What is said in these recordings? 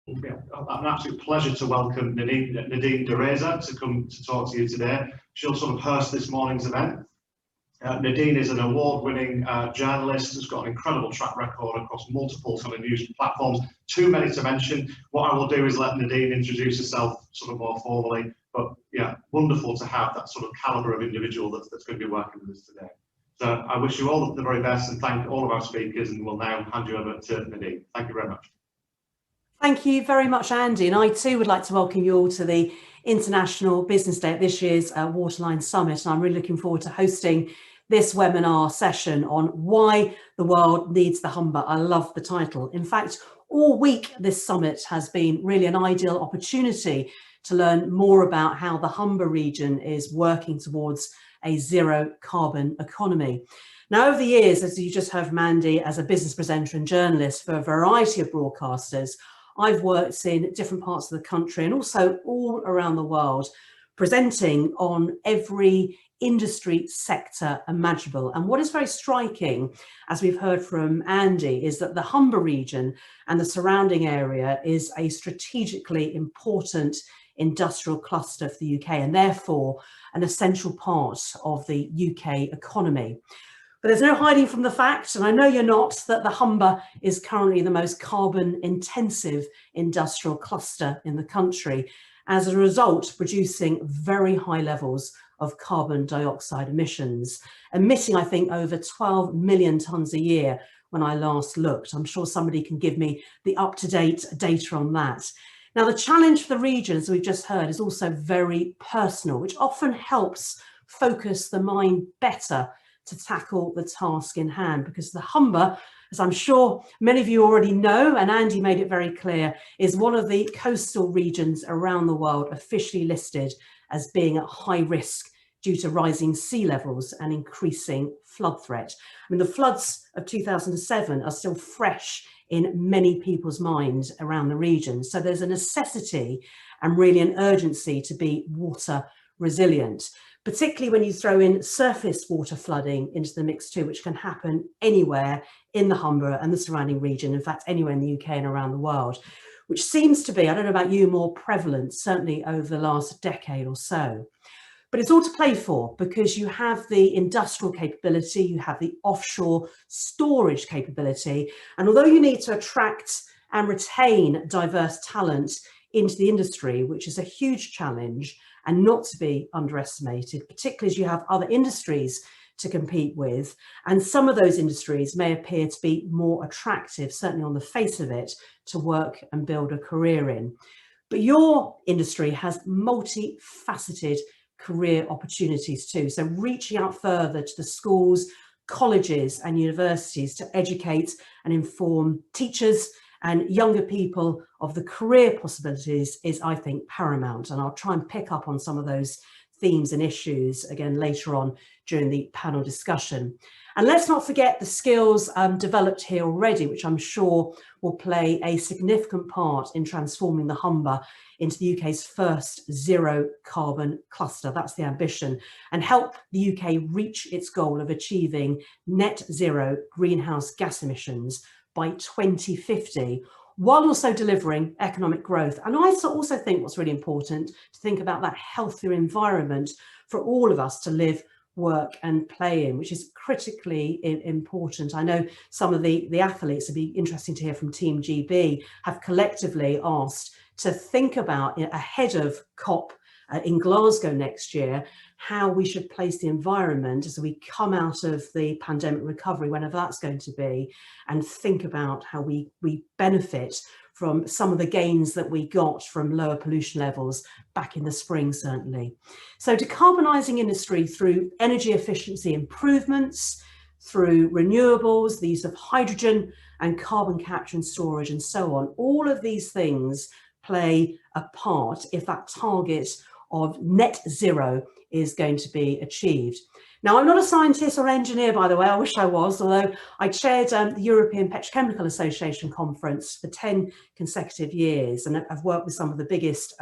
Yeah, an absolute pleasure to welcome Nadine Dereza to come to talk to you today. She'll sort of host this morning's event. Nadine is an award-winning journalist who's got an incredible track record across multiple sort of news platforms, too many to mention. What I will do is let Nadine introduce herself sort of more formally, but yeah, wonderful to have that sort of calibre of individual that's going to be working with us today. So I wish you all the very best and thank all of our speakers, and we'll now hand you over to Nadine. Thank you very much. Thank you very much, Andy, and I too would like to welcome you all to the International Business Day at this year's Waterline Summit. And I'm really looking forward to hosting this webinar session on why the world needs the Humber. I love the title. In fact, all week this summit has been really an ideal opportunity to learn more about how the Humber region is working towards a zero carbon economy. Now, over the years, as you just heard from Andy, as a business presenter and journalist for a variety of broadcasters, I've worked in different parts of the country and also all around the world, presenting on every industry sector imaginable. And what is very striking, as we've heard from Andy, is that the Humber region and the surrounding area is a strategically important industrial cluster for the UK and therefore an essential part of the UK economy. But there's no hiding from the fact, and I know you're not, that the Humber is currently the most carbon intensive industrial cluster in the country, as a result producing very high levels of carbon dioxide emissions, emitting, I think, over 12 million tonnes a year when I last looked. I'm sure somebody can give me the up-to-date data on that. Now, the challenge for the region, as we've just heard, is also very personal, which often helps focus the mind better to tackle the task in hand, because the Humber, as I'm sure many of you already know, and Andy made it very clear, is one of the coastal regions around the world officially listed as being at high risk due to rising sea levels and increasing flood threat. I mean, the floods of 2007 are still fresh in many people's minds around the region. So there's a necessity and really an urgency to be water resilient, particularly when you throw in surface water flooding into the mix too, which can happen anywhere in the Humber and the surrounding region, in fact, anywhere in the UK and around the world, which seems to be, I don't know about you, more prevalent, certainly over the last decade or so. But it's all to play for, because you have the industrial capability, you have the offshore storage capability, and although you need to attract and retain diverse talent into the industry, which is a huge challenge and not to be underestimated, particularly as you have other industries to compete with, and some of those industries may appear to be more attractive, certainly on the face of it, to work and build a career in. But your industry has multifaceted career opportunities too. So reaching out further to the schools, colleges and universities to educate and inform teachers and younger people of the career possibilities is, I think, paramount. And I'll try and pick up on some of those themes and issues again later on during the panel discussion. And let's not forget the skills developed here already, which I'm sure will play a significant part in transforming the Humber into the UK's first zero carbon cluster. That's the ambition, and help the UK reach its goal of achieving net zero greenhouse gas emissions by 2050, while also delivering economic growth. And I also think what's really important to think about that healthier environment for all of us to live, work and play in, which is critically important. I know some of the athletes, it'd be interesting to hear from Team GB, have collectively asked to think about, ahead of COP in Glasgow next year, how we should place the environment as we come out of the pandemic recovery, whenever that's going to be, and think about how we benefit from some of the gains that we got from lower pollution levels back in the spring, certainly. So decarbonising industry through energy efficiency improvements, through renewables, the use of hydrogen and carbon capture and storage and so on, all of these things play a part if that target of net zero is going to be achieved. Now, I'm not a scientist or engineer, by the way, I wish I was, although I chaired the European Petrochemical Association conference for 10 consecutive years, and I've worked with some of the biggest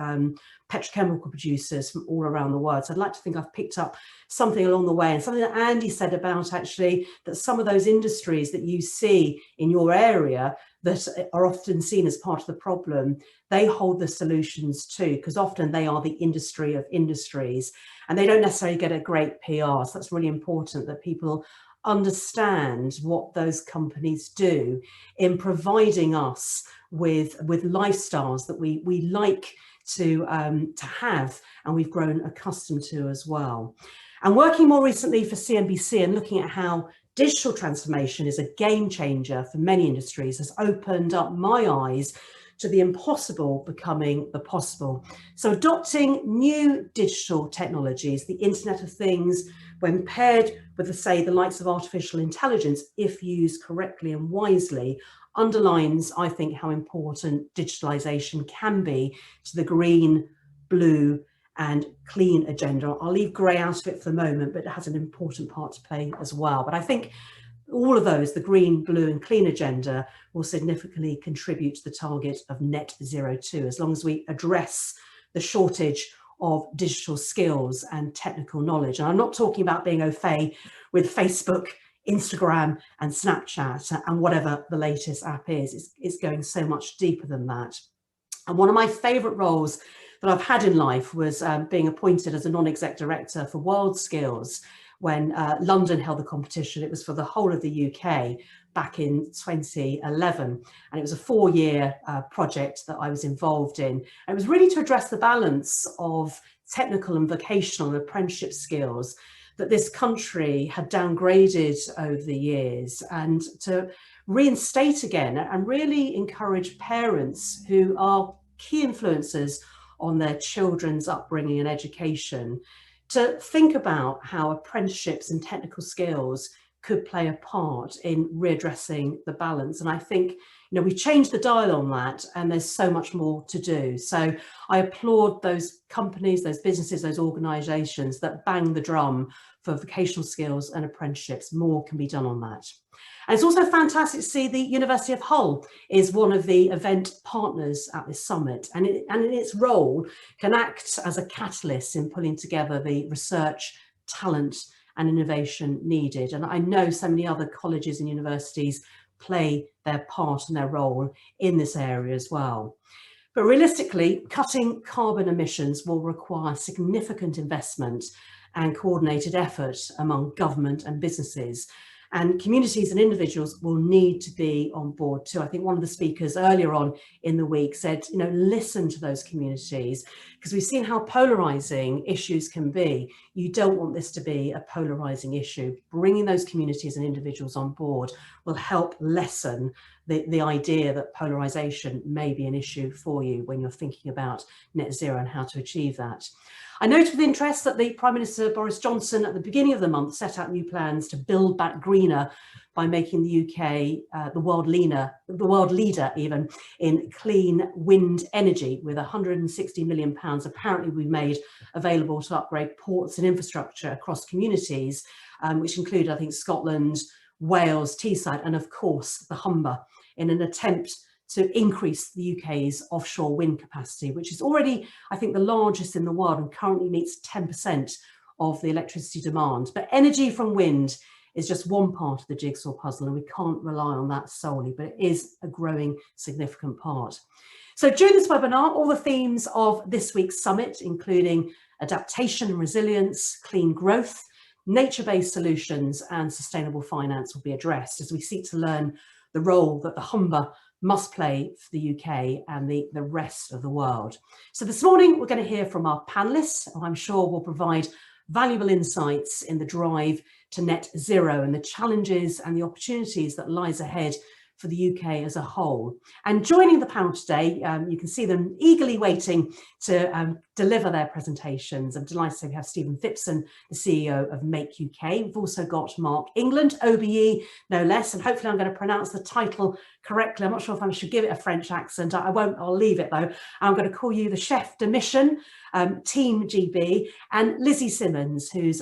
petrochemical producers from all around the world. So I'd like to think I've picked up something along the way, and something that Andy said about actually that some of those industries that you see in your area that are often seen as part of the problem, they hold the solutions too, because often they are the industry of industries and they don't necessarily get a great PR. So that's really important that people understand what those companies do in providing us with lifestyles that we like to have, and we've grown accustomed to as well. And working more recently for CNBC and looking at how digital transformation is a game changer for many industries has opened up my eyes to the impossible becoming the possible. So adopting new digital technologies, the Internet of Things, when paired with, say, the likes of artificial intelligence, if used correctly and wisely, underlines, I think, how important digitalization can be to the green, blue, and clean agenda. I'll leave grey out of it for the moment, but it has an important part to play as well. But I think all of those, the green, blue, and clean agenda, will significantly contribute to the target of net zero too, as long as we address the shortage of digital skills and technical knowledge. And I'm not talking about being au fait with Facebook, Instagram, and Snapchat, and whatever the latest app is. It's going so much deeper than that. And one of my favourite roles that I've had in life was being appointed as a non-exec director for World Skills when London held the competition. It was for the whole of the UK back in 2011, and it was a 4-year project that I was involved in. And it was really to address the balance of technical and vocational and apprenticeship skills that this country had downgraded over the years, and to reinstate again and really encourage parents who are key influencers on their children's upbringing and education to think about how apprenticeships and technical skills could play a part in readdressing the balance. And I think, we've changed the dial on that, and there's so much more to do. So I applaud those companies, those businesses, those organisations that bang the drum for vocational skills and apprenticeships. More can be done on that. And it's also fantastic to see the University of Hull is one of the event partners at this summit, and in its role can act as a catalyst in pulling together the research, talent, and innovation needed. And I know so many other colleges and universities play their part and their role in this area as well. But realistically, cutting carbon emissions will require significant investment and coordinated effort among government and businesses. And communities and individuals will need to be on board too. I think one of the speakers earlier on in the week said, listen to those communities, because we've seen how polarizing issues can be. You don't want this to be a polarizing issue. Bringing those communities and individuals on board will help lessen the idea that polarization may be an issue for you when you're thinking about net zero and how to achieve that. I noted with interest that the Prime Minister Boris Johnson at the beginning of the month set out new plans to build back greener by making the UK the world leader even in clean wind energy, with £160 million apparently we made available to upgrade ports and infrastructure across communities, which include, I think, Scotland, Wales, Teesside, and of course the Humber, in an attempt to increase the UK's offshore wind capacity, which is already, I think, the largest in the world and currently meets 10% of the electricity demand. But energy from wind is just one part of the jigsaw puzzle, and we can't rely on that solely, but it is a growing significant part. So during this webinar, all the themes of this week's summit, including adaptation and resilience, clean growth, nature-based solutions, and sustainable finance, will be addressed as we seek to learn the role that the Humber must play for the UK and the rest of the world. So this morning, we're going to hear from our panellists, who I'm sure will provide valuable insights in the drive to net zero and the challenges and the opportunities that lies ahead for the UK as a whole. And joining the panel today, you can see them eagerly waiting to deliver their presentations. I'm delighted to say we have Stephen Phipson, the CEO of Make UK. We've also got Mark England, OBE, no less, and hopefully I'm going to pronounce the title correctly. I'm not sure if I should give it a French accent. I won't, I'll leave it though. I'm going to call you the chef de mission Team GB, and Lizzie Simmons, who's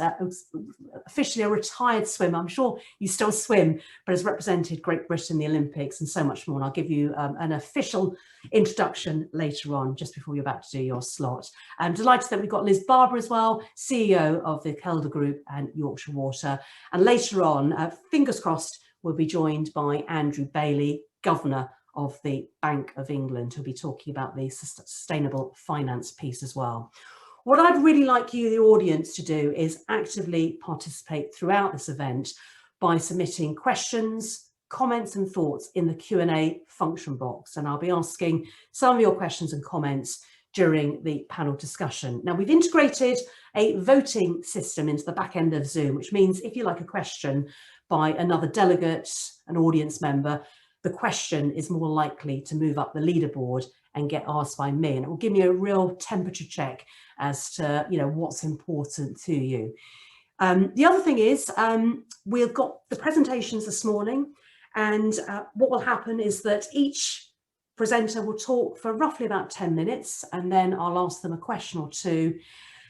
officially a retired swimmer. I'm sure you still swim, but has represented Great Britain in the Olympics and so much more. And I'll give you an official introduction later on, just before you're about to do your slot. I'm delighted that we've got Liz Barber as well, CEO of the Kelder Group and Yorkshire Water. And later on, fingers crossed, we'll be joined by Andrew Bailey, Governor of the Bank of England, who'll be talking about the sustainable finance piece as well. What I'd really like you, the audience, to do is actively participate throughout this event by submitting questions, comments and thoughts in the Q&A function box. And I'll be asking some of your questions and comments during the panel discussion. Now, we've integrated a voting system into the back end of Zoom, which means if you like a question by another delegate, an audience member, the question is more likely to move up the leaderboard and get asked by me. And it will give me a real temperature check as to, what's important to you. The other thing is we've got the presentations this morning, and what will happen is that each presenter will talk for roughly about 10 minutes, and then I'll ask them a question or two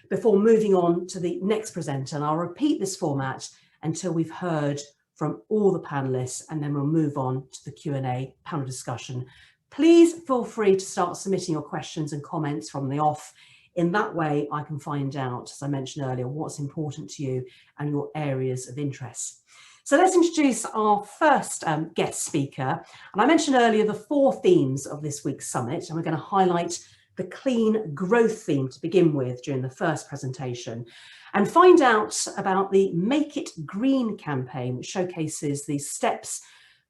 before moving on to the next presenter. And I'll repeat this format until we've heard from all the panelists, and then we'll move on to the Q&A panel discussion. Please feel free to start submitting your questions and comments from the off. In that way, I can find out, as I mentioned earlier, what's important to you and your areas of interest. So let's introduce our first guest speaker. And I mentioned earlier the 4 themes of this week's summit, and we're going to highlight the clean growth theme to begin with during the first presentation, and find out about the Make It Green campaign, which showcases the steps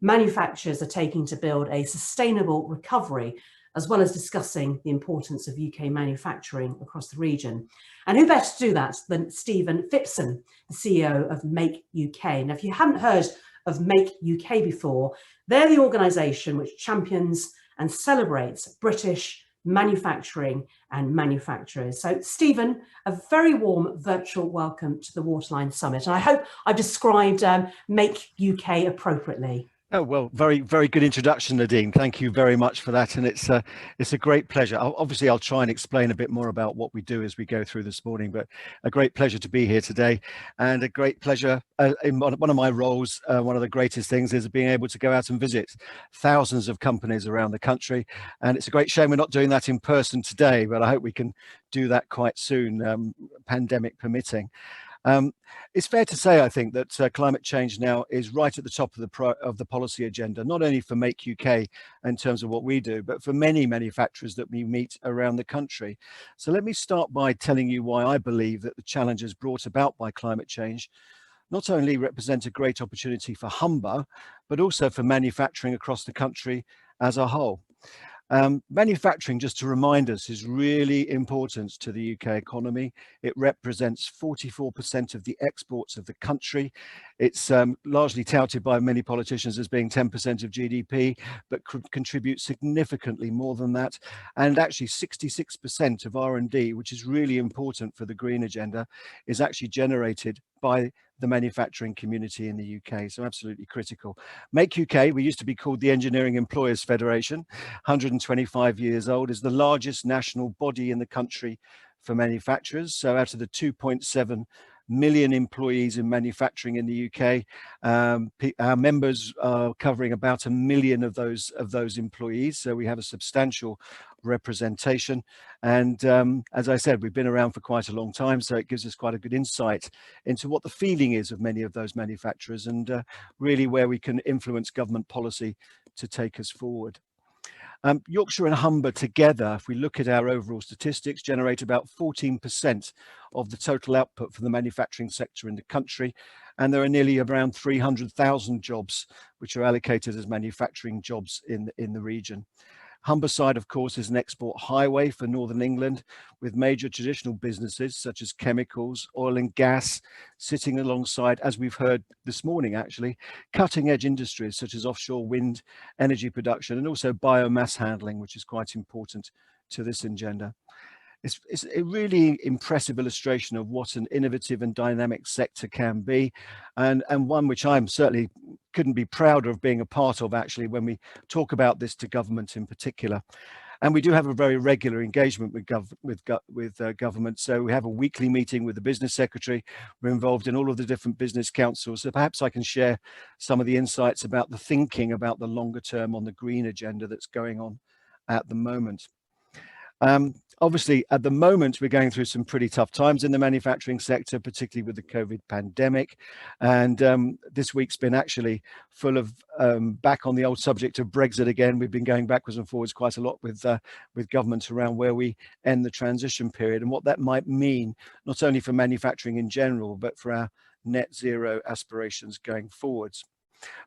manufacturers are taking to build a sustainable recovery, as well as discussing the importance of UK manufacturing across the region. And who better to do that than Stephen Phipson, the CEO of Make UK. Now, if you haven't heard of Make UK before, they're the organisation which champions and celebrates British manufacturing and manufacturers. So Stephen, a very warm virtual welcome to the Waterline Summit. And I hope I've described Make UK appropriately. Oh, well, very, very good introduction, Nadine. Thank you very much for that. And it's a great pleasure. Obviously, I'll try and explain a bit more about what we do as we go through this morning, but a great pleasure to be here today, and a great pleasure in one of my roles. One of the greatest things is being able to go out and visit thousands of companies around the country. And it's a great shame we're not doing that in person today, but I hope we can do that quite soon, pandemic permitting. It's fair to say, I think, that climate change now is right at the top of the policy agenda, not only for Make UK in terms of what we do, but for many manufacturers that we meet around the country. So let me start by telling you why I believe that the challenges brought about by climate change not only represent a great opportunity for Humber, but also for manufacturing across the country as a whole. Manufacturing, just to remind us, is really important to the UK economy. It represents 44% of the exports of the country. It's largely touted by many politicians as being 10% of GDP, but contributes significantly more than that. And actually 66% of R&D, which is really important for the green agenda, is actually generated by the manufacturing community in the UK, so absolutely critical. Make UK, we used to be called the Engineering Employers Federation, 125 years old, is the largest national body in the country for manufacturers. So out of the 2.7 million employees in manufacturing in the UK, our members are covering about 1 million of those employees. So we have a substantial representation. And as I said, we've been around for quite a long time, so it gives us quite a good insight into what the feeling is of many of those manufacturers, and really where we can influence government policy to take us forward. Yorkshire and Humber together, if we look at our overall statistics, generate about 14% of the total output for the manufacturing sector in the country. And there are nearly around 300,000 jobs which are allocated as manufacturing jobs in the region. Humberside, of course, is an export highway for Northern England, with major traditional businesses such as chemicals, oil and gas, sitting alongside, as we've heard this morning actually, cutting edge industries such as offshore wind, energy production, and also biomass handling, which is quite important to this agenda. It's a really impressive illustration of what an innovative and dynamic sector can be, and one which I'm certainly couldn't be prouder of being a part of, actually, when we talk about this to government in particular. And we do have a very regular engagement with government. So we have a weekly meeting with the business secretary. We're involved in all of the different business councils. So perhaps I can share some of the insights about the thinking about the longer term on the green agenda that's going on at the moment. Obviously, at the moment, we're going through some pretty tough times in the manufacturing sector, particularly with the COVID pandemic. And this week's been actually full of, back on the old subject of Brexit again. We've been going backwards and forwards quite a lot with government around where we end the transition period and what that might mean, not only for manufacturing in general, but for our net zero aspirations going forwards.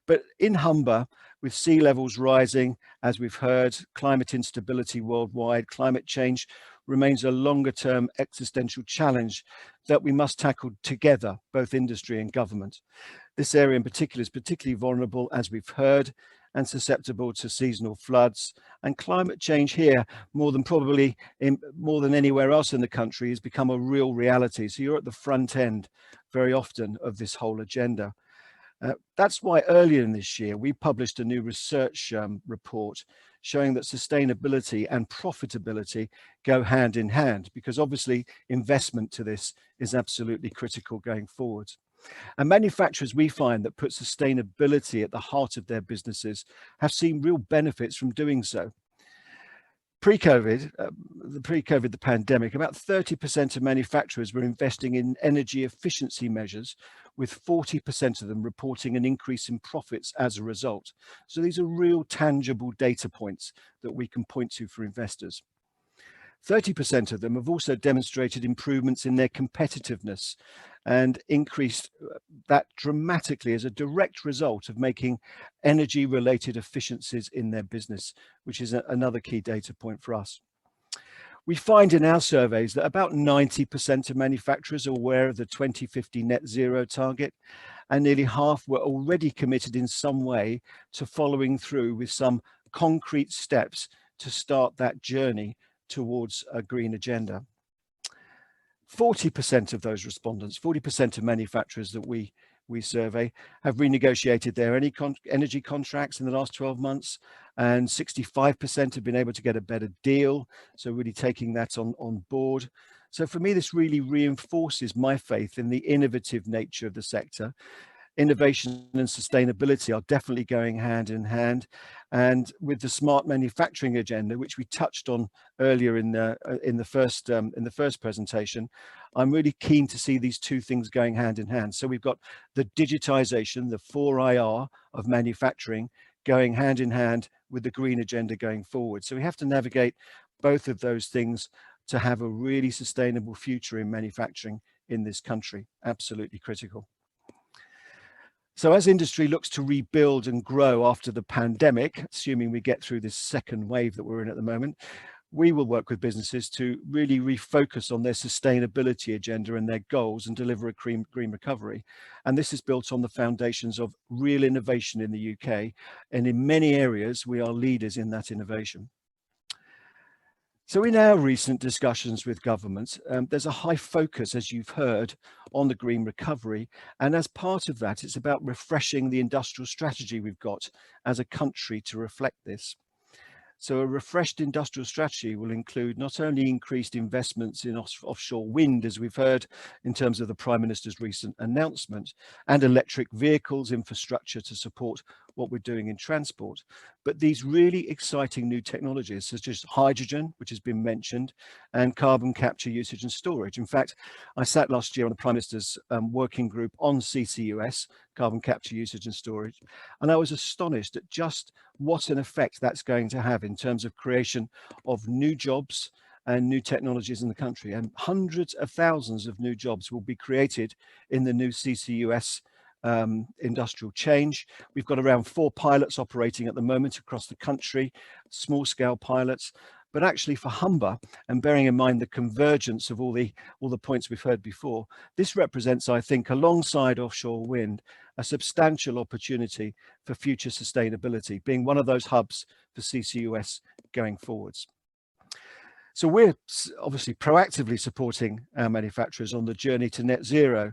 But in Humber, with sea levels rising, as we've heard, climate instability worldwide, climate change remains a longer term existential challenge that we must tackle together, both industry and government. This area in particular is particularly vulnerable, as we've heard, and susceptible to seasonal floods. And climate change here, more than anywhere else in the country, has become a real reality. So you're at the front end very often of this whole agenda. That's why earlier in this year, we published a new research report showing that sustainability and profitability go hand in hand, because obviously investment to this is absolutely critical going forward. And manufacturers, we find, that put sustainability at the heart of their businesses have seen real benefits from doing so. Pre-COVID, the pandemic, about 30% of manufacturers were investing in energy efficiency measures, with 40% of them reporting an increase in profits as a result. So these are real tangible data points that we can point to for investors. 30% of them have also demonstrated improvements in their competitiveness and increased that dramatically as a direct result of making energy-related efficiencies in their business, which is another key data point for us. We find in our surveys that about 90% of manufacturers are aware of the 2050 net zero target, and nearly half were already committed in some way to following through with some concrete steps to start that journey towards a green agenda. 40% of those respondents, 40% of manufacturers that we survey, have renegotiated their energy contracts in the last 12 months, and 65% have been able to get a better deal. So really taking that on board. So for me, this really reinforces my faith in the innovative nature of the sector. Innovation and sustainability are definitely going hand in hand, and with the smart manufacturing agenda, which we touched on earlier in the first presentation, I'm really keen to see these two things going hand in hand. So we've got the digitization, the 4IR of manufacturing, going hand in hand with the green agenda going forward. So we have to navigate both of those things to have a really sustainable future in manufacturing in this country. Absolutely critical. So as industry looks to rebuild and grow after the pandemic, assuming we get through this second wave that we're in at the moment, we will work with businesses to really refocus on their sustainability agenda and their goals and deliver a green recovery. And this is built on the foundations of real innovation in the UK. And in many areas, we are leaders in that innovation. So in our recent discussions with government, there's a high focus, as you've heard, on the green recovery. And as part of that, it's about refreshing the industrial strategy we've got as a country to reflect this. So a refreshed industrial strategy will include not only increased investments in offshore wind, as we've heard in terms of the Prime Minister's recent announcement, and electric vehicles infrastructure to support what we're doing in transport, but these really exciting new technologies such as hydrogen, which has been mentioned, and carbon capture, usage and storage. In fact, I sat last year on the Prime Minister's working group on CCUS, carbon capture, usage and storage, and I was astonished at just what an effect that's going to have in terms of creation of new jobs and new technologies in the country. And hundreds of thousands of new jobs will be created in the new CCUS industrial change. We've got around 4 pilots operating at the moment across the country, small scale pilots. But actually for Humber, and bearing in mind the convergence of all the points we've heard before, this represents, I think, alongside offshore wind, a substantial opportunity for future sustainability, being one of those hubs for CCUS going forwards. So we're obviously proactively supporting our manufacturers on the journey to net zero.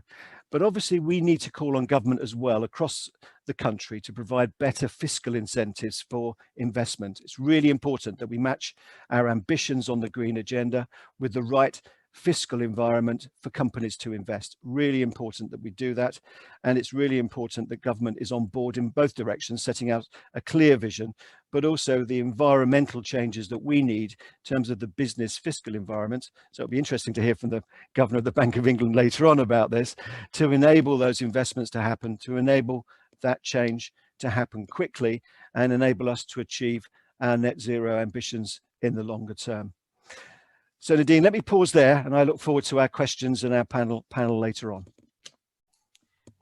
But obviously we need to call on government as well across the country to provide better fiscal incentives for investment. It's really important that we match our ambitions on the green agenda with the right fiscal environment for companies to invest. Really important that we do that. And it's really important that government is on board in both directions, setting out a clear vision, but also the environmental changes that we need in terms of the business fiscal environment. So it'll be interesting to hear from the Governor of the Bank of England later on about this, to enable those investments to happen, to enable that change to happen quickly and enable us to achieve our net zero ambitions in the longer term. So Nadine, let me pause there, and I look forward to our questions and our panel later on.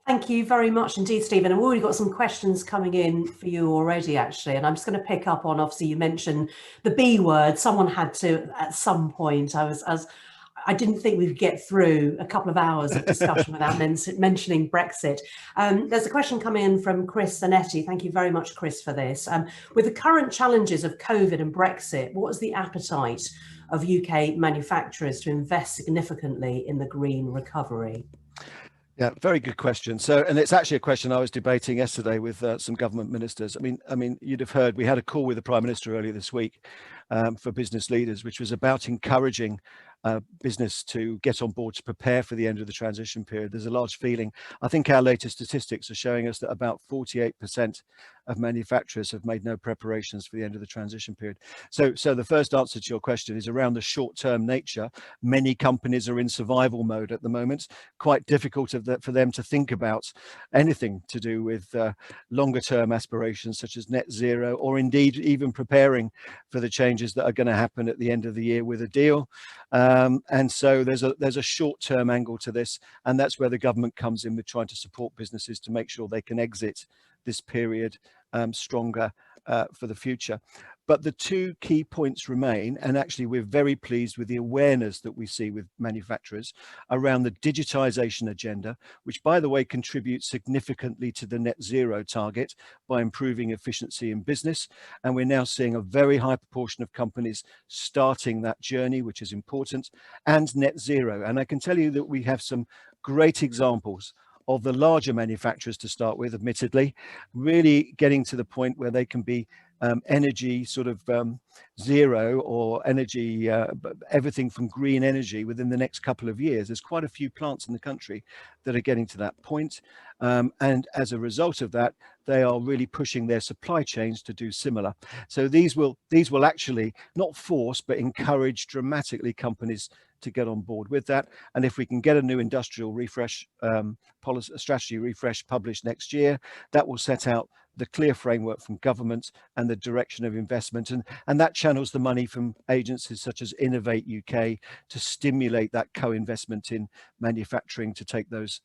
Thank you very much indeed, Stephen. And we've already got some questions coming in for you already, actually. And I'm just going to pick up on, obviously, you mentioned the B word. Someone had to, at some point, I didn't think we could get through a couple of hours of discussion without mentioning Brexit. There's a question coming in from Chris Zanetti. Thank you very much, Chris, for this. With the current challenges of COVID and Brexit, what is the appetite of UK manufacturers to invest significantly in the green recovery? Yeah, very good question. So, and it's actually a question I was debating yesterday with some government ministers. I mean, you'd have heard we had a call with the Prime Minister earlier this week for business leaders, which was about encouraging business to get on board to prepare for the end of the transition period. There's a large feeling. I think our latest statistics are showing us that about 48% of manufacturers have made no preparations for the end of the transition period. So the first answer to your question is around the short-term nature. Many companies are in survival mode at the moment. Quite difficult for them to think about anything to do with longer-term aspirations such as net zero, or indeed even preparing for the changes that are going to happen at the end of the year with a deal. And so there's a short-term angle to this, and that's where the government comes in with trying to support businesses to make sure they can exit this period stronger for the future. But the two key points remain, and actually we're very pleased with the awareness that we see with manufacturers around the digitization agenda, which, by the way, contributes significantly to the net zero target by improving efficiency in business. And we're now seeing a very high proportion of companies starting that journey, which is important, and net zero. And I can tell you that we have some great examples of the larger manufacturers, to start with, admittedly, really getting to the point where they can be energy sort of zero, or energy, everything from green energy within the next couple of years. There's quite a few plants in the country that are getting to that point. And as a result of that, they are really pushing their supply chains to do similar. So these will actually not force, but encourage dramatically companies to get on board with that. And if we can get a new industrial refresh policy strategy refresh published next year, that will set out the clear framework from government and the direction of investment, and that channels the money from agencies such as Innovate UK to stimulate that co-investment in manufacturing to take those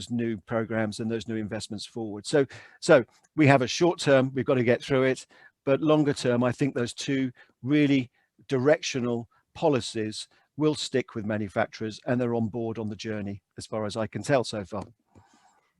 new programs and those new investments forward. So we have a short term, we've got to get through it, but longer term, I think those two really directional policies will stick with manufacturers, and they're on board on the journey as far as I can tell so far.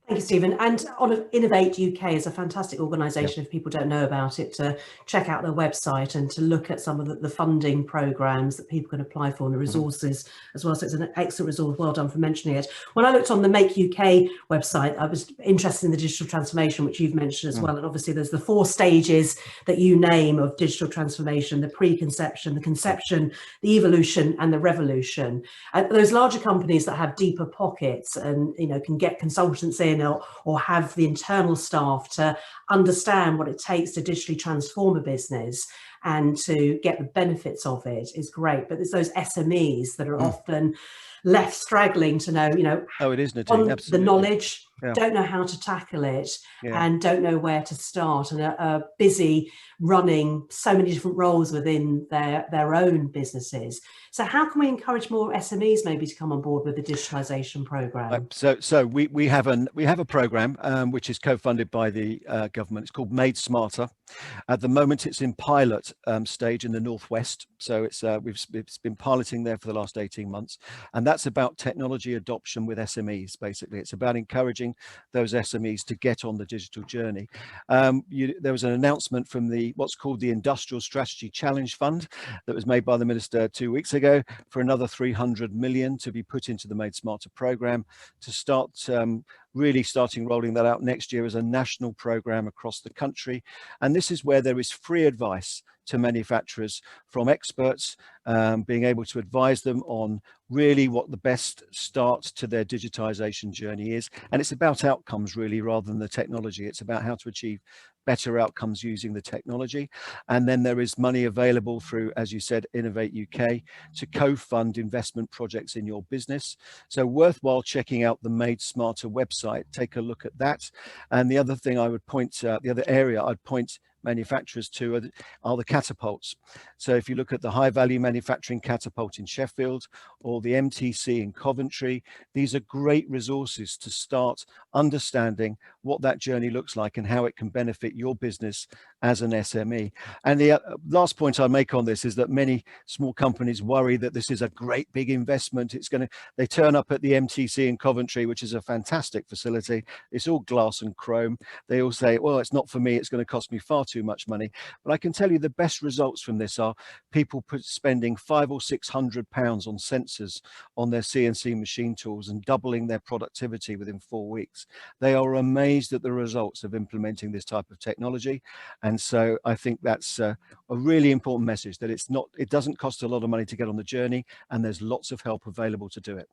Thank you, Stephen. And Innovate UK is a fantastic organisation, if people don't know about it, to check out their website and to look at some of the funding programmes that people can apply for and the resources as well. So it's an excellent resource. Well done for mentioning it. When I looked on the Make UK website, I was interested in the digital transformation, which you've mentioned as well. And obviously there's the 4 stages that you name of digital transformation: the preconception, the conception, the evolution and the revolution. Those larger companies that have deeper pockets and can get consultants in or have the internal staff to understand what it takes to digitally transform a business and to get the benefits of it is great. But there's those SMEs that are often left straggling to know, oh, it is, Nadine, absolutely. The knowledge, don't know how to tackle it, and don't know where to start, and are busy running so many different roles within their own businesses. So how can we encourage more SMEs maybe to come on board with the digitalisation programme? So we have a programme which is co-funded by the government. It's called Made Smarter. At the moment, it's in pilot stage in the Northwest. So it's been piloting there for the last 18 months, and that's about technology adoption with SMEs. Basically, it's about encouraging supporting those SMEs to get on the digital journey. There was an announcement from what's called the Industrial Strategy Challenge Fund that was made by the Minister 2 weeks ago for another 300 million to be put into the Made Smarter programme to start really starting rolling that out next year as a national programme across the country. And this is where there is free advice to manufacturers from experts, being able to advise them on really what the best start to their digitization journey is. And it's about outcomes really rather than the technology. It's about how to achieve better outcomes using the technology. And then there is money available through, as you said, Innovate UK to co-fund investment projects in your business. So worthwhile checking out the Made Smarter website. Take a look at that. And the other thing I would point, the other area I'd point manufacturers to are the catapults. So if you look at the High Value Manufacturing Catapult in Sheffield or the MTC in Coventry, these are great resources to start understanding what that journey looks like and how it can benefit your business as an SME. And the last point I make on this is that many small companies worry that this is a great big investment. They turn up at the MTC in Coventry, which is a fantastic facility. It's all glass and chrome. They all say, well, it's not for me. It's going to cost me far too much money. But I can tell you the best results from this are people spending £500 or £600 on sensors on their CNC machine tools and doubling their productivity within 4 weeks. They are amazed at the results of implementing this type of technology. And so I think that's a really important message, that it doesn't cost a lot of money to get on the journey, and there's lots of help available to do it.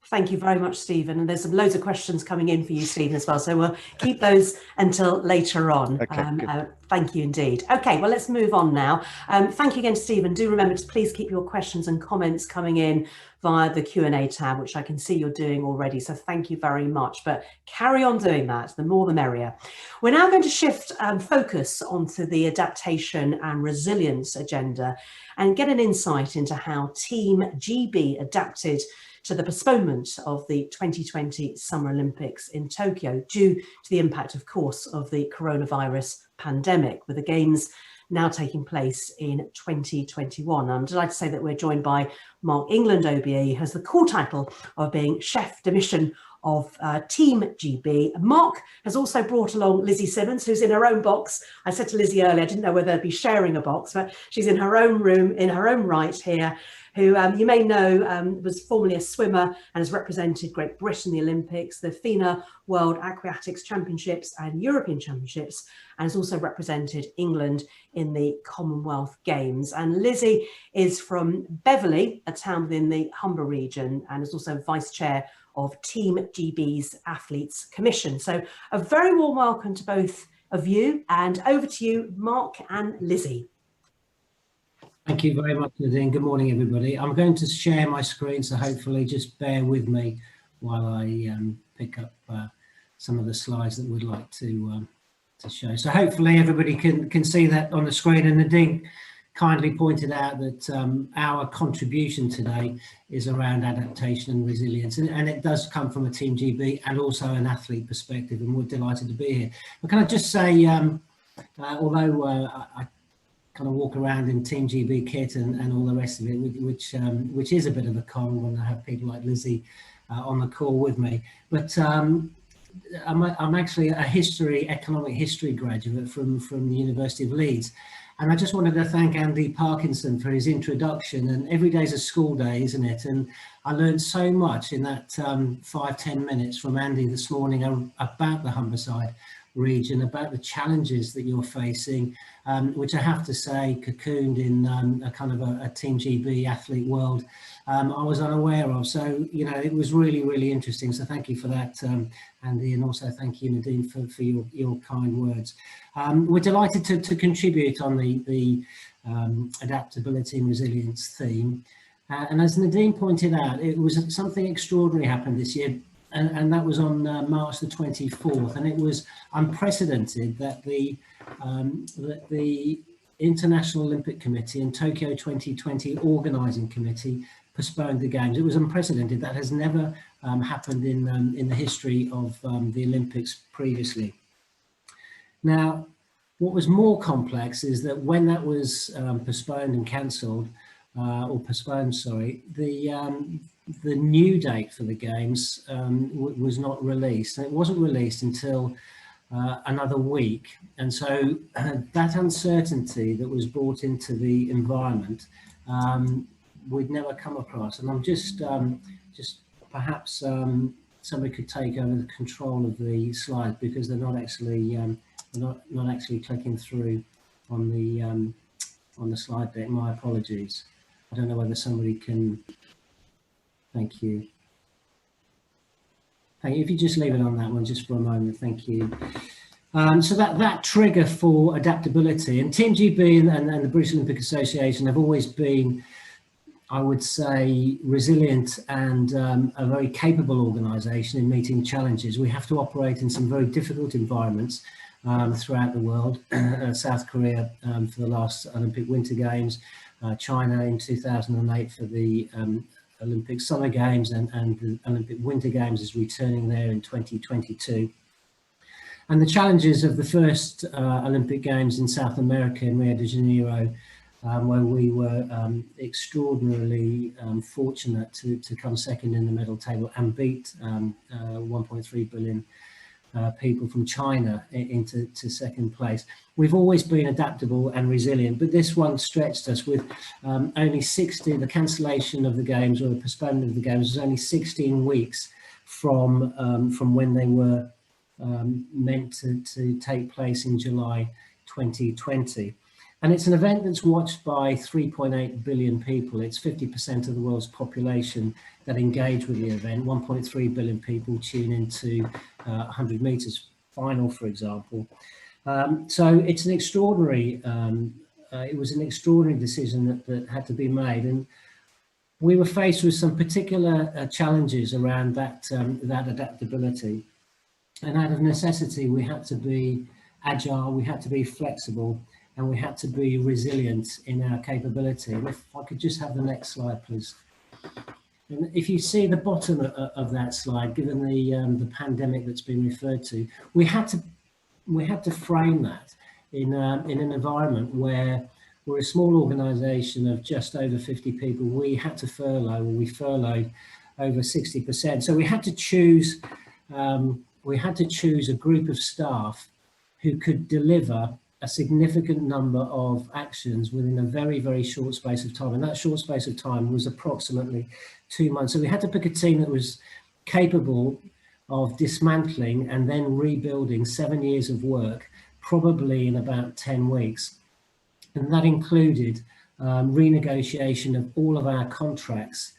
Thank you very much, Stephen. And there's loads of questions coming in for you, Stephen, as well. So we'll keep those until later on. Okay, thank you indeed. Okay, well, let's move on now. Thank you again, Stephen. Do remember to please keep your questions and comments coming in via the Q&A tab, which I can see you're doing already. So thank you very much. But carry on doing that. The more the merrier. We're now going to shift focus onto the adaptation and resilience agenda and get an insight into how Team GB adapted to the postponement of the 2020 Summer Olympics in Tokyo due to the impact, of course, of the coronavirus pandemic, with the Games now taking place in 2021. I'm delighted to say that we're joined by Mark England, OBE, who has the cool title of being Chef de Mission of Team GB. Mark has also brought along Lizzie Simmons, who's in her own box. I said to Lizzie earlier, I didn't know whether they'd be sharing a box, but she's in her own room, in her own right here, who you may know was formerly a swimmer and has represented Great Britain in the Olympics, the FINA World Aquatics Championships and European Championships, and has also represented England in the Commonwealth Games. And Lizzie is from Beverley, a town within the Humber region, and is also Vice Chair of Team GB's Athletes Commission. So a very warm welcome to both of you, and over to you, Mark and Lizzie. Thank you very much, Nadine. Good morning, everybody. I'm going to share my screen, so hopefully just bear with me while I pick up some of the slides that we'd like to show. So hopefully everybody can see that on the screen, and Nadine kindly pointed out that our contribution today is around adaptation and resilience, and it does come from a Team GB and also an athlete perspective, and we're delighted to be here. But can I just say, although I kind of walk around in Team GB kit and all the rest of it, which is a bit of a con when I have people like Lizzie on the call with me, but I'm actually a economic history graduate from the University of Leeds. And I just wanted to thank Andy Parkinson for his introduction. And every day is a school day, isn't it? And I learned so much in that 5-10 minutes from Andy this morning about the Humberside region, about the challenges that you're facing, which I have to say, cocooned in a kind of a Team GB athlete world, I was unaware of. So, you know, it was really, really interesting. So thank you for that, Andy, and also thank you, Nadine, for your kind words. We're delighted to contribute on the adaptability and resilience theme. And as Nadine pointed out, it was something extraordinary happened this year. And that was on March the 24th, and it was unprecedented that the International Olympic Committee and Tokyo 2020 Organising Committee postponed the Games. It was unprecedented. That has never happened in the history of the Olympics previously. Now, what was more complex is that when that was postponed and cancelled, or postponed, sorry, the new date for the games was not released, and it wasn't released until another week. And so that uncertainty that was brought into the environment, we'd never come across. And I'm just perhaps somebody could take over the control of the slides, because they're not actually not actually clicking through on the slide deck. My apologies. I don't know whether somebody can. Thank you. Thank you. If you just leave it on that one just for a moment, thank you. So that trigger for adaptability, and Team GB and the British Olympic Association have always been, I would say, resilient and a very capable organisation in meeting challenges. We have to operate in some very difficult environments throughout the world. South Korea for the last Olympic Winter Games, China in 2008 for the Olympic Summer Games, and the Olympic Winter Games is returning there in 2022. And the challenges of the first Olympic Games in South America in Rio de Janeiro, where we were extraordinarily fortunate to come second in the medal table and beat 1.3 billion people from China into second place. We've always been adaptable and resilient, but this one stretched us with only 60, the cancellation of the games or the postponement of the games was only 16 weeks from when they were meant to take place in July 2020. And it's an event that's watched by 3.8 billion people. It's 50% of the world's population that engage with the event. 1.3 billion people tune into 100 meters final, for example. So it's an extraordinary, it was an extraordinary decision that had to be made. And we were faced with some particular challenges around that adaptability. And out of necessity, we had to be agile, we had to be flexible, and we had to be resilient in our capability. And if I could just have the next slide, please. And if you see the bottom of that slide, given the pandemic that's been referred to, we had to frame that in an environment where we're a small organisation of just over 50 people. We had to furlough, or we furloughed over 60%. So we had to choose. We had to choose a group of staff who could deliver a significant number of actions within a very, very short space of time. And that short space of time was approximately 2 months. So we had to pick a team that was capable of dismantling and then rebuilding 7 years of work, probably in about 10 weeks. And that included renegotiation of all of our contracts,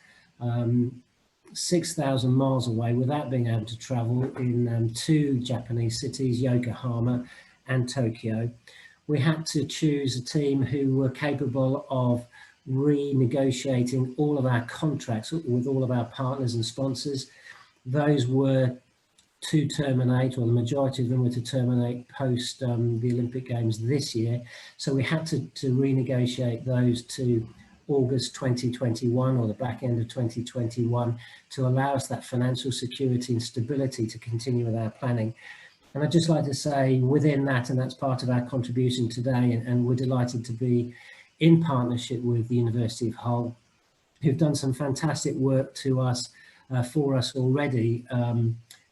6,000 miles away without being able to travel, in 2 Japanese cities, Yokohama and Tokyo. We had to choose a team who were capable of renegotiating all of our contracts with all of our partners and sponsors. Those were to terminate, or the majority of them were to terminate post the Olympic Games this year. So we had to renegotiate those to August 2021, or the back end of 2021, to allow us that financial security and stability to continue with our planning. And I'd just like to say within that, and that's part of our contribution today, and we're delighted to be in partnership with the University of Hull, who've done some fantastic work to us, for us already,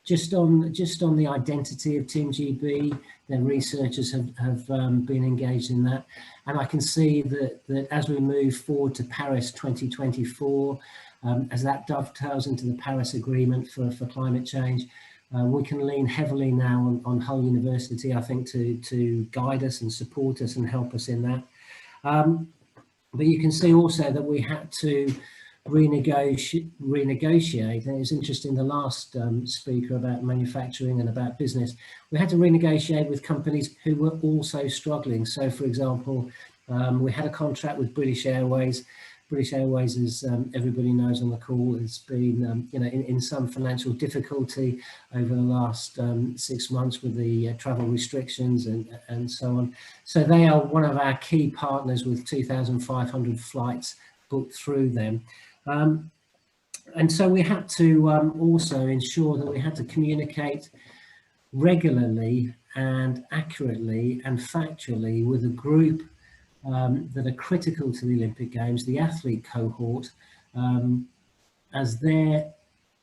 just on the identity of Team GB. Their researchers have been engaged in that. And I can see that as we move forward to Paris 2024, as that dovetails into the Paris Agreement for climate change, we can lean heavily now on Hull University, I think, to guide us and support us and help us in that. But you can see also that we had to renegotiate, and it's interesting, the last speaker about manufacturing and about business, we had to renegotiate with companies who were also struggling. So, for example, we had a contract with British Airways. British Airways, as everybody knows on the call, has been in some financial difficulty over the last 6 months with the travel restrictions and so on. So they are one of our key partners with 2,500 flights booked through them. And so we had to also ensure that we had to communicate regularly and accurately and factually with a group that are critical to the Olympic Games, the athlete cohort, as their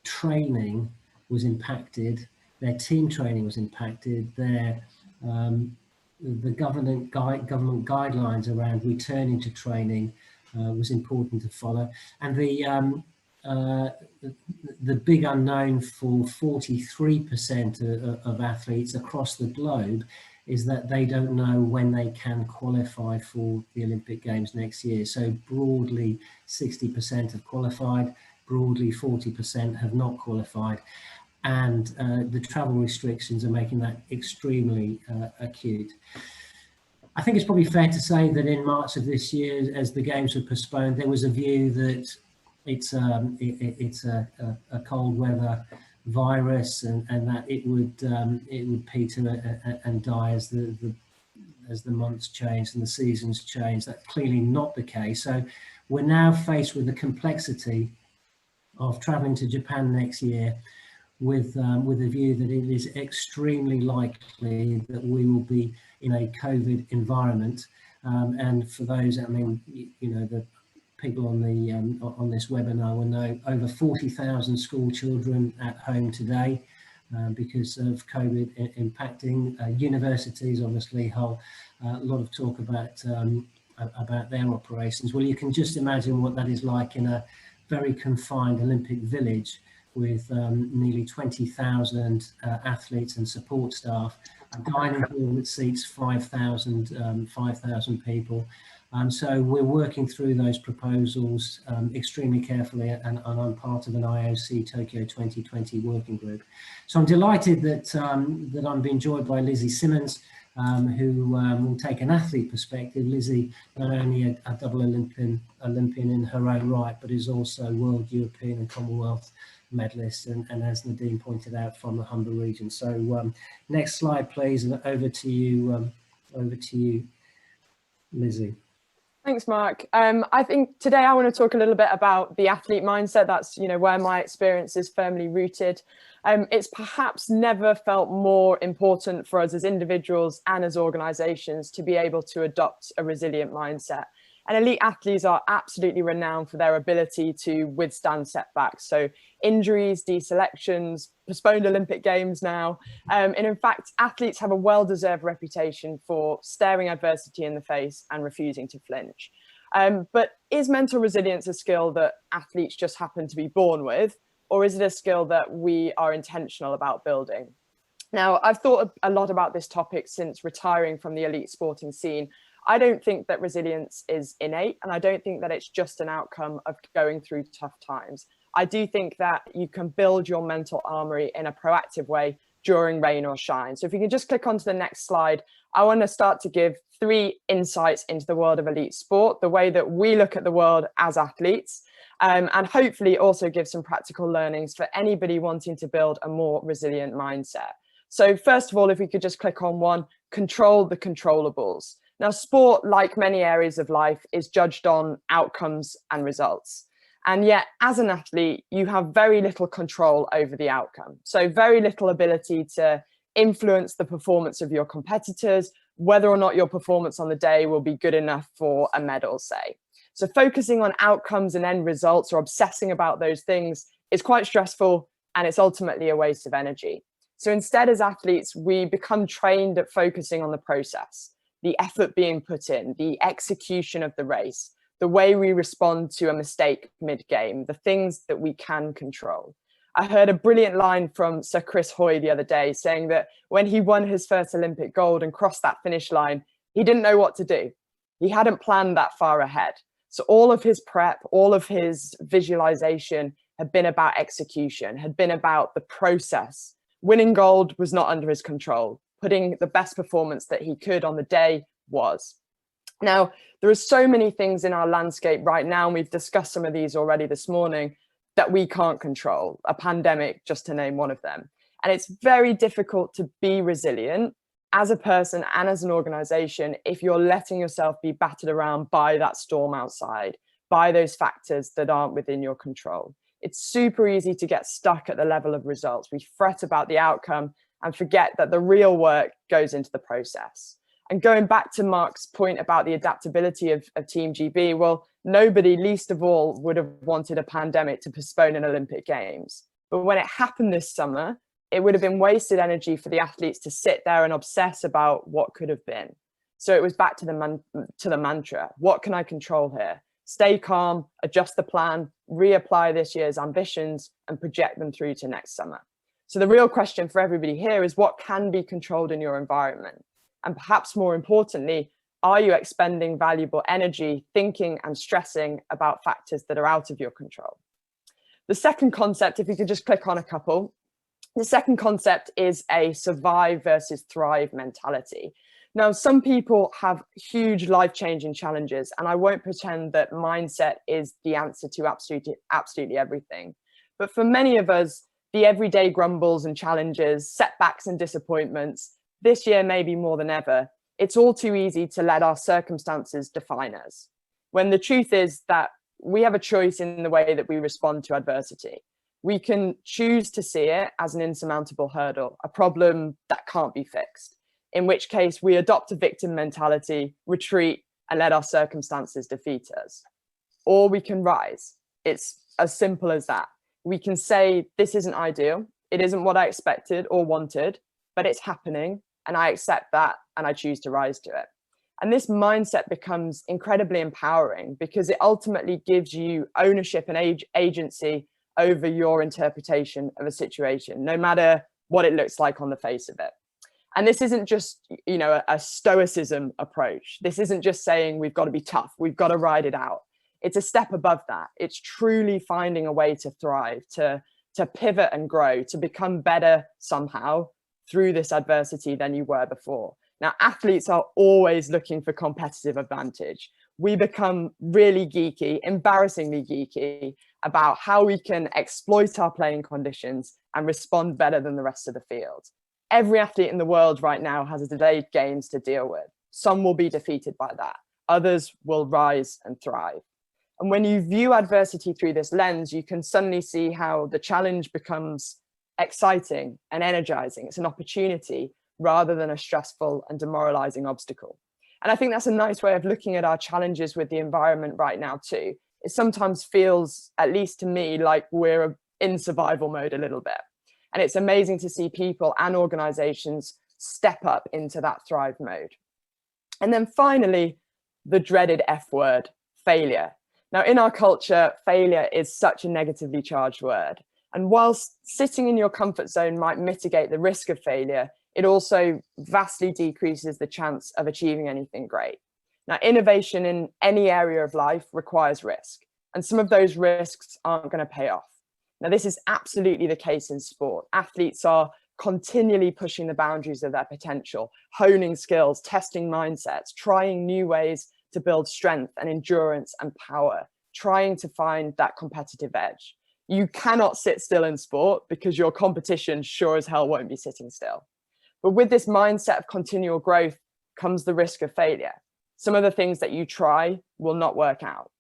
training was impacted, their team training was impacted, the government guidelines around returning to training was important to follow. And the big unknown for 43% of athletes across the globe is that they don't know when they can qualify for the Olympic Games next year. So broadly, 60% have qualified, broadly 40% have not qualified. And the travel restrictions are making that extremely acute. I think it's probably fair to say that in March of this year, as the Games were postponed, there was a view that it's a cold weather virus and that it would peter and die as the months changed and the seasons changed. That's clearly not the case. So we're now faced with the complexity of traveling to Japan next year with a view that it is extremely likely that we will be in a COVID environment. And for those, I mean, you know, the people on the on this webinar will know over 40,000 school children at home today because of COVID impacting. Universities, obviously, a lot of talk about their operations. Well, you can just imagine what that is like in a very confined Olympic village with nearly 20,000 athletes and support staff, a dining hall that seats 5,000 people. So we're working through those proposals extremely carefully, and I'm part of an IOC Tokyo 2020 working group. So I'm delighted that I'm being joined by Lizzie Simmons, who will take an athlete perspective. Lizzie, not only a double Olympian in her own right, but is also world, European and Commonwealth medalist, and as Nadine pointed out, from the Humber region. So next slide, please, and over to you, Lizzie. Thanks, Mark. I think today I want to talk a little bit about the athlete mindset. That's, you know, where my experience is firmly rooted. It's perhaps never felt more important for us as individuals and as organisations to be able to adopt a resilient mindset. And elite athletes are absolutely renowned for their ability to withstand setbacks. So injuries, deselections, postponed Olympic Games now. And in fact, athletes have a well-deserved reputation for staring adversity in the face and refusing to flinch. But is mental resilience a skill that athletes just happen to be born with? Or is it a skill that we are intentional about building? Now, I've thought a lot about this topic since retiring from the elite sporting scene. I don't think that resilience is innate, and I don't think that it's just an outcome of going through tough times. I do think that you can build your mental armory in a proactive way during rain or shine. So if you can just click onto the next slide, I want to start to give 3 insights into the world of elite sport, the way that we look at the world as athletes, and hopefully also give some practical learnings for anybody wanting to build a more resilient mindset. So first of all, if we could just click on 1, control the controllables. Now, sport, like many areas of life, is judged on outcomes and results. And yet, as an athlete, you have very little control over the outcome. So very little ability to influence the performance of your competitors, whether or not your performance on the day will be good enough for a medal, say. So focusing on outcomes and end results, or obsessing about those things, is quite stressful, and it's ultimately a waste of energy. So instead, as athletes, we become trained at focusing on the process, the effort being put in, the execution of the race, the way we respond to a mistake mid-game, the things that we can control. I heard a brilliant line from Sir Chris Hoy the other day saying that when he won his first Olympic gold and crossed that finish line, he didn't know what to do. He hadn't planned that far ahead. So all of his prep, all of his visualization had been about execution, had been about the process. Winning gold was not under his control. Putting the best performance that he could on the day was. Now, there are so many things in our landscape right now, and we've discussed some of these already this morning, that we can't control. A pandemic, just to name one of them. And it's very difficult to be resilient as a person and as an organization if you're letting yourself be battered around by that storm outside, by those factors that aren't within your control. It's super easy to get stuck at the level of results. We fret about the outcome and forget that the real work goes into the process. And going back to Mark's point about the adaptability of Team GB, well, nobody, least of all, would have wanted a pandemic to postpone an Olympic Games. But when it happened this summer, it would have been wasted energy for the athletes to sit there and obsess about what could have been. So it was back to the mantra, what can I control here? Stay calm, adjust the plan, reapply this year's ambitions and project them through to next summer. So the real question for everybody here is what can be controlled in your environment? And perhaps more importantly, are you expending valuable energy thinking and stressing about factors that are out of your control? The second concept, if you could just click on a couple, the second concept is a survive versus thrive mentality. Now, some people have huge life-changing challenges, and I won't pretend that mindset is the answer to absolutely everything. But for many of us, the everyday grumbles and challenges, setbacks and disappointments, this year maybe more than ever, it's all too easy to let our circumstances define us, when the truth is that we have a choice in the way that we respond to adversity. We can choose to see it as an insurmountable hurdle, a problem that can't be fixed, in which case we adopt a victim mentality, retreat, and let our circumstances defeat us. Or we can rise. It's as simple as that. We can say, this isn't ideal, it isn't what I expected or wanted, but it's happening, and I accept that, and I choose to rise to it. And this mindset becomes incredibly empowering because it ultimately gives you ownership and agency over your interpretation of a situation, no matter what it looks like on the face of it. And this isn't just, you know, a stoicism approach. This isn't just saying we've got to be tough, we've got to ride it out. It's a step above that. It's truly finding a way to thrive, to pivot and grow, to become better somehow through this adversity than you were before. Now, athletes are always looking for competitive advantage. We become really geeky, embarrassingly geeky, about how we can exploit our playing conditions and respond better than the rest of the field. Every athlete in the world right now has a delayed games to deal with. Some will be defeated by that. Others will rise and thrive. And when you view adversity through this lens, you can suddenly see how the challenge becomes exciting and energizing. It's an opportunity rather than a stressful and demoralizing obstacle. And I think that's a nice way of looking at our challenges with the environment right now too. It sometimes feels, at least to me, like we're in survival mode a little bit. And it's amazing to see people and organizations step up into that thrive mode. And then finally, the dreaded F word, failure. Now, in our culture, failure is such a negatively charged word. And whilst sitting in your comfort zone might mitigate the risk of failure, it also vastly decreases the chance of achieving anything great. Now, innovation in any area of life requires risk, and some of those risks aren't going to pay off. Now, this is absolutely the case in sport. Athletes are continually pushing the boundaries of their potential, honing skills, testing mindsets, trying new ways to build strength and endurance and power, trying to find that competitive edge. You cannot sit still in sport because your competition sure as hell won't be sitting still. But with this mindset of continual growth comes the risk of failure. Some of the things that you try will not work out.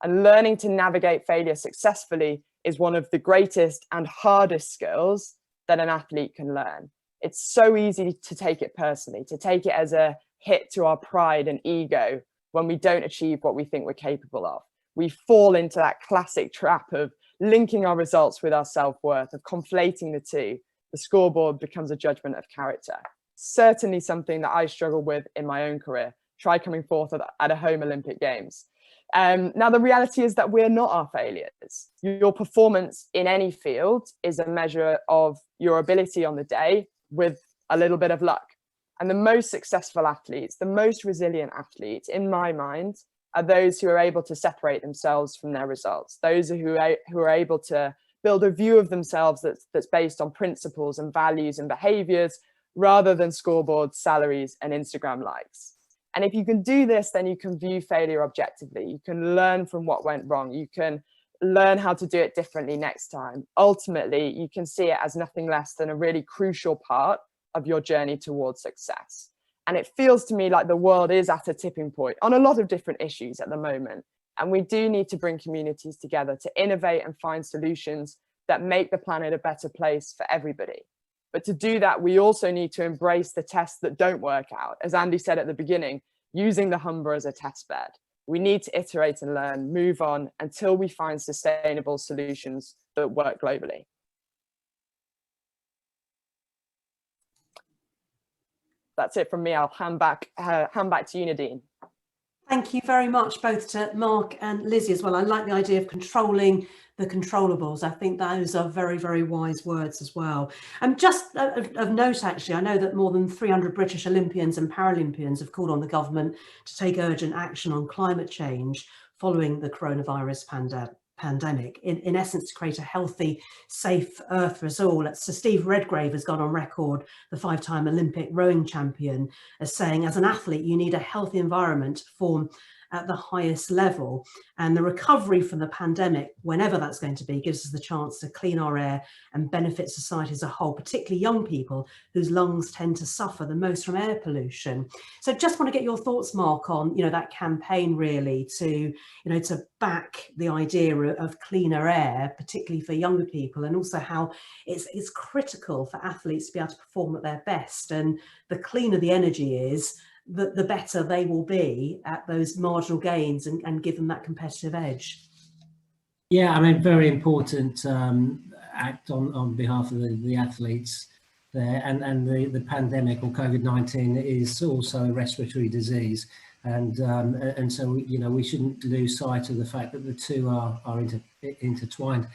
And learning to navigate failure successfully is one of the greatest and hardest skills that an athlete can learn. It's so easy to take it personally, to take it as a hit to our pride and ego when we don't achieve what we think we're capable of. We fall into that classic trap of linking our results with our self-worth, of conflating the two. The scoreboard becomes a judgment of character. Certainly something that I struggle with in my own career. Try coming forth at a home Olympic Games. Now, the reality is that we're not our failures. Your performance in any field is a measure of your ability on the day with a little bit of luck. And the most successful athletes, the most resilient athletes, in my mind, are those who are able to separate themselves from their results, those who are able to build a view of themselves that's based on principles and values and behaviors rather than scoreboards, salaries, and Instagram likes. And if you can do this, then you can view failure objectively. You can learn from what went wrong. You can learn how to do it differently next time. Ultimately, you can see it as nothing less than a really crucial part of your journey towards success. And it feels to me like the world is at a tipping point on a lot of different issues at the moment. And we do need to bring communities together to innovate and find solutions that make the planet a better place for everybody. But to do that, we also need to embrace the tests that don't work out. As Andy said at the beginning, using the Humber as a test bed. We need to iterate and learn, move on until we find sustainable solutions that work globally. That's it from me. I'll hand back to you, Nadine. Thank you very much, both to Mark and Lizzie as well. I like the idea of controlling the controllables. I think those are very, very wise words as well. And just of note, actually, I know that more than 300 British Olympians and Paralympians have called on the government to take urgent action on climate change following the coronavirus pandemic, in essence, to create a healthy, safe Earth for us all. So Steve Redgrave has gone on record, the 5-time Olympic rowing champion, as saying, as an athlete, you need a healthy environment to perform at the highest level. And the recovery from the pandemic, whenever that's going to be, gives us the chance to clean our air and benefit society as a whole, particularly young people whose lungs tend to suffer the most from air pollution. So just want to get your thoughts, Mark, on, you know, that campaign really to, you know, to back the idea of cleaner air, particularly for younger people, and also how it's critical for athletes to be able to perform at their best. And the cleaner the energy is, the better they will be at those marginal gains and give them that competitive edge. Yeah, I mean, very important act on behalf of the athletes there, and the pandemic, or COVID-19, is also a respiratory disease, and so, you know, we shouldn't lose sight of the fact that the two are intertwined.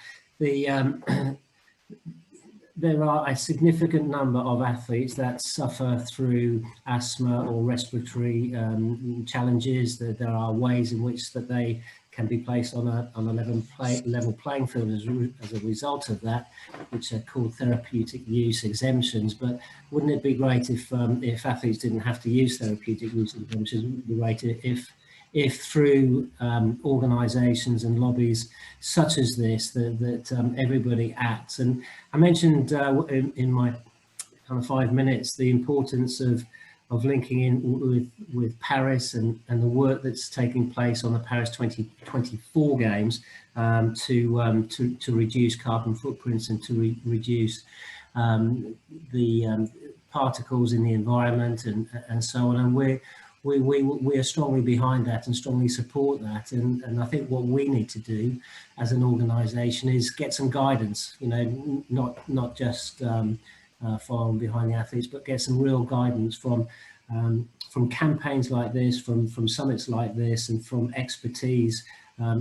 There are a significant number of athletes that suffer through asthma or respiratory challenges. There are ways in which that they can be placed on a level playing field as a result of that, which are called therapeutic use exemptions. But wouldn't it be great if athletes didn't have to use therapeutic use exemptions? Wouldn't it be great if through organisations and lobbies such as this, that everybody acts? And I mentioned in my kind of 5 minutes the importance of linking in with Paris and the work that's taking place on the Paris 2024 Games to reduce carbon footprints and to reduce the particles in the environment and so on. And we are strongly behind that and strongly support that, and I think what we need to do as an organisation is get some guidance, you know, not just following behind the athletes, but get some real guidance from campaigns like this, from summits like this, and from expertise,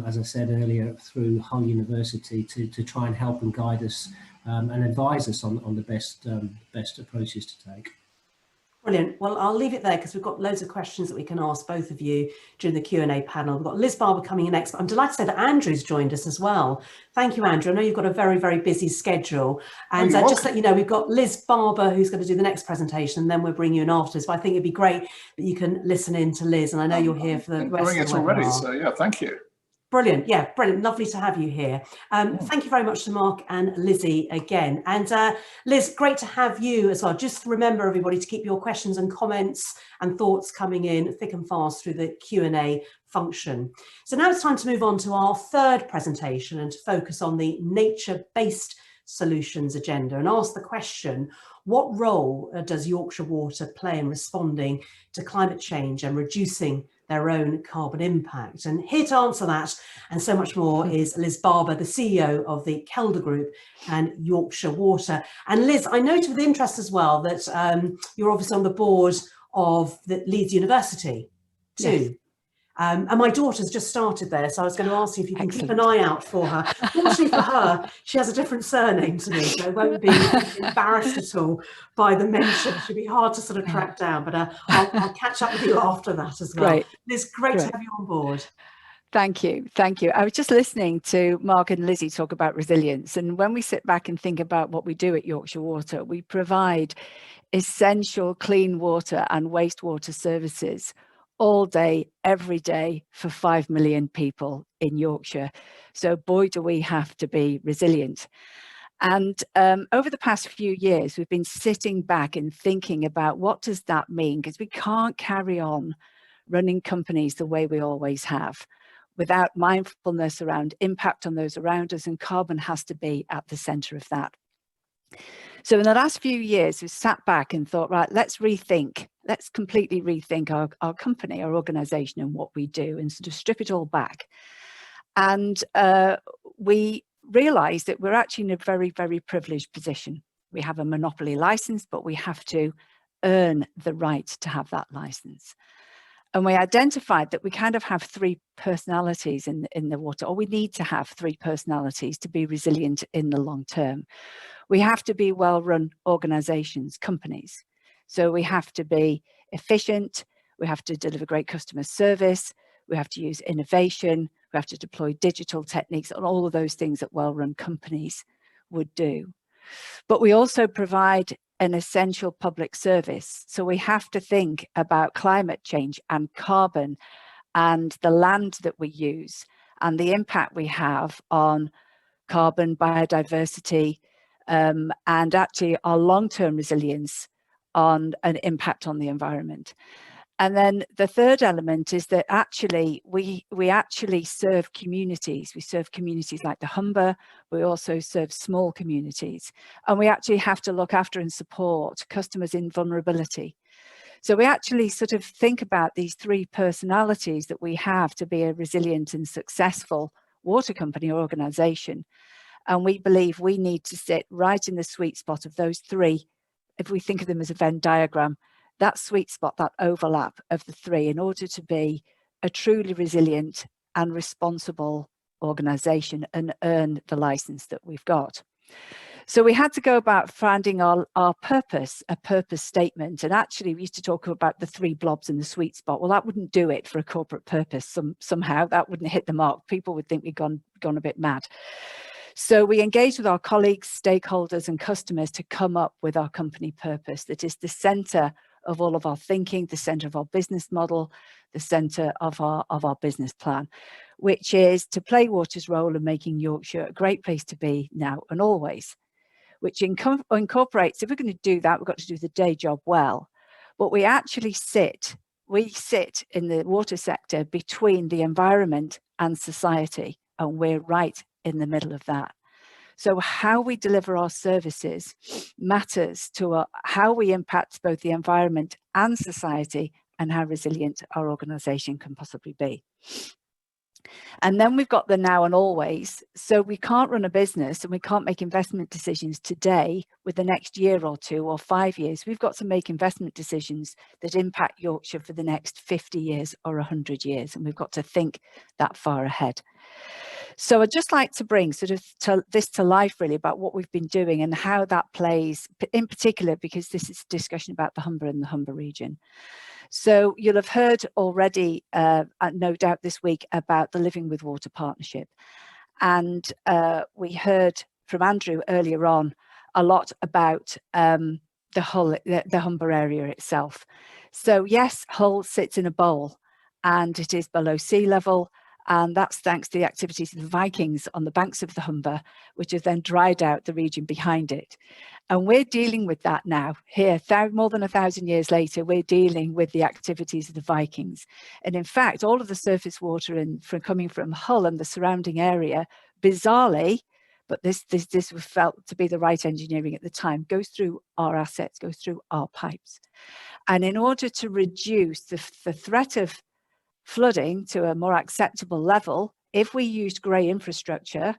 as I said earlier, through Hull University to try and help and guide us and advise us on the best approaches to take. Brilliant. Well, I'll leave it there because we've got loads of questions that we can ask both of you during the Q&A panel. We've got Liz Barber coming in next, but I'm delighted to say that Andrew's joined us as well. Thank you, Andrew. I know you've got a very, very busy schedule. And just to let you know, we've got Liz Barber who's going to do the next presentation, and then we'll bring you in afterwards. But I think it'd be great that you can listen in to Liz, and I know you're here for the rest of the webinar. Already, so yeah, thank you. Brilliant. Yeah, brilliant. Lovely to have you here. Thank you very much to Mark and Lizzie again. And Liz, great to have you as well. Just remember, everybody, to keep your questions and comments and thoughts coming in thick and fast through the Q&A function. So now it's time to move on to our third presentation and to focus on the nature-based solutions agenda and ask the question, what role does Yorkshire Water play in responding to climate change and reducing their own carbon impact? And here to answer that and so much more is Liz Barber, the CEO of the Kelder Group and Yorkshire Water. And Liz, I noted with interest as well that you're obviously on the board of the Leeds University too. Yes. And my daughter's just started there, so I was going to ask you if you can keep an eye out for her. Fortunately for her, she has a different surname to me, so I won't be embarrassed at all by the mention. She'll be hard to sort of track down, but I'll catch up with you after that as well. Great. Liz, great to have you on board. Thank you. Thank you. I was just listening to Mark and Lizzie talk about resilience. And when we sit back and think about what we do at Yorkshire Water, we provide essential clean water and wastewater services all day, every day for 5 million people in Yorkshire. So boy, do we have to be resilient. And over the past few years, we've been sitting back and thinking about what does that mean? Because we can't carry on running companies the way we always have without mindfulness around impact on those around us, and carbon has to be at the centre of that. So in the last few years, we've sat back and thought, right, let's completely rethink our company, our organization and what we do, and sort of strip it all back. And we realized that we're actually in a very, very privileged position. We have a monopoly license, but we have to earn the right to have that license. And we identified that we kind of have three personalities in the water, or we need to have three personalities to be resilient in the long term. We have to be well-run organizations, companies. So we have to be efficient, we have to deliver great customer service, we have to use innovation, we have to deploy digital techniques, and all of those things that well-run companies would do. But we also provide an essential public service. So we have to think about climate change and carbon and the land that we use and the impact we have on carbon, biodiversity, and actually our long-term resilience on an impact on the environment. And then the third element is that actually we actually serve communities. We serve communities like the Humber. We also serve small communities. And we actually have to look after and support customers in vulnerability. So we actually sort of think about these three personalities that we have to be a resilient and successful water company or organization. And we believe we need to sit right in the sweet spot of those three. If we think of them as a Venn diagram, that sweet spot, that overlap of the three, in order to be a truly resilient and responsible organization and earn the license that we've got. So we had to go about finding our purpose, a purpose statement. And actually we used to talk about the three blobs in the sweet spot. Well, that wouldn't do it for a corporate purpose. Somehow that wouldn't hit the mark. People would think we'd gone a bit mad. So we engaged with our colleagues, stakeholders and customers to come up with our company purpose that is the center of all of our thinking, the center of our business model, the center of our business plan, which is to play water's role in making Yorkshire a great place to be now and always, which incorporates, if we're going to do that, we've got to do the day job well. But we actually sit in the water sector between the environment and society, and we're right in the middle of that. So how we deliver our services matters to how we impact both the environment and society, and how resilient our organisation can possibly be. And then we've got the now and always. So we can't run a business and we can't make investment decisions today with the next year or 2 or 5 years. We've got to make investment decisions that impact Yorkshire for the next 50 years or 100 years. And we've got to think that far ahead. So I'd just like to bring sort of this to life really about what we've been doing and how that plays in particular, because this is a discussion about the Humber and the Humber region. So you'll have heard already, no doubt this week, about the Living with Water partnership. And we heard from Andrew earlier on a lot about the Humber area itself. So yes, Hull sits in a bowl and it is below sea level. And that's thanks to the activities of the Vikings on the banks of the Humber, which have then dried out the region behind it. And we're dealing with that now. Here, more than 1,000 years later, we're dealing with the activities of the Vikings. And in fact, all of the surface water coming from Hull and the surrounding area, bizarrely, but this was felt to be the right engineering at the time, goes through our assets, goes through our pipes. And in order to reduce the threat of flooding to a more acceptable level, if we used grey infrastructure,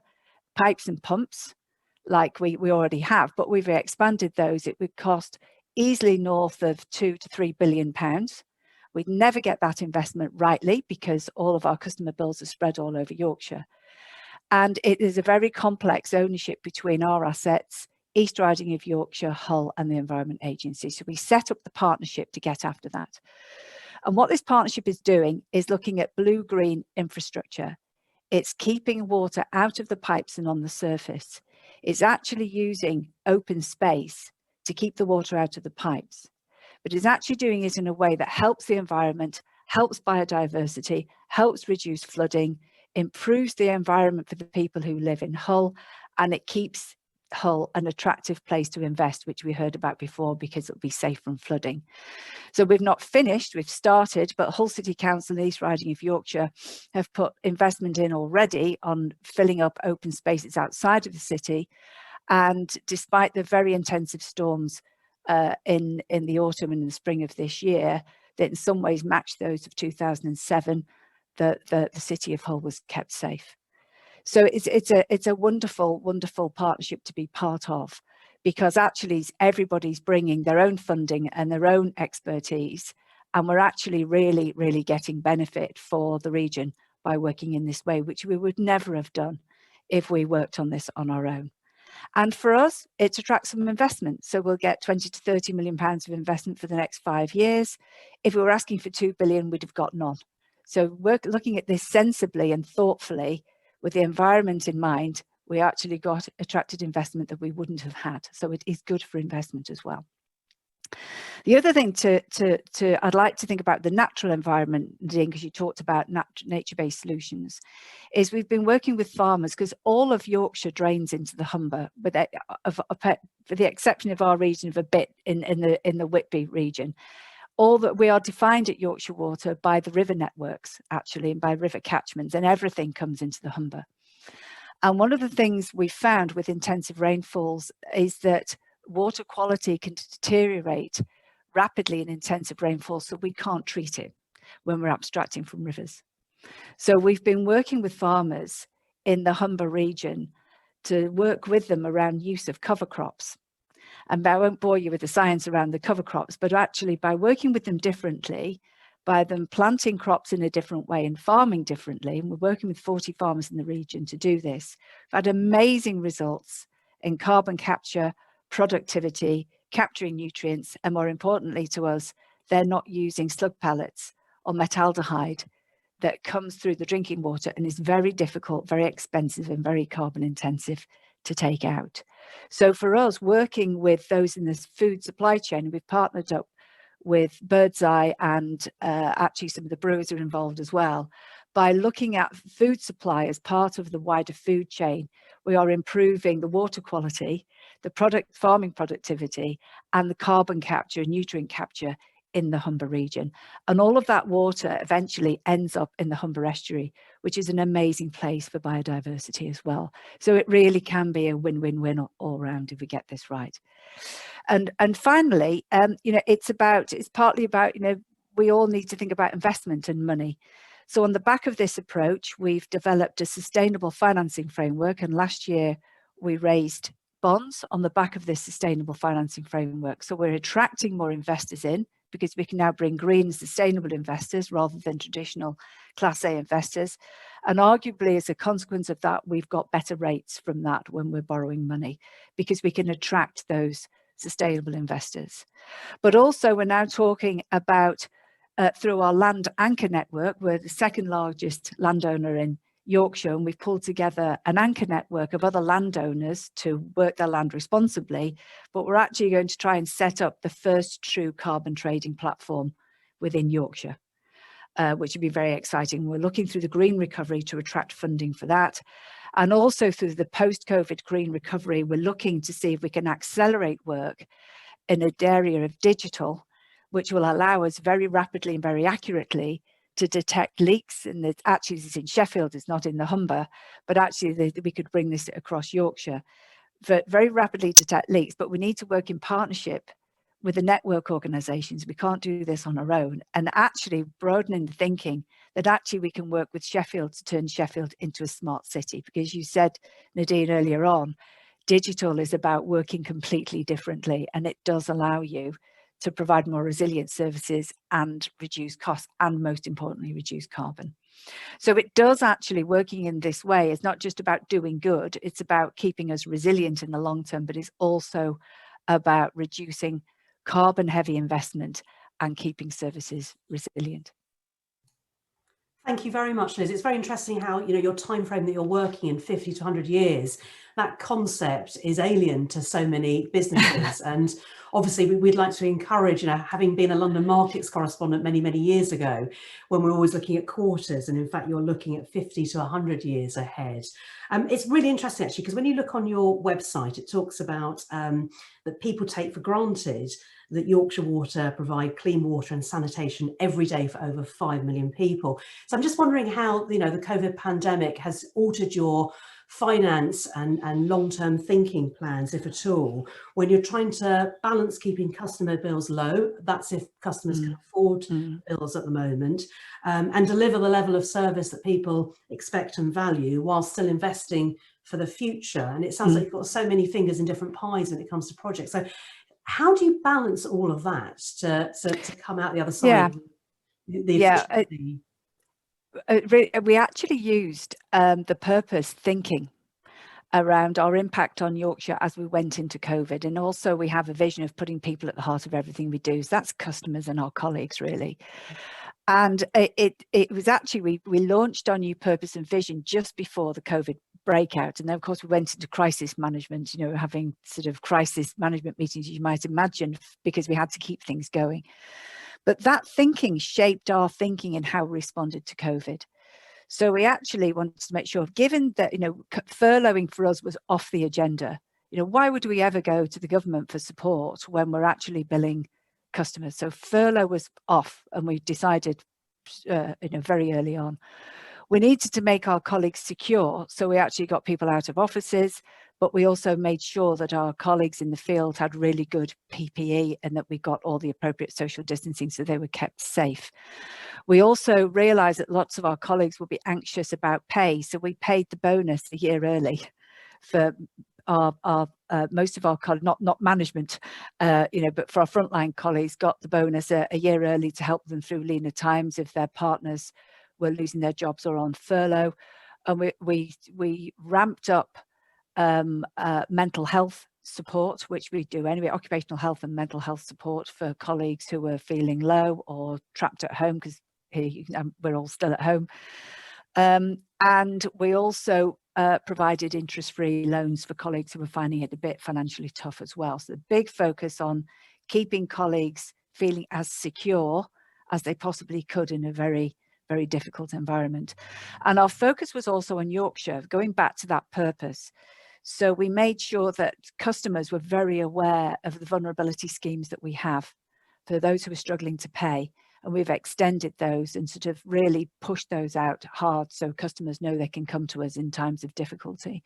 pipes and pumps, like we already have, but we've expanded those, it would cost easily north of £2 to £3 billion. We'd never get that investment rightly because all of our customer bills are spread all over Yorkshire. And it is a very complex ownership between our assets, East Riding of Yorkshire, Hull and the Environment Agency. So we set up the partnership to get after that. And what this partnership is doing is looking at blue-green infrastructure. It's keeping water out of the pipes and on the surface. It's actually using open space to keep the water out of the pipes. But it's actually doing it in a way that helps the environment, helps biodiversity, helps reduce flooding, improves the environment for the people who live in Hull, and it keeps Hull an attractive place to invest, which we heard about before, because it'll be safe from flooding. So we've not finished, we've started, but Hull City Council and East Riding of Yorkshire have put investment in already on filling up open spaces outside of the city. And despite the very intensive storms in the autumn and the spring of this year, that in some ways matched those of 2007, the city of Hull was kept safe. So it's a wonderful, wonderful partnership to be part of, because actually everybody's bringing their own funding and their own expertise, and we're actually really, really getting benefit for the region by working in this way, which we would never have done if we worked on this on our own. And for us, it attracts some investment. So we'll get 20 to 30 million pounds of investment for the next 5 years. If we were asking for 2 billion, we'd have got none. So we're looking at this sensibly and thoughtfully with the environment in mind. We actually got attracted investment that we wouldn't have had. So it is good for investment as well. The other thing I'd like to think about the natural environment, Nadine, because you talked about nature-based solutions, is we've been working with farmers, because all of Yorkshire drains into the Humber, with for the exception of our region of a bit in the Whitby region. All that we are defined at Yorkshire Water by the river networks, actually, and by river catchments, and everything comes into the Humber. And one of the things we found with intensive rainfalls is that water quality can deteriorate rapidly in intensive rainfall, so we can't treat it when we're abstracting from rivers. So we've been working with farmers in the Humber region to work with them around use of cover crops. And I won't bore you with the science around the cover crops, but actually by working with them differently, by them planting crops in a different way and farming differently, and we're working with 40 farmers in the region to do this, we've had amazing results in carbon capture, productivity, capturing nutrients, and more importantly to us, they're not using slug pellets or metaldehyde that comes through the drinking water and is very difficult, very expensive, and very carbon intensive to take out. So for us, working with those in this food supply chain, we've partnered up with Birdseye, and actually some of the brewers are involved as well. By looking at food supply as part of the wider food chain, we are improving the water quality, the farming productivity, and the carbon capture and nutrient capture in the Humber region. And all of that water eventually ends up in the Humber estuary, which is an amazing place for biodiversity as well. So it really can be a win-win-win all around if we get this right. And finally, it's partly about, we all need to think about investment and money. So on the back of this approach, we've developed a sustainable financing framework, and last year we raised bonds on the back of this sustainable financing framework. So we're attracting more investors in, because we can now bring green sustainable investors rather than traditional Class A investors. And arguably as a consequence of that, we've got better rates from that when we're borrowing money, because we can attract those sustainable investors. But also we're now talking about through our land anchor network, we're the second largest landowner in Yorkshire, and we've pulled together an anchor network of other landowners to work their land responsibly, but we're actually going to try and set up the first true carbon trading platform within Yorkshire, which would be very exciting. We're looking through the green recovery to attract funding for that. And also through the post-COVID green recovery, we're looking to see if we can accelerate work in an area of digital, which will allow us very rapidly and very accurately to detect leaks. And actually this is in Sheffield, it's not in the Humber, but actually we could bring this across Yorkshire, very rapidly detect leaks, but we need to work in partnership with the network organisations. We can't do this on our own, and actually broadening the thinking that actually we can work with Sheffield to turn Sheffield into a smart city, because you said, Nadine, earlier on, digital is about working completely differently, and it does allow you to provide more resilient services and reduce costs, and most importantly, reduce carbon. So it does actually, working in this way is not just about doing good, it's about keeping us resilient in the long term, but it's also about reducing carbon heavy investment and keeping services resilient. Thank you very much, Liz. It's very interesting how, your time frame that you're working in, 50 to 100 years, that concept is alien to so many businesses. And obviously we'd like to encourage, having been a London markets correspondent many, many years ago, when we're always looking at quarters, and in fact you're looking at 50 to 100 years ahead. It's really interesting actually, because when you look on your website, it talks about that people take for granted that Yorkshire Water provide clean water and sanitation every day for over 5 million people. So I'm just wondering how, the COVID pandemic has altered your finance and long-term thinking plans, if at all, when you're trying to balance keeping customer bills low, that's if customers can afford bills at the moment, and deliver the level of service that people expect and value while still investing for the future? And it sounds like you've got so many fingers in different pies when it comes to projects. So how do you balance all of that to come out the other side? We actually used the purpose thinking around our impact on Yorkshire as we went into COVID. And also we have a vision of putting people at the heart of everything we do. So that's customers and our colleagues, really. And it was actually, we launched our new purpose and vision just before the COVID breakout. And then, of course, we went into crisis management, you know, having sort of crisis management meetings, you might imagine, because we had to keep things going. But that thinking shaped our thinking and how we responded to COVID. So we actually wanted to make sure, given that, you know, furloughing for us was off the agenda, you know, why would we ever go to the government for support when we're actually billing customers? So furlough was off, and we decided, you know, very early on, we needed to make our colleagues secure. So we actually got people out of offices, but we also made sure that our colleagues in the field had really good PPE and that we got all the appropriate social distancing so they were kept safe. We also realized that lots of our colleagues would be anxious about pay. So we paid the bonus a year early for our most of our colleagues, not management, you know, but for our frontline colleagues, got the bonus a year early to help them through leaner times if their partners were losing their jobs or on furlough. And we ramped up mental health support, which we do anyway, occupational health and mental health support for colleagues who were feeling low or trapped at home, because we're all still at home. And we also provided interest-free loans for colleagues who were finding it a bit financially tough as well. So the big focus on keeping colleagues feeling as secure as they possibly could in a very, very difficult environment. And our focus was also on Yorkshire, going back to that purpose. So we made sure that customers were very aware of the vulnerability schemes that we have for those who are struggling to pay. And we've extended those and sort of really pushed those out hard so customers know they can come to us in times of difficulty.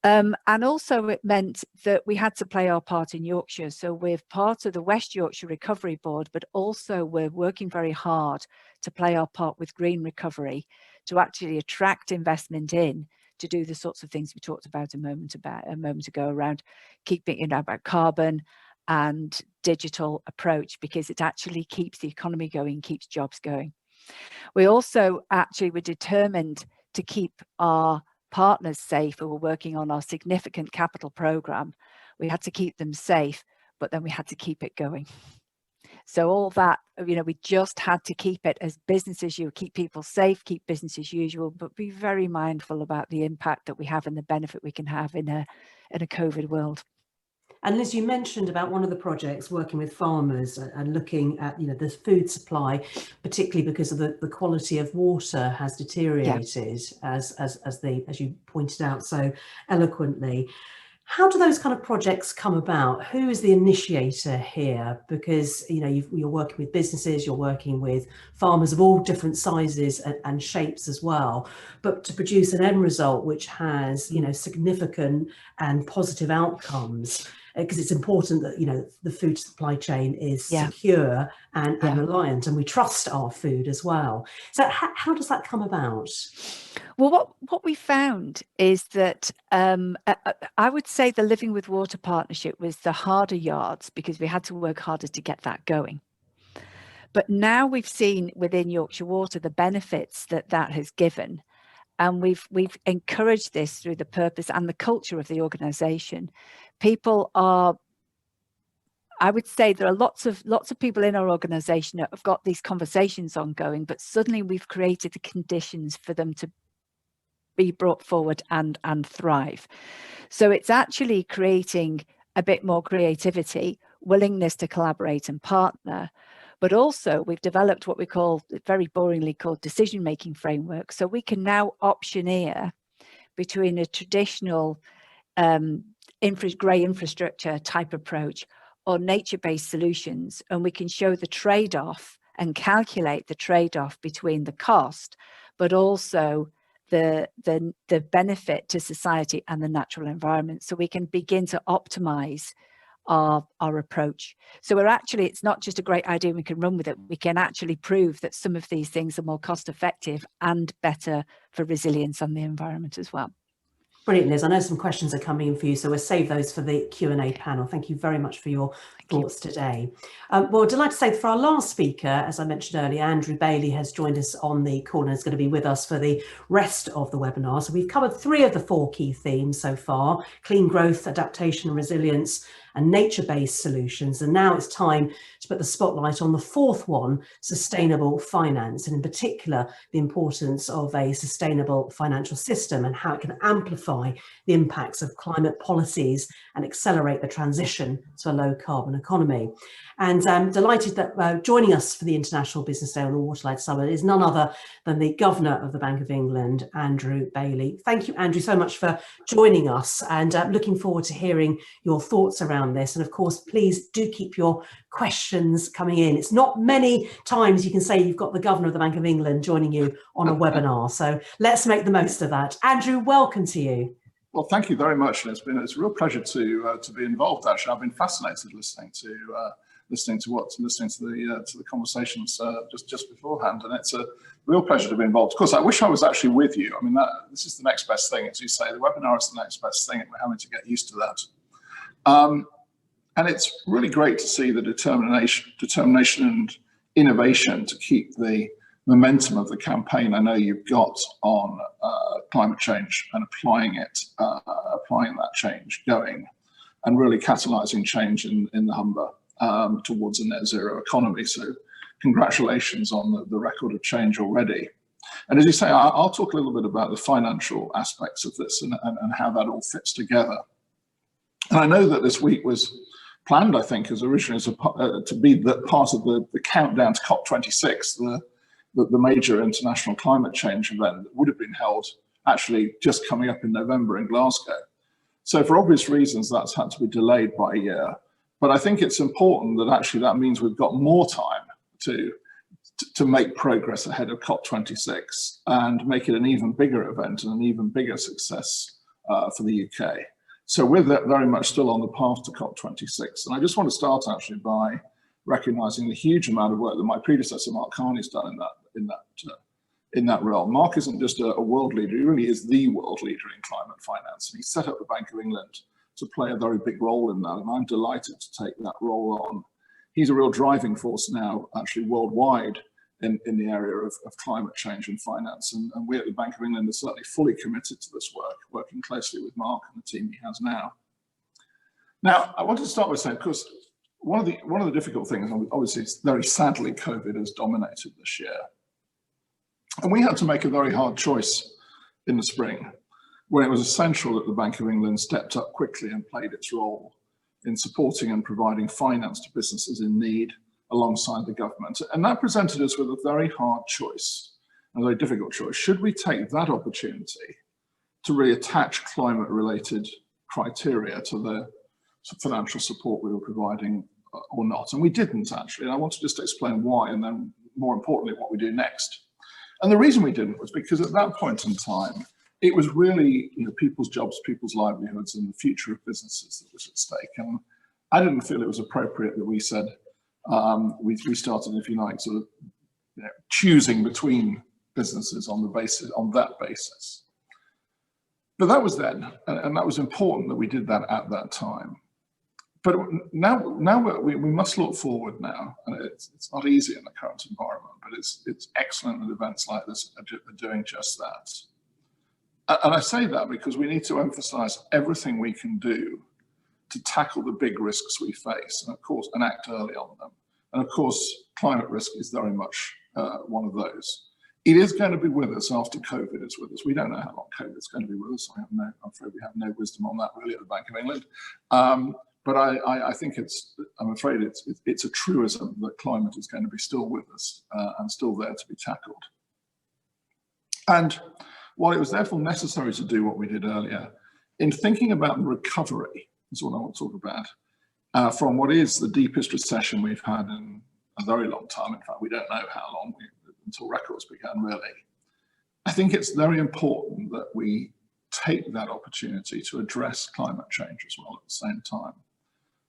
And also it meant that we had to play our part in Yorkshire. So we're part of the West Yorkshire Recovery Board, but also we're working very hard to play our part with Green Recovery to actually attract investment in to do the sorts of things we talked about a moment ago around keeping, you know, about carbon and digital approach, because it actually keeps the economy going, keeps jobs going. We also actually were determined to keep our partners safe who were working on our significant capital program. We had to keep them safe, but then we had to keep it going. So all that, you know, we just had to keep it as business as usual, keep people safe, keep business as usual, but be very mindful about the impact that we have and the benefit we can have in a COVID world. And Liz, you mentioned about one of the projects working with farmers and looking at, you know, the food supply, particularly because of the quality of water has deteriorated, as you pointed out so eloquently. How do those kind of projects come about? Who is the initiator here? Because, you know, you're working with businesses, you're working with farmers of all different sizes and shapes as well, but to produce an end result which has, you know, significant and positive outcomes, because it's important that, you know, the food supply chain is secure and reliant, and we trust our food as well. So how does that come about? Well, what we found is that I would say the Living with Water partnership was the harder yards, because we had to work harder to get that going. But now we've seen within Yorkshire Water the benefits that has given. And we've encouraged this through the purpose and the culture of the organisation. People are, I would say there are lots of people in our organisation that have got these conversations ongoing, but suddenly we've created the conditions for them to be brought forward and thrive. So it's actually creating a bit more creativity, willingness to collaborate and partner. But also we've developed what we call, very boringly called, decision-making framework. So we can now optioneer between a traditional grey infrastructure type approach or nature-based solutions, and we can show the trade-off and calculate the trade-off between the cost, but also the benefit to society and the natural environment, so we can begin to optimize our approach. So it's not just a great idea, we can run with it, we can actually prove that some of these things are more cost effective and better for resilience and the environment as well. Brilliant, Liz. I know some questions are coming in for you, so we'll save those for the Q&A panel. Thank you very much for your thoughts today. Well, I'd like to say for our last speaker, as I mentioned earlier, Andrew Bailey has joined us on the call and is going to be with us for the rest of the webinar. So we've covered 3 of the 4 key themes so far: clean growth, adaptation, resilience, and nature-based solutions. And now it's time to put the spotlight on the 4th one, sustainable finance, and in particular, the importance of a sustainable financial system and how it can amplify the impacts of climate policies and accelerate the transition to a low carbon economy. And I'm delighted that joining us for the International Business Day on the Waterline Summit is none other than the Governor of the Bank of England, Andrew Bailey. Thank you, Andrew, so much for joining us, and looking forward to hearing your thoughts around this. And of course, please do keep your questions coming in. It's not many times you can say you've got the Governor of the Bank of England joining you on a webinar, so let's make the most of that. Andrew, welcome to you. Well, thank you very much. And it's a real pleasure to be involved. Actually, I've been fascinated listening to the conversations just beforehand, and it's a real pleasure to be involved. Of course, I wish I was actually with you. I mean, this is the next best thing, as you say. The webinar is the next best thing, and we're having to get used to that. And it's really great to see the determination and innovation to keep the momentum of the campaign I know you've got on climate change and applying that change going, and really catalysing change in the Humber towards a net zero economy. So congratulations on the record of change already. And as you say, I'll talk a little bit about the financial aspects of this and how that all fits together. And I know that this week was planned, I think, as originally to be the part of the countdown to COP26, the major international climate change event that would have been held actually just coming up in November in Glasgow. So for obvious reasons, that's had to be delayed by a year. But I think it's important that actually that means we've got more time to make progress ahead of COP26 and make it an even bigger event and an even bigger success for the UK. So we're very much still on the path to COP26. And I just want to start actually by recognising the huge amount of work that my predecessor, Mark Carney's done in that realm. Mark isn't just a world leader, he really is the world leader in climate finance. And he set up the Bank of England to play a very big role in that, and I'm delighted to take that role on. He's a real driving force now, actually worldwide, in the area of climate change and finance. And we at the Bank of England are certainly fully committed to this work, working closely with Mark and the team he has now. Now, I want to start by saying, because one of the difficult things, obviously, it's very sadly, COVID has dominated this year. And we had to make a very hard choice in the spring, when it was essential that the Bank of England stepped up quickly and played its role in supporting and providing finance to businesses in need alongside the government. And that presented us with a very hard choice, a very difficult choice. Should we take that opportunity to really attach climate-related criteria to the financial support we were providing or not? And we didn't, actually. And I want to just explain why, and then more importantly, what we do next. And the reason we didn't was because at that point in time, it was really people's jobs, people's livelihoods, and the future of businesses that was at stake. And I didn't feel it was appropriate that we said, we started, if you like, sort of choosing between businesses on that basis. But that was then, and that was important that we did that at that time. But now we must look forward now, and it's not easy in the current environment, but it's excellent that events like this are doing just that. And I say that because we need to emphasize everything we can do to tackle the big risks we face, and of course, and act early on them. And of course, climate risk is very much one of those. It is going to be with us after COVID is with us. We don't know how long COVID is going to be with us. I'm afraid we have no wisdom on that really at the Bank of England. But I think I'm afraid it's a truism that climate is going to be still with us and still there to be tackled. And while it was therefore necessary to do what we did earlier, in thinking about the recovery, is what I want to talk about, from what is the deepest recession we've had in a very long time. In fact, we don't know how long until records began, really. I think it's very important that we take that opportunity to address climate change as well at the same time.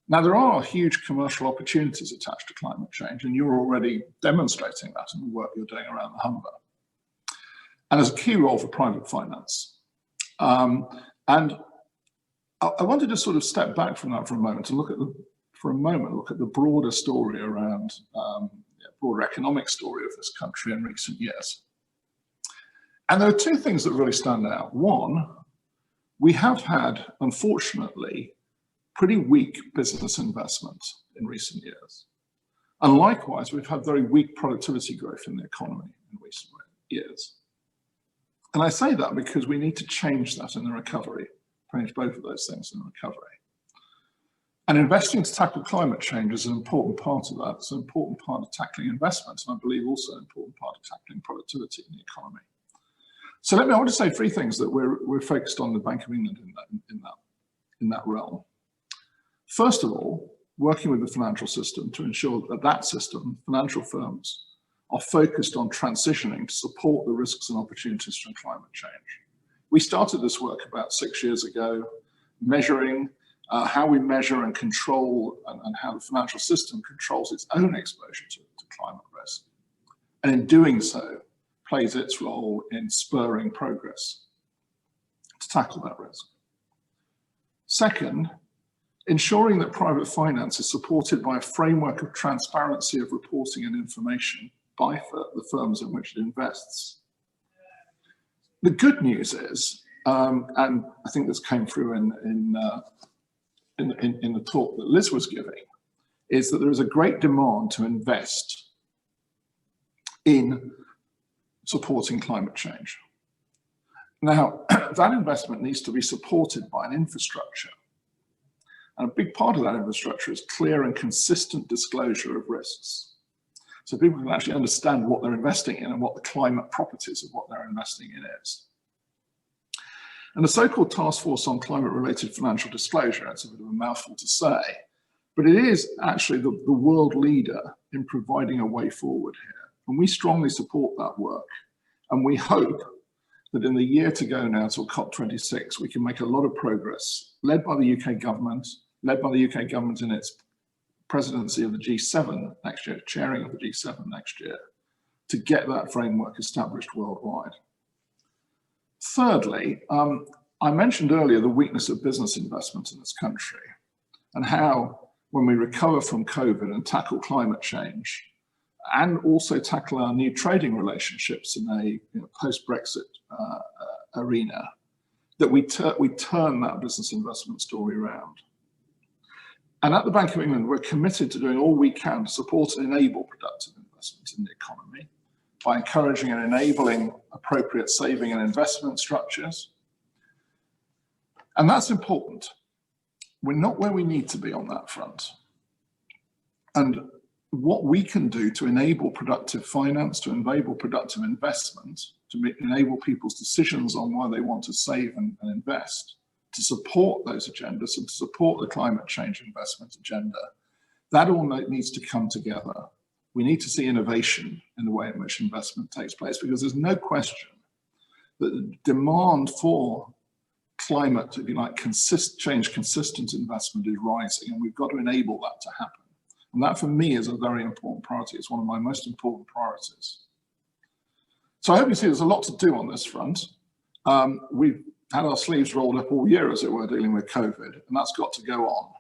Now, there are huge commercial opportunities attached to climate change, and you're already demonstrating that in the work you're doing around the Humber. And there's a key role for private finance. And I wanted to sort of step back from that for a moment and look at the broader story around, broader economic story of this country in recent years. And there are two things that really stand out. One, we have had, unfortunately, pretty weak business investment in recent years. And likewise, we've had very weak productivity growth in the economy in recent years. And I say that because we need to change that in the recovery, change both of those things in the recovery. And investing to tackle climate change is an important part of that. It's an important part of tackling investment, and I believe also an important part of tackling productivity in the economy. So I want to say three things that we're focused on the Bank of England in that realm. First of all, working with the financial system to ensure that that system, financial firms, are focused on transitioning to support the risks and opportunities from climate change. We started this work about 6 years ago, measuring how we measure and control and how the financial system controls its own exposure to climate risk. And in doing so, plays its role in spurring progress to tackle that risk. Second, ensuring that private finance is supported by a framework of transparency of reporting and information by the firms in which it invests. The good news is, and I think this came through in the talk that Liz was giving, is that there is a great demand to invest in supporting climate change. Now, that investment needs to be supported by an infrastructure. And a big part of that infrastructure is clear and consistent disclosure of risks. So people can actually understand what they're investing in and what the climate properties of what they're investing in is. And the so-called Task Force on Climate-Related Financial Disclosure, it's a bit of a mouthful to say, but it is actually the world leader in providing a way forward here. And we strongly support that work. And we hope that in the year to go now till COP26, we can make a lot of progress, led by the UK government in its presidency of the G7 next year, chairing of the G7 next year, to get that framework established worldwide. Thirdly, I mentioned earlier the weakness of business investment in this country and how when we recover from COVID and tackle climate change and also tackle our new trading relationships in a post-Brexit arena, that we turn that business investment story around. And at the Bank of England, we're committed to doing all we can to support and enable productive investment in the economy by encouraging and enabling appropriate saving and investment structures. And that's important. We're not where we need to be on that front. And what we can do to enable productive finance, to enable productive investment, to enable people's decisions on where they want to save and invest, to support those agendas and to support the climate change investment agenda, that all needs to come together. We need to see innovation in the way in which investment takes place, because there's no question that the demand for climate, if you like, change consistent investment is rising, and we've got to enable that to happen. And that for me is a very important priority. It's one of my most important priorities. So I hope you see there's a lot to do on this front. We've had our sleeves rolled up all year, as it were, dealing with COVID, and that's got to go on.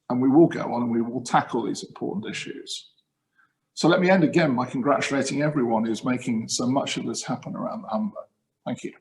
And we will go on and we will tackle these important issues. So let me end again by congratulating everyone who's making so much of this happen around the Humber. Thank you.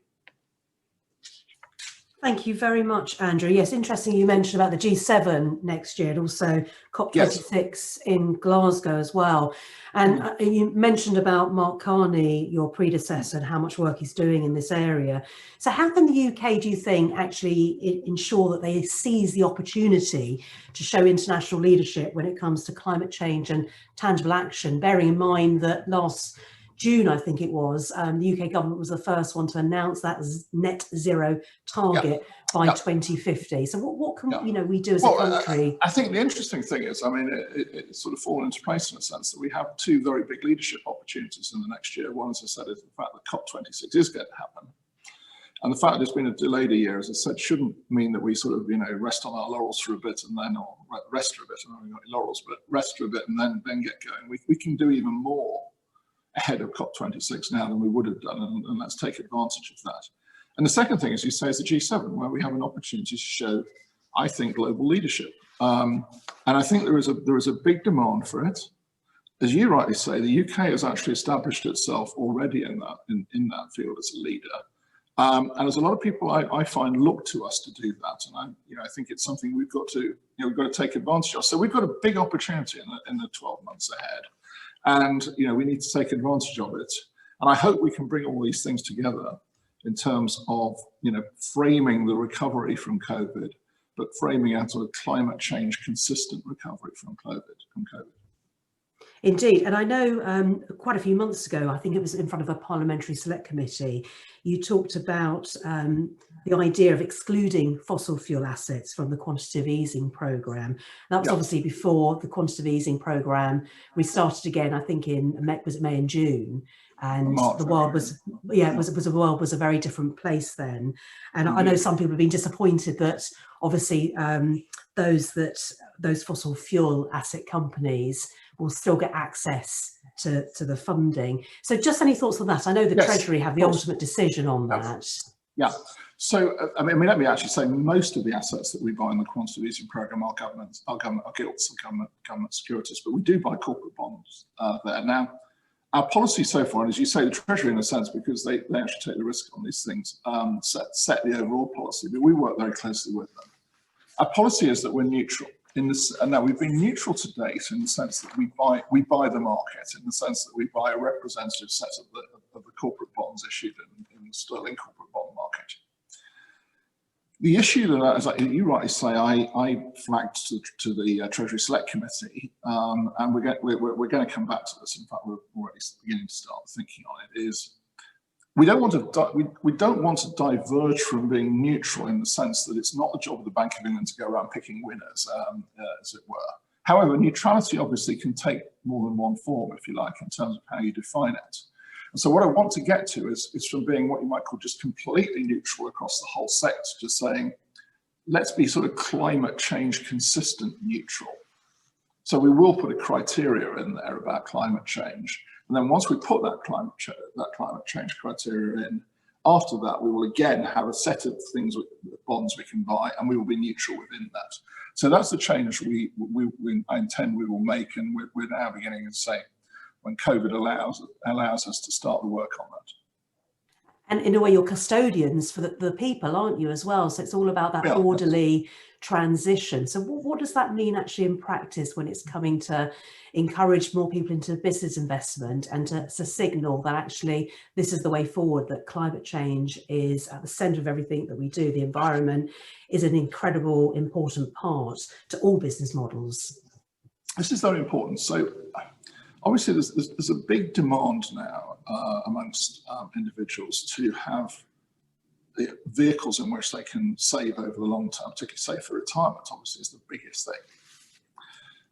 Thank you very much, Andrew. Yes, interesting you mentioned about the G7 next year and also COP26 in Glasgow as well. And you mentioned about Mark Carney, your predecessor, and how much work he's doing in this area. So how can the UK, do you think, actually ensure that they seize the opportunity to show international leadership when it comes to climate change and tangible action, bearing in mind that last June, I think it was, the UK government was the first one to announce that net zero target by 2050. So what can we do as a country? I think the interesting thing is, I mean, it's sort of fallen into place in a sense that we have two very big leadership opportunities in the next year. One, as I said, is the fact that COP26 is going to happen. And the fact that it's been a delayed a year, as I said, shouldn't mean that we sort of, rest on our laurels for a bit and then, or rest for a bit, I don't know if we've got any laurels, but rest for a bit and then get going. We can do even more ahead of COP26 now than we would have done, and let's take advantage of that. And the second thing, as you say, is the G7, where we have an opportunity to show, I think, global leadership. And I think there is a big demand for it. As you rightly say, the UK has actually established itself already in that field as a leader. And there's a lot of people I find look to us to do that, and I think it's something we've got to take advantage of. So we've got a big opportunity in the 12 months ahead, and we need to take advantage of it. And I hope we can bring all these things together in terms of framing the recovery from COVID, but framing out sort of climate change consistent recovery from COVID. Indeed, and I know quite a few months ago, I think it was in front of a parliamentary select committee, you talked about the idea of excluding fossil fuel assets from the quantitative easing programme. That was obviously before the quantitative easing programme restarted again, I think in May and June, and the world was a very different place then. And I know some people have been disappointed that obviously those fossil fuel asset companies will still get access to the funding. So just any thoughts on that? I know the Treasury have the ultimate decision on that. Yeah. So, I mean, let me actually say most of the assets that we buy in the quantitative easing programme are gilts and government securities, but we do buy corporate bonds there. Now, our policy so far, and as you say, the Treasury in a sense, because they actually take the risk on these things, set the overall policy, but we work very closely with them. Our policy is that we're neutral. And now we've been neutral to date in the sense that we buy the market, in the sense that we buy a representative set of the corporate bonds issued in the sterling corporate bond market. The issue that, as you rightly say, I flagged to the Treasury Select Committee, and we're going to come back to this. In fact, we're already beginning to start thinking on it. Is we don't want to diverge from being neutral in the sense that it's not the job of the Bank of England to go around picking winners, as it were. However, neutrality obviously can take more than one form, if you like, in terms of how you define it. And so what I want to get to is from being what you might call just completely neutral across the whole sector, just saying, let's be sort of climate change consistent neutral. So we will put a criteria in there about climate change. And then once we put that climate change criteria in, after that, we will again have a set of things, bonds we can buy, and we will be neutral within that. So that's the change I intend we will make, and we're now beginning to say, when COVID allows us to start the work on that. And in a way, you're custodians for the people, aren't you, as well? So it's all about that orderly transition. So what does that mean actually in practice when it's coming to encourage more people into business investment and to signal that actually this is the way forward, that climate change is at the centre of everything that we do? The environment is an incredible, important part to all business models. This is very important. So obviously there's a big demand now amongst individuals to have the vehicles in which they can save over the long term, particularly save for retirement, obviously is the biggest thing.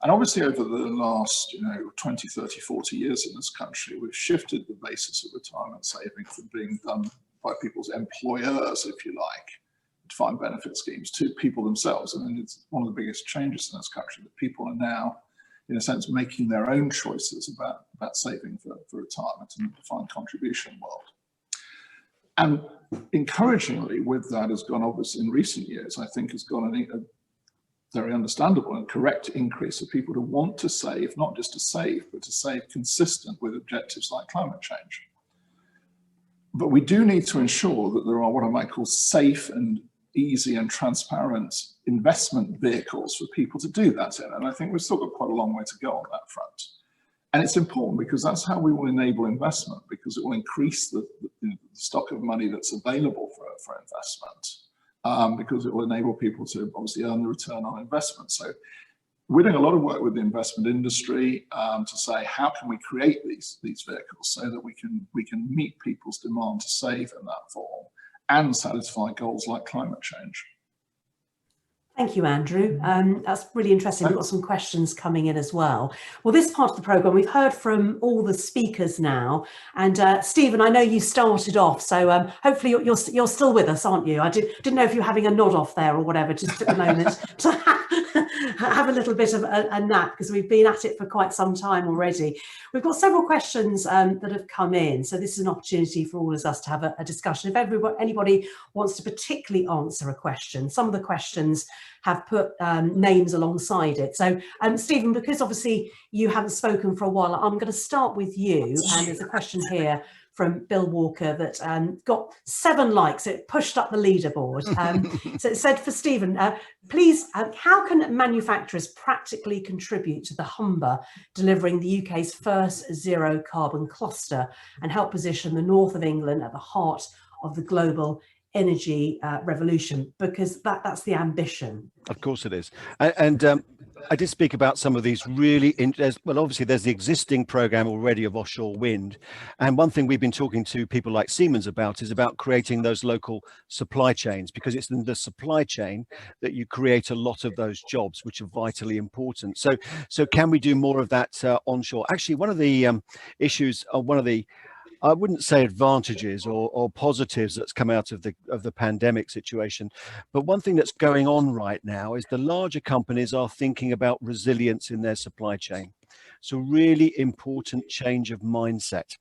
And obviously over the last 20, 30, 40 years in this country, we've shifted the basis of retirement saving from being done by people's employers, if you like, defined benefit schemes, to people themselves. I mean, it's one of the biggest changes in this country, that people are now, in a sense, making their own choices about saving for retirement in the defined contribution world. And encouragingly with that has gone, obviously in recent years, I think has gone a very understandable and correct increase of people to want to save, not just to save, but to save consistent with objectives like climate change. But we do need to ensure that there are what I might call safe and easy and transparent investment vehicles for people to do that in. And I think we've still got quite a long way to go on that front. And it's important because that's how we will enable investment, because it will increase the stock of money that's available for investment, because it will enable people to obviously earn the return on investment. So we're doing a lot of work with the investment industry to say, how can we create these vehicles so that we can meet people's demand to save in that form and satisfy goals like climate change. Thank you, Andrew. That's really interesting. We've got some questions coming in as well. Well, this part of the programme, we've heard from all the speakers now. And Stephen, I know you started off, so hopefully you're still with us, aren't you? I didn't know if you were having a nod off there or whatever, just at the moment to have a little bit of a nap, because we've been at it for quite some time already. We've got several questions that have come in. So this is an opportunity for all of us to have a discussion. If anybody wants to particularly answer a question, some of the questions have put names alongside it. So Stephen, because obviously you haven't spoken for a while, I'm going to start with you. And there's a question here from Bill Walker that got 7 likes. It pushed up the leaderboard. So it said for Stephen, please, how can manufacturers practically contribute to the Humber delivering the UK's first zero carbon cluster and help position the north of England at the heart of the global energy revolution? Because that's the ambition. Of course it is. And I did speak about some of these really, well, obviously there's the existing program already of offshore wind. And one thing we've been talking to people like Siemens about is about creating those local supply chains, because it's in the supply chain that you create a lot of those jobs, which are vitally important. So can we do more of that onshore? Actually, one of the issues, one of the, I wouldn't say advantages or positives that's come out of the pandemic situation, but one thing that's going on right now is the larger companies are thinking about resilience in their supply chain. So really important change of mindset.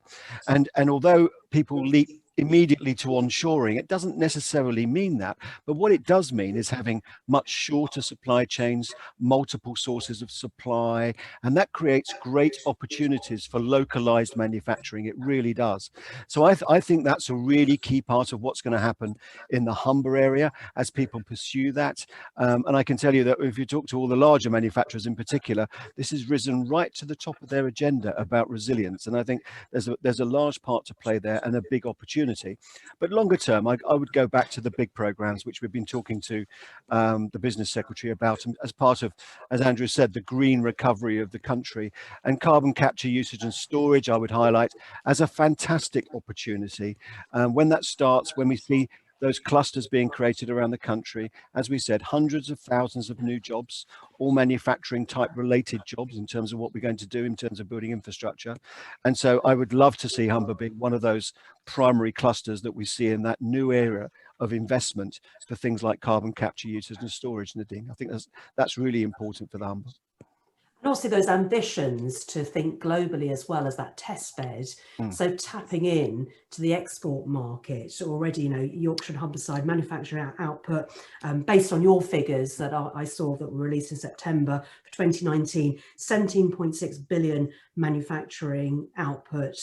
And although people leap immediately to onshoring, it doesn't necessarily mean that, but what it does mean is having much shorter supply chains, multiple sources of supply, and that creates great opportunities for localized manufacturing. It really does. So I think that's a really key part of what's going to happen in the Humber area as people pursue that. And I can tell you that if you talk to all the larger manufacturers in particular, this has risen right to the top of their agenda about resilience. And I think there's a large part to play there and a big opportunity. But longer term, I would go back to the big programs, which we've been talking to the business secretary about as part of, as Andrew said, the green recovery of the country. And carbon capture, usage and storage, I would highlight as a fantastic opportunity. When that starts, when we see those clusters being created around the country, as we said, hundreds of thousands of new jobs, all manufacturing type related jobs in terms of what we're going to do in terms of building infrastructure. And so I would love to see Humber being one of those primary clusters that we see in that new era of investment for things like carbon capture, usage and storage, Nadine. I think that's really important for the Humber. And also those ambitions to think globally as well as that test bed. So tapping in to the export market already, you know, Yorkshire and Humberside manufacturing output, based on your figures that I saw that were released in September for 2019, 17.6 billion manufacturing output,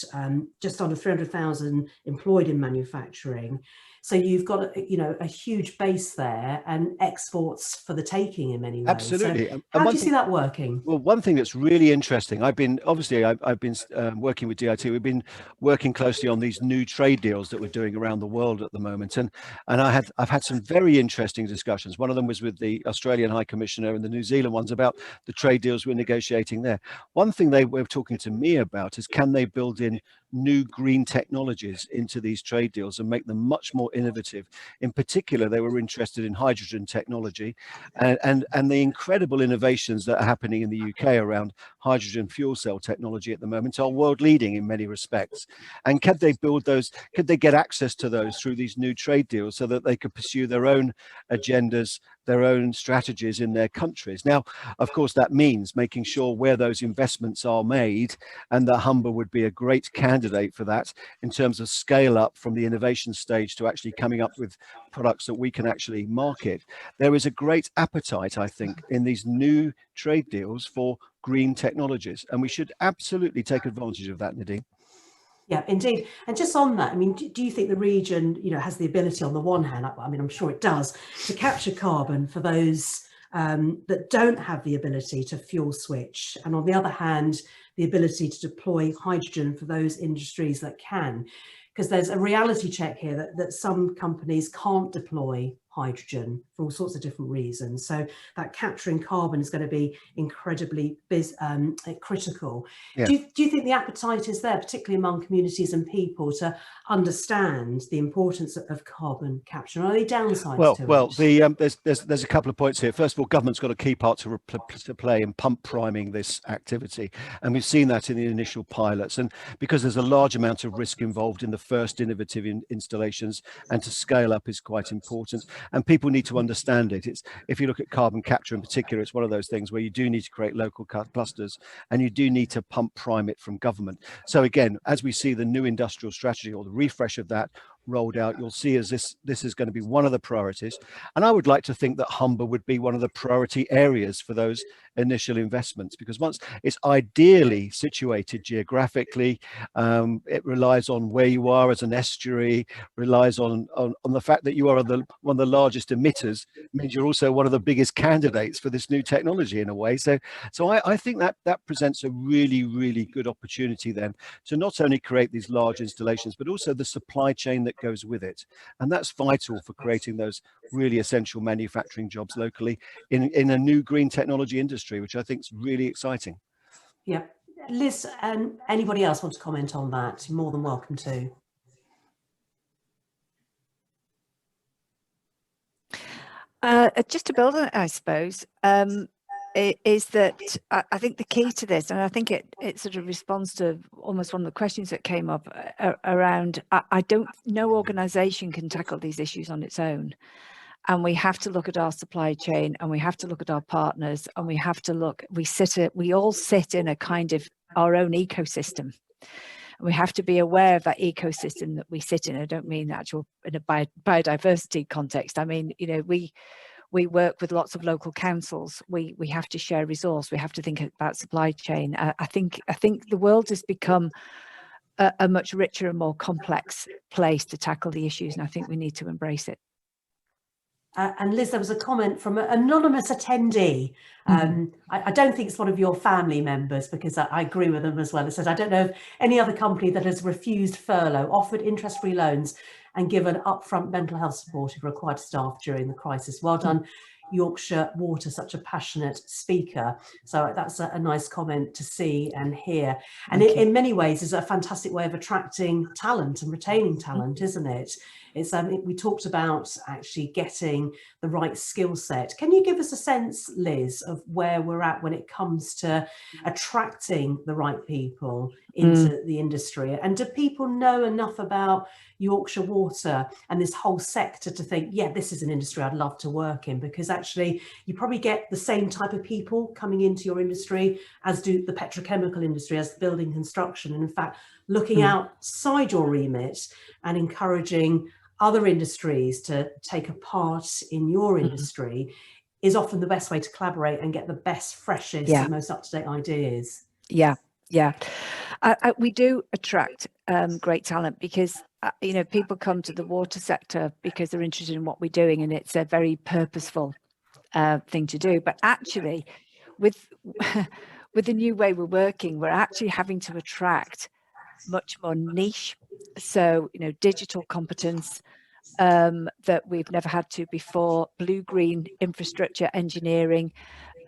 just under 300,000 employed in manufacturing. So you've got, you know, a huge base there and exports for the taking in many ways. Absolutely. So how do you see that working? Well, one thing that's really interesting, I've been working with DIT. We've been working closely on these new trade deals that we're doing around the world at the moment. And I've had some very interesting discussions. One of them was with the Australian High Commissioner and the New Zealand ones about the trade deals we're negotiating there. One thing they were talking to me about is, can they build in new green technologies into these trade deals and make them much more innovative? In particular, they were interested in hydrogen technology and the incredible innovations that are happening in the UK around hydrogen fuel cell technology at the moment are world leading in many respects. And could they build those, could they get access to those through these new trade deals so that they could pursue their own agendas, their own strategies in their countries? Now, of course, that means making sure where those investments are made, and that Humber would be a great candidate for that in terms of scale up from the innovation stage to actually coming up with products that we can actually market. There is a great appetite, I think, in these new trade deals for green technologies, and we should absolutely take advantage of that, Nadine. Yeah, indeed. And just on that, I mean, do you think the region, you know, has the ability on the one hand, I mean, I'm sure it does, to capture carbon for those that don't have the ability to fuel switch, and on the other hand, the ability to deploy hydrogen for those industries that can? Because there's a reality check here that some companies can't deploy hydrogen for all sorts of different reasons. So that capturing carbon is going to be incredibly critical. Yeah. Do you think the appetite is there, particularly among communities and people, to understand the importance of carbon capture? Are there downsides to it? There's a couple of points here. First of all, government's got a key part to play in pump priming this activity, and we've seen that in the initial pilots. And because there's a large amount of risk involved in the first innovative installations, and to scale up is quite important, and people need to understand it. It's, if you look at carbon capture in particular, it's one of those things where you do need to create local clusters, and you do need to pump prime it from government. So again, as we see the new industrial strategy or the refresh of that rolled out, you'll see as this is going to be one of the priorities. And I would like to think that Humber would be one of the priority areas for those initial investments, because once it's ideally situated geographically, it relies on where you are as an estuary, relies on the fact that you are one of the largest emitters, means you're also one of the biggest candidates for this new technology in a way. So I think that presents a really, really good opportunity then to not only create these large installations, but also the supply chain that goes with it. And that's vital for creating those really essential manufacturing jobs locally in a new green technology industry, which I think is really exciting. Yeah. Liz, and anybody else want to comment on that? You're more than welcome to. Just to build on it, I suppose, is that I think the key to this, and I think it sort of responds to almost one of the questions that came up around, I don't, no organisation can tackle these issues on its own. And we have to look at our supply chain, and we have to look at our partners, and we have to look, we all sit in a kind of our own ecosystem. And we have to be aware of that ecosystem that we sit in. I don't mean actual in a biodiversity context. I mean, you know, we work with lots of local councils. We have to share resource. We have to think about supply chain. I think the world has become a much richer and more complex place to tackle the issues, and I think we need to embrace it. And Liz, there was a comment from an anonymous attendee. I don't think it's one of your family members, because I agree with them as well. It says, I don't know of any other company that has refused furlough, offered interest-free loans, and given upfront mental health support if required staff during the crisis. Well done, Yorkshire Water, such a passionate speaker. So that's a nice comment to see and hear. And in many ways is a fantastic way of attracting talent and retaining talent, isn't it? It's we talked about actually getting the right skill set. Can you give us a sense, Liz, of where we're at when it comes to attracting the right people into the industry? And do people know enough about Yorkshire Water and this whole sector to think, yeah, this is an industry I'd love to work in? Because actually you probably get the same type of people coming into your industry as do the petrochemical industry, as the building construction. And in fact, looking outside your remit and encouraging other industries to take a part in your industry is often the best way to collaborate and get the best, freshest and most up-to-date ideas. Yeah. We do attract great talent because you know, people come to the water sector because they're interested in what we're doing, and it's a very purposeful thing to do. But actually, with the new way we're working, we're actually having to attract much more niche, so you know, digital competence that we've never had to before, blue-green infrastructure engineering.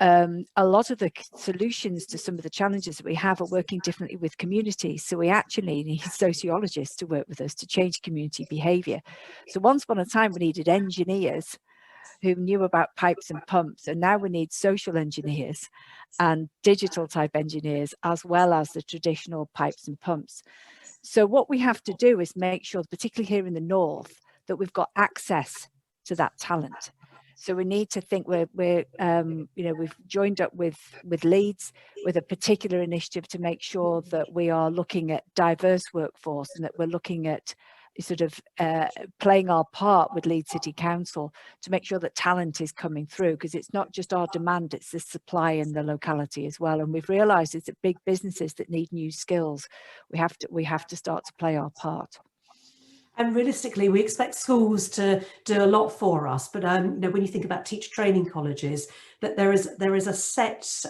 A lot of the solutions to some of the challenges that we have are working differently with communities. So we actually need sociologists to work with us to change community behaviour. So once upon a time we needed engineers who knew about pipes and pumps, and now we need social engineers and digital type engineers, as well as the traditional pipes and pumps. So what we have to do is make sure, particularly here in the north, that we've got access to that talent. So we need to think you know, we've joined up with Leeds with a particular initiative to make sure that we are looking at diverse workforce, and that we're looking at sort of playing our part with Leeds City Council to make sure that talent is coming through, because it's not just our demand, it's the supply in the locality as well. And we've realised it's that big businesses that need new skills. We have to start to play our part. And realistically, we expect schools to do a lot for us. But you know, when you think about teacher training colleges, that there is a set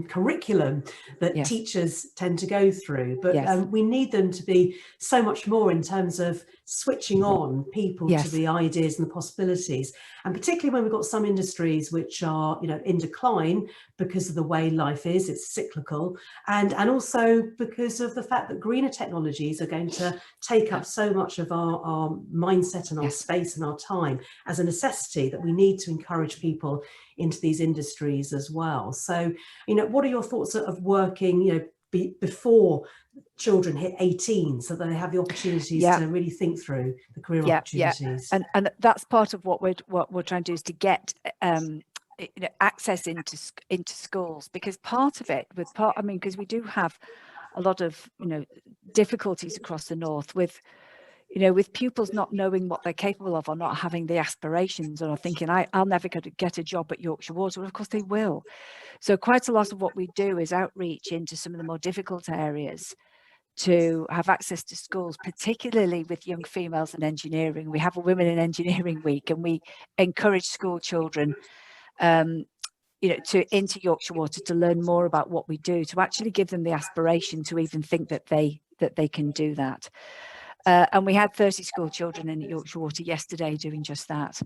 curriculum that Yes. teachers tend to go through, but Yes. we need them to be so much more in terms of switching on people to Yes. the ideas and the possibilities, and particularly when we've got some industries which are, you know, in decline because of the way life is, it's cyclical, and also because of the fact that greener technologies are going to take up so much of our mindset and our Yes. space and our time as a necessity, that we need to encourage people into these industries as well. So, you know, what are your thoughts of working, you know, before children hit 18, so that they have the opportunities to really think through the career opportunities? And that's part of what we're trying to do, is to get access into schools, because part of it because we do have a lot of, you know, difficulties across the north with, you know, with pupils not knowing what they're capable of, or not having the aspirations, or thinking I'll never get a job at Yorkshire Water. Well, of course they will. So quite a lot of what we do is outreach into some of the more difficult areas to have access to schools, particularly with young females in engineering. We have a Women in Engineering Week, and we encourage school children you know, into Yorkshire Water to learn more about what we do, to actually give them the aspiration to even think that they can do that. And we had 30 school children in Yorkshire Water yesterday doing just that.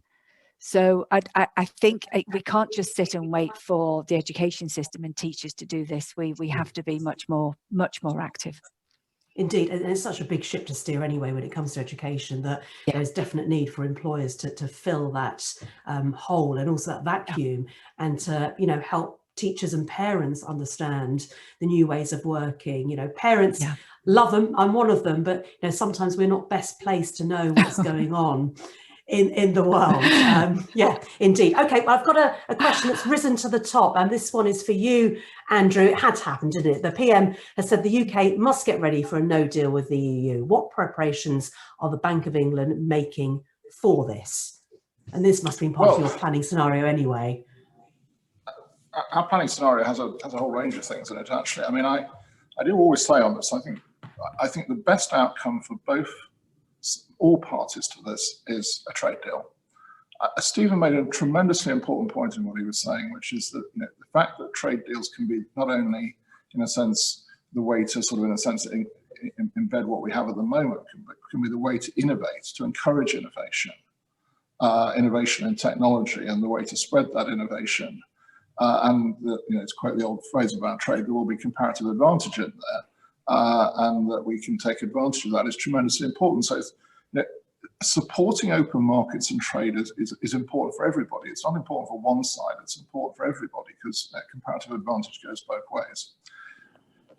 So I think we can't just sit and wait for the education system and teachers to do this. We have to be much more active. Indeed, and it's such a big ship to steer anyway when it comes to education, that there's definite need for employers to fill that hole, and also that vacuum, and to, you know, help teachers and parents understand the new ways of working. You know, parents love them, I'm one of them, but, you know, sometimes we're not best placed to know what's going on in the world. Yeah, indeed. Okay, well, I've got a question that's risen to the top, and this one is for you, Andrew. It had happened, didn't it? The PM has said the UK must get ready for a no deal with the EU. What preparations are the Bank of England making for this? And this must have been part of your planning scenario anyway. Our planning scenario has a whole range of things in it, actually. I mean, I do always say on this, I think the best outcome for all parties to this is a trade deal. Stephen made a tremendously important point in what he was saying, which is that, you know, the fact that trade deals can be not only, in a sense, the way to sort of, in a sense, embed what we have at the moment, can be the way to innovate, to encourage innovation, innovation in technology, and the way to spread that innovation. And you know, to quote the old phrase about trade, there will be comparative advantage in there, and that we can take advantage of that is tremendously important. So it's, you know, supporting open markets and trade is important for everybody. It's not important for one side, it's important for everybody, because comparative advantage goes both ways.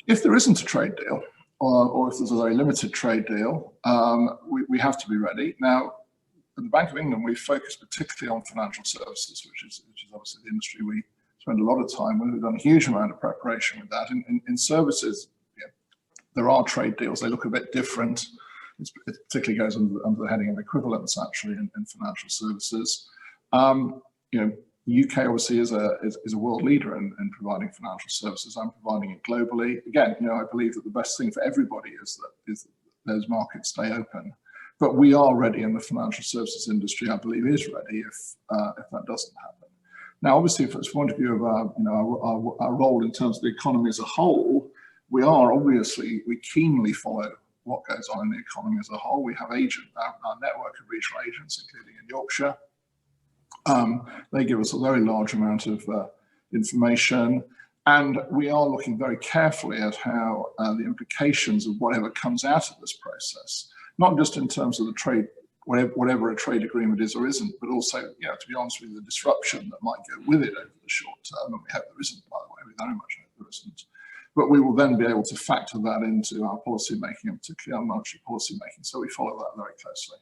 If there isn't a trade deal, or if there's a very limited trade deal, we have to be ready. Now, at the Bank of England, we focus particularly on financial services, which is obviously the industry we spend a lot of time with. We've done a huge amount of preparation with that. In services, there are trade deals. They look a bit different. It particularly goes under the heading of equivalence, actually, in financial services. You know, the UK obviously is a world leader in providing financial services. I'm providing it globally. Again, you know, I believe that the best thing for everybody is that those markets stay open. But we are ready, and the financial services industry, I believe, is ready if that doesn't happen. Now, obviously, from the point of view of our role in terms of the economy as a whole, we keenly follow what goes on in the economy as a whole. We have our network of regional agents, including in Yorkshire. They give us a very large amount of information, and we are looking very carefully at how the implications of whatever comes out of this process, not just in terms of the trade, whatever a trade agreement is or isn't, but also, you know, to be honest with you, the disruption that might go with it over the short term, and we hope there isn't, by the way, we very much hope there isn't. But we will then be able to factor that into our policy making, and particularly our monetary policy making. So we follow that very closely.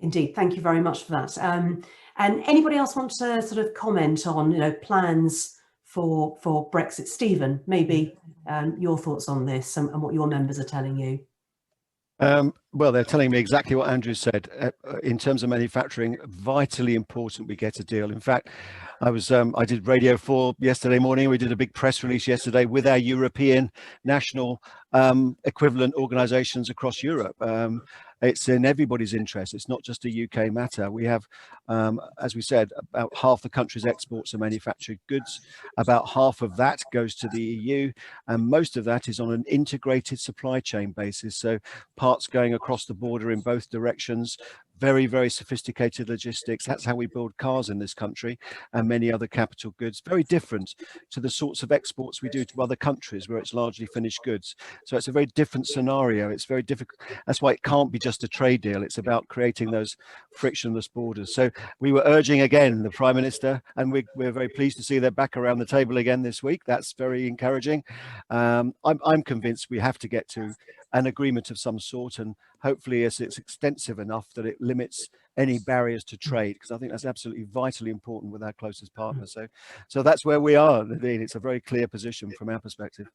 Indeed, thank you very much for that. And anybody else want to sort of comment on, you know, plans for Brexit? Stephen, maybe your thoughts on this and what your members are telling you. Well, they're telling me exactly what Andrew said. In terms of manufacturing, vitally important we get a deal. In fact, I did Radio 4 yesterday morning. We did a big press release yesterday with our European national equivalent organisations across Europe. It's in everybody's interest. It's not just a UK matter. We have, as we said, about half the country's exports are manufactured goods. About half of that goes to the EU, and most of that is on an integrated supply chain basis. So parts going across the border in both directions, very, very sophisticated logistics. That's how we build cars in this country and many other capital goods. Very different to the sorts of exports we do to other countries where it's largely finished goods. So it's a very different scenario. It's very difficult. That's why it can't be just a trade deal. It's about creating those frictionless borders. So we were urging again the Prime Minister, and we're very pleased to see they're back around the table again this week. That's very encouraging. I'm convinced we have to get to an agreement of some sort, and hopefully it's extensive enough that it limits any barriers to trade, because I think that's absolutely vitally important with our closest partner. So that's where we are, Nadine. It's a very clear position from our perspective.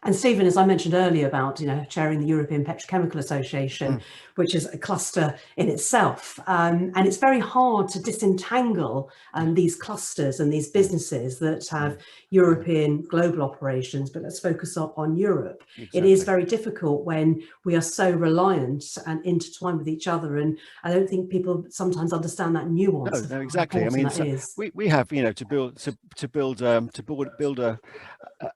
And Stephen, as I mentioned earlier about, chairing the European Petrochemical Association, which is a cluster in itself. And it's very hard to disentangle these clusters and these businesses that have European global operations, but let's focus on Europe. Exactly. It is very difficult when we are so reliant and intertwined with each other. And I don't think people sometimes understand that nuance. No, exactly. I mean, we have, to build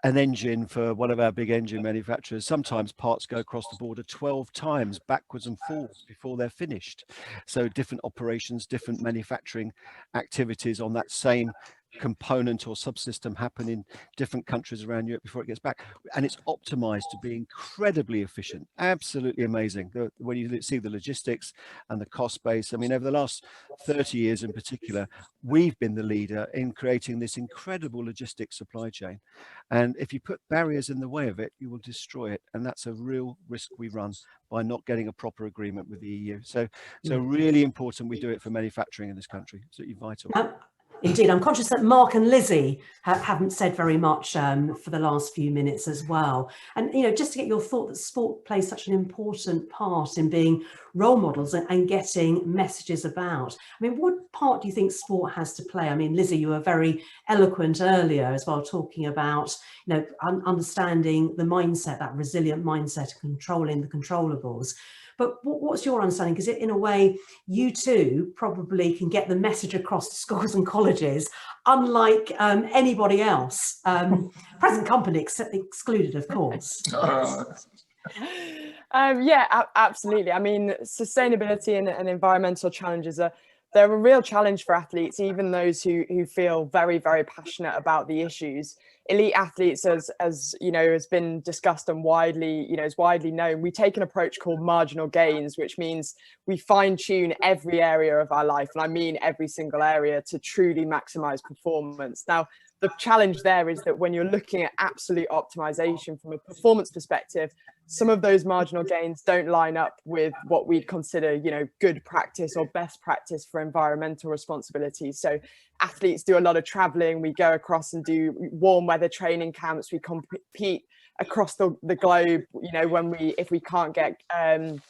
an engine for one of our big engine manufacturers. Sometimes parts go across the border 12 times backwards and forwards before they're finished. So different operations, different manufacturing activities on that same component or subsystem happen in different countries around Europe before it gets back, and it's optimized to be incredibly efficient. Absolutely amazing when you see the logistics and the cost base. I mean, over the last 30 years in particular, we've been the leader in creating this incredible logistics supply chain, and if you put barriers in the way of it, you will destroy it, and that's a real risk we run by not getting a proper agreement with the EU. So really important we do it for manufacturing in this country. Absolutely vital. Indeed, I'm conscious that Mark and Lizzie haven't said very much for the last few minutes as well. And, just to get your thought that sport plays such an important part in being role models and getting messages about. I mean, what part do you think sport has to play? I mean, Lizzie, you were very eloquent earlier as well, talking about, understanding the mindset, that resilient mindset, controlling the controllables. But what's your understanding? Because in a way, you too probably can get the message across to schools and colleges, unlike anybody else. Present company excluded, of course. Yeah, absolutely. I mean, sustainability and environmental challenges they're a real challenge for athletes, even those who feel very, very passionate about the issues. Elite athletes, as has been discussed and is widely known, we take an approach called marginal gains, which means we fine tune every area of our life, and I mean every single area, to truly maximize performance. Now, the challenge there is that when you're looking at absolute optimization from a performance perspective, some of those marginal gains don't line up with what we'd consider, good practice or best practice for environmental responsibility. So athletes do a lot of traveling. We go across and do warm weather training camps. We compete across the globe, if we can't get kind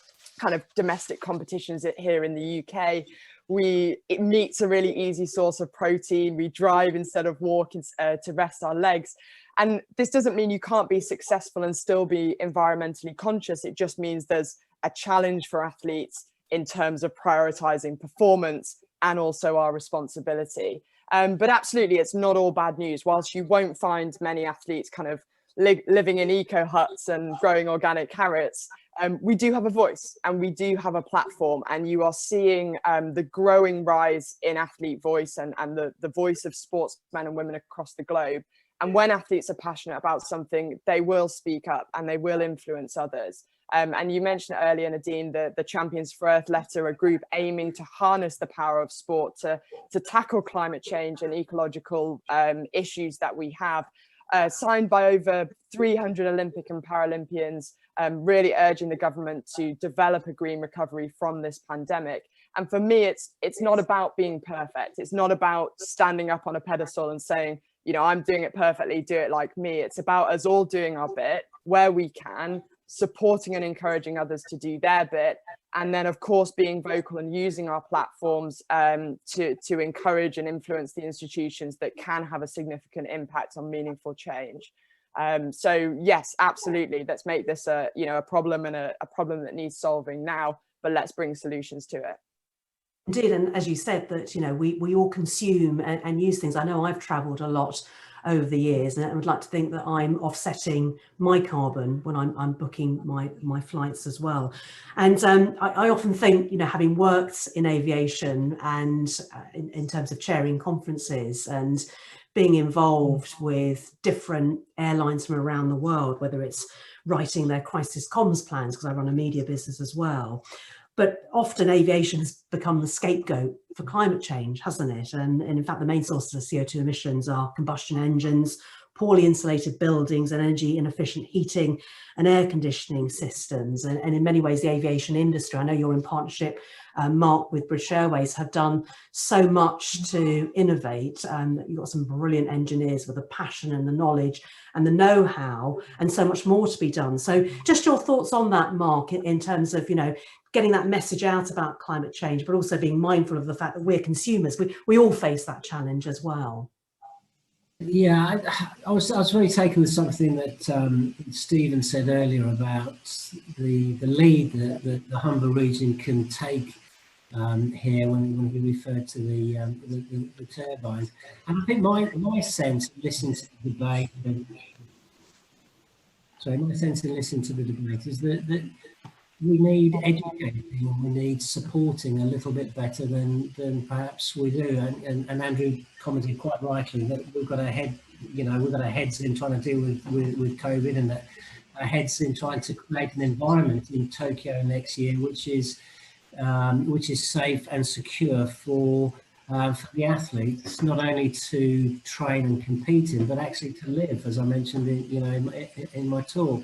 of domestic competitions here in the UK. It meat's a really easy source of protein. We drive instead of walk to rest our legs. And this doesn't mean you can't be successful and still be environmentally conscious. It just means there's a challenge for athletes in terms of prioritizing performance and also our responsibility. But absolutely, it's not all bad news. Whilst you won't find many athletes kind of living in eco huts and growing organic carrots, we do have a voice and we do have a platform, and you are seeing the growing rise in athlete voice and the voice of sportsmen and women across the globe. And when athletes are passionate about something, they will speak up and they will influence others. And you mentioned earlier, Nadine, the Champions for Earth letter, a group aiming to harness the power of sport to tackle climate change and ecological issues that we have, signed by over 300 Olympic and Paralympians, really urging the government to develop a green recovery from this pandemic. And for me, it's not about being perfect. It's not about standing up on a pedestal and saying, I'm doing it perfectly, do it like me. It's about us all doing our bit where we can, supporting and encouraging others to do their bit, and then of course being vocal and using our platforms to encourage and influence the institutions that can have a significant impact on meaningful change. So yes, absolutely, let's make this a problem and a problem that needs solving now, but let's bring solutions to it. Indeed, and as you said, that we all consume and use things. I know I've travelled a lot over the years, and I would like to think that I'm offsetting my carbon when I'm booking my flights as well. And I often think, having worked in aviation and in terms of chairing conferences and being involved with different airlines from around the world, whether it's writing their crisis comms plans, because I run a media business as well. But often aviation has become the scapegoat for climate change, hasn't it? And in fact, the main sources of CO2 emissions are combustion engines, poorly insulated buildings, and energy inefficient heating and air conditioning systems. And in many ways, the aviation industry, I know you're in partnership, Mark, with British Airways, have done so much to innovate. You've got some brilliant engineers with the passion and the knowledge and the know-how, and so much more to be done. So just your thoughts on that, Mark, in terms of, getting that message out about climate change, but also being mindful of the fact that we're consumers. We all face that challenge as well. Yeah, I was very taken with something that Stephen said earlier about the lead that the Humber region can take here when he referred to the turbines. And I think my sense in listening to the debate, is that we need educating, and we need supporting a little bit better than perhaps we do. And Andrew commented quite rightly that we've got our heads in trying to deal with COVID, and that our heads in trying to create an environment in Tokyo next year which is safe and secure for the athletes, not only to train and compete in, but actually to live, as I mentioned in my talk.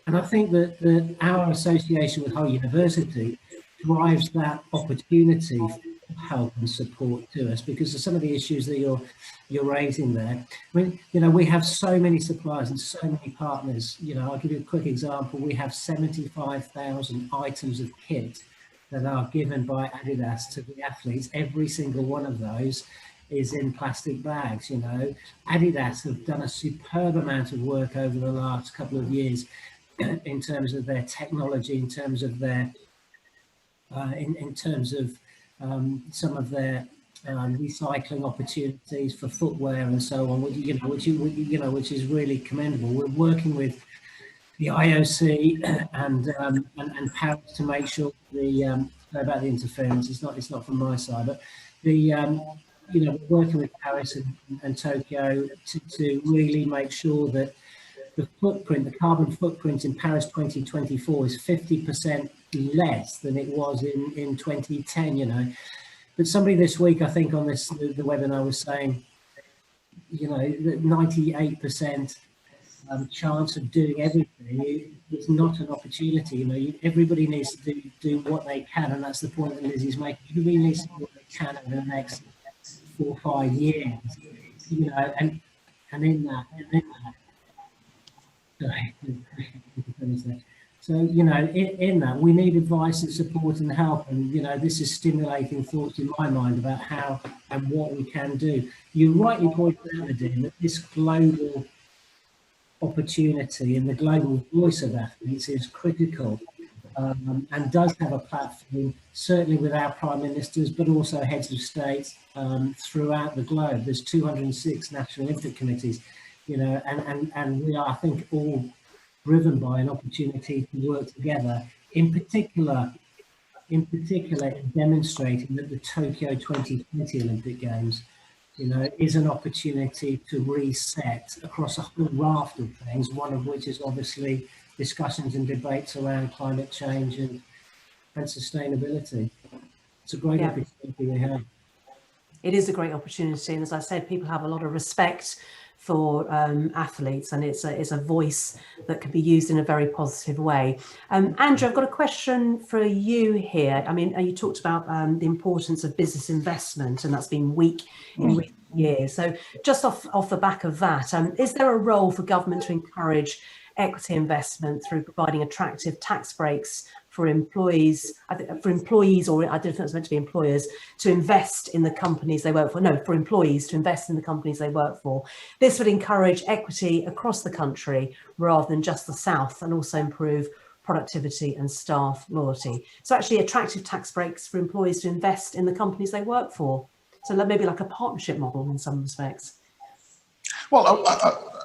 And I think that our association with Hull University drives that opportunity for help and support to us, because of some of the issues that you're raising there. I mean, we have so many suppliers and so many partners. I'll give you a quick example. We have 75,000 items of kit that are given by Adidas to the athletes. Every single one of those is in plastic bags. Adidas have done a superb amount of work over the last couple of years in terms of their technology, in terms of their some of their recycling opportunities for footwear and so on, which is really commendable. We're working with the IOC and Paris to make sure about the interference. It's not from my side, but we're working with Paris and Tokyo to really make sure that the carbon footprint in Paris 2024 is 50% less than it was in 2010, But somebody this week, I think on the webinar, was saying, that 98% chance of doing everything is not an opportunity. Everybody needs to do what they can, and that's the point that Lizzie's making. Everybody needs to do what they can over the next 4 or 5 years, and in that. So, in that, we need advice and support and help. And, this is stimulating thoughts in my mind about how and what we can do. You rightly pointed out, Nadine, that this global opportunity and the global voice of athletes is critical, and does have a platform, certainly with our prime ministers, but also heads of state throughout the globe. There's 206 national Olympic committees. And we are, I think, all driven by an opportunity to work together, in particular in demonstrating that the Tokyo 2020 Olympic Games, is an opportunity to reset across a whole raft of things, one of which is obviously discussions and debates around climate change and sustainability. It's a great opportunity we have. It is a great opportunity, and as I said, people have a lot of respect for athletes, and it's a voice that can be used in a very positive way. Andrew, I've got a question for you here. I mean, you talked about the importance of business investment, and that's been weak in recent years. So just off the back of that, is there a role for government to encourage equity investment through providing attractive tax breaks for employees, or I don't know if it's meant to be employers, to invest in the companies they work for? No, for employees to invest in the companies they work for. This would encourage equity across the country rather than just the South, and also improve productivity and staff loyalty. So actually attractive tax breaks for employees to invest in the companies they work for. So maybe like a partnership model in some respects. Well,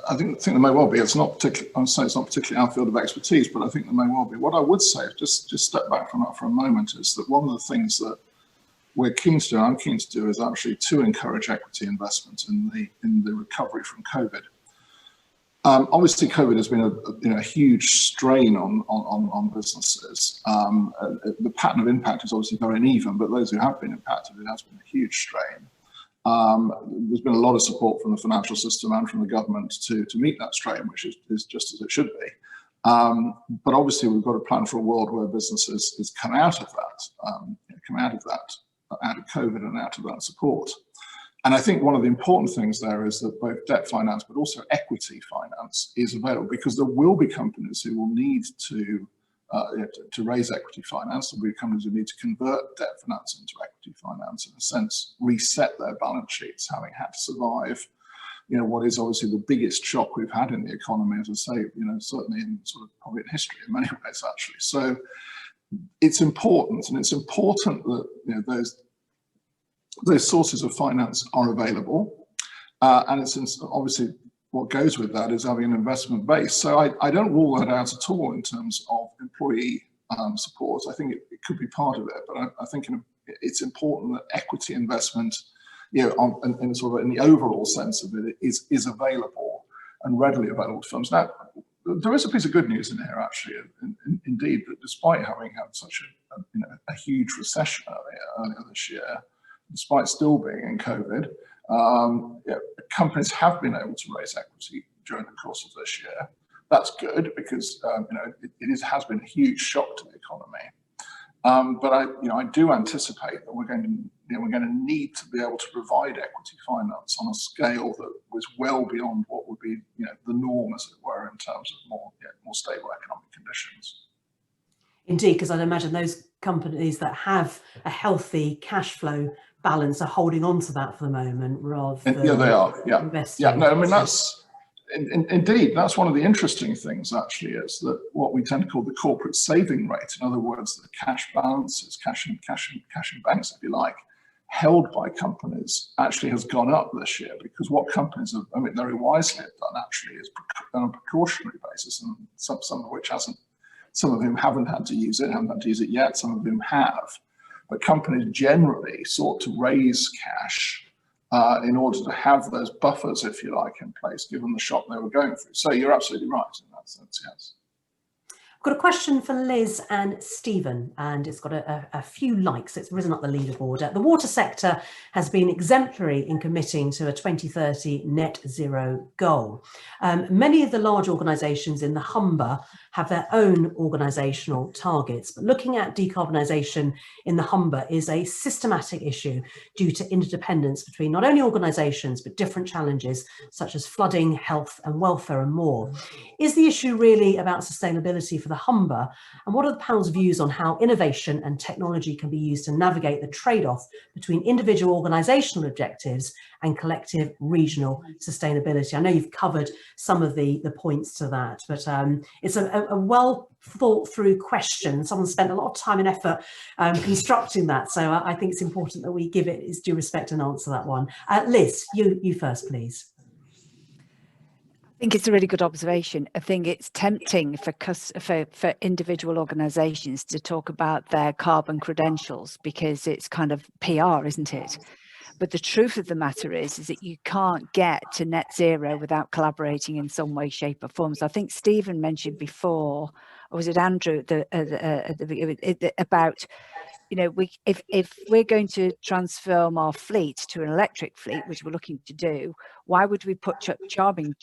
I think there may well be. It's not particularly, I would say it's not particularly our field of expertise, but I think there may well be. What I would say, just step back from that for a moment, is that one of the things that we're keen to do, I'm keen to do, is actually to encourage equity investment in the recovery from COVID. Obviously, COVID has been a huge strain on businesses. The pattern of impact is obviously very uneven, but those who have been impacted, it has been a huge strain. There's been a lot of support from the financial system and from the government to meet that strain, which is just as it should be. But obviously, we've got to plan for a world where businesses come out of that, out of COVID and out of that support. And I think one of the important things there is that both debt finance, but also equity finance is available, because there will be companies who will need to raise equity finance. There will be companies who need to convert debt finance into equity finance, in a sense, reset their balance sheets, having had to survive, what is obviously the biggest shock we've had in the economy, as I say, certainly in sort of probably in history in many ways, actually. So it's important, and it's important that those sources of finance are available, and it's obviously what goes with that is having an investment base. So I don't rule that out at all in terms of employee support. I think it could be part of it, but I think it's important that equity investment, in the overall sense of it, is available and readily available to firms. Now, there is a piece of good news in here, actually, indeed, that despite having had such a huge recession earlier this year, despite still being in COVID, companies have been able to raise equity during the course of this year. That's good, because it has been a huge shock to the economy. But I do anticipate that we're going to need to be able to provide equity finance on a scale that was well beyond what would be the norm, as it were, in terms of more stable economic conditions. Indeed, because I'd imagine those companies that have a healthy cash flow balance are holding on to that for the moment, rather than they are. investing. Yeah. No, I mean, indeed, that's one of the interesting things, actually, is that what we tend to call the corporate saving rate, in other words, the cash balances, cash in banks, if you like, held by companies, actually has gone up this year, because what companies have, very wisely have done, actually, is on a precautionary basis, and some of which hasn't. Some of whom haven't had to use it yet, some of whom have. But companies generally sought to raise cash in order to have those buffers, if you like, in place, given the shock they were going through. So you're absolutely right in that sense, yes. I've got a question for Liz and Stephen, and it's got a few likes. It's risen up the leaderboard. The water sector has been exemplary in committing to a 2030 net zero goal. Many of the large organisations in the Humber have their own organisational targets, but looking at decarbonisation in the Humber is a systematic issue due to interdependence between not only organisations, but different challenges such as flooding, health and welfare and more. Is the issue really about sustainability for the Humber? And what are the panel's views on how innovation and technology can be used to navigate the trade-off between individual organisational objectives and collective regional sustainability? I know you've covered some of the points to that, but it's a well thought through question. Someone spent a lot of time and effort constructing that, so I think it's important that we give it its due respect and answer that one. Liz, you first, please. I think it's a really good observation. I think it's tempting for individual organisations to talk about their carbon credentials, because it's kind of PR, isn't it? But the truth of the matter is that you can't get to net zero without collaborating in some way, shape or form. So I think Stephen mentioned before, or was it Andrew, about, if we're going to transform our fleet to an electric fleet, which we're looking to do, why would we put charging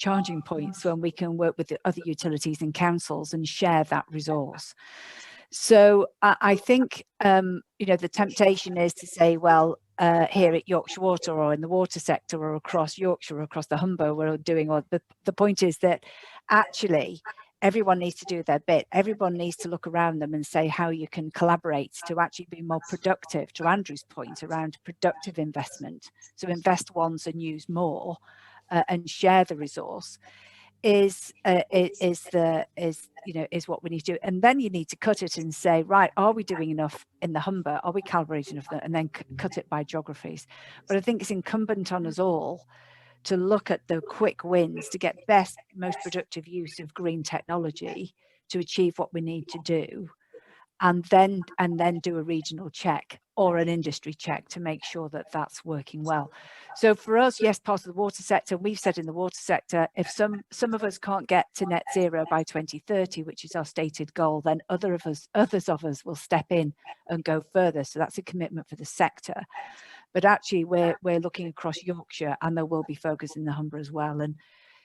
points when we can work with the other utilities and councils and share that resource? So I think, the temptation is to say, well, here at Yorkshire Water or in the water sector or across Yorkshire or across the Humber, we're doing all. The point is that actually everyone needs to do their bit. Everyone needs to look around them and say how you can collaborate to actually be more productive, to Andrew's point around productive investment. So invest once and use more and share the resource. is what we need to do. And then you need to cut it and say, right, are we doing enough in the Humber? Are we calibrating enough? And then cut it by geographies. But I think it's incumbent on us all to look at the quick wins to get best, most productive use of green technology to achieve what we need to do, and then do a regional check or an industry check to make sure that that's working well. So for us, yes, part of the water sector, we've said in the water sector, if some of us can't get to net zero by 2030, which is our stated goal, then others of us will step in and go further. So that's a commitment for the sector. But actually, we're looking across Yorkshire, and there will be focus in the Humber as well. And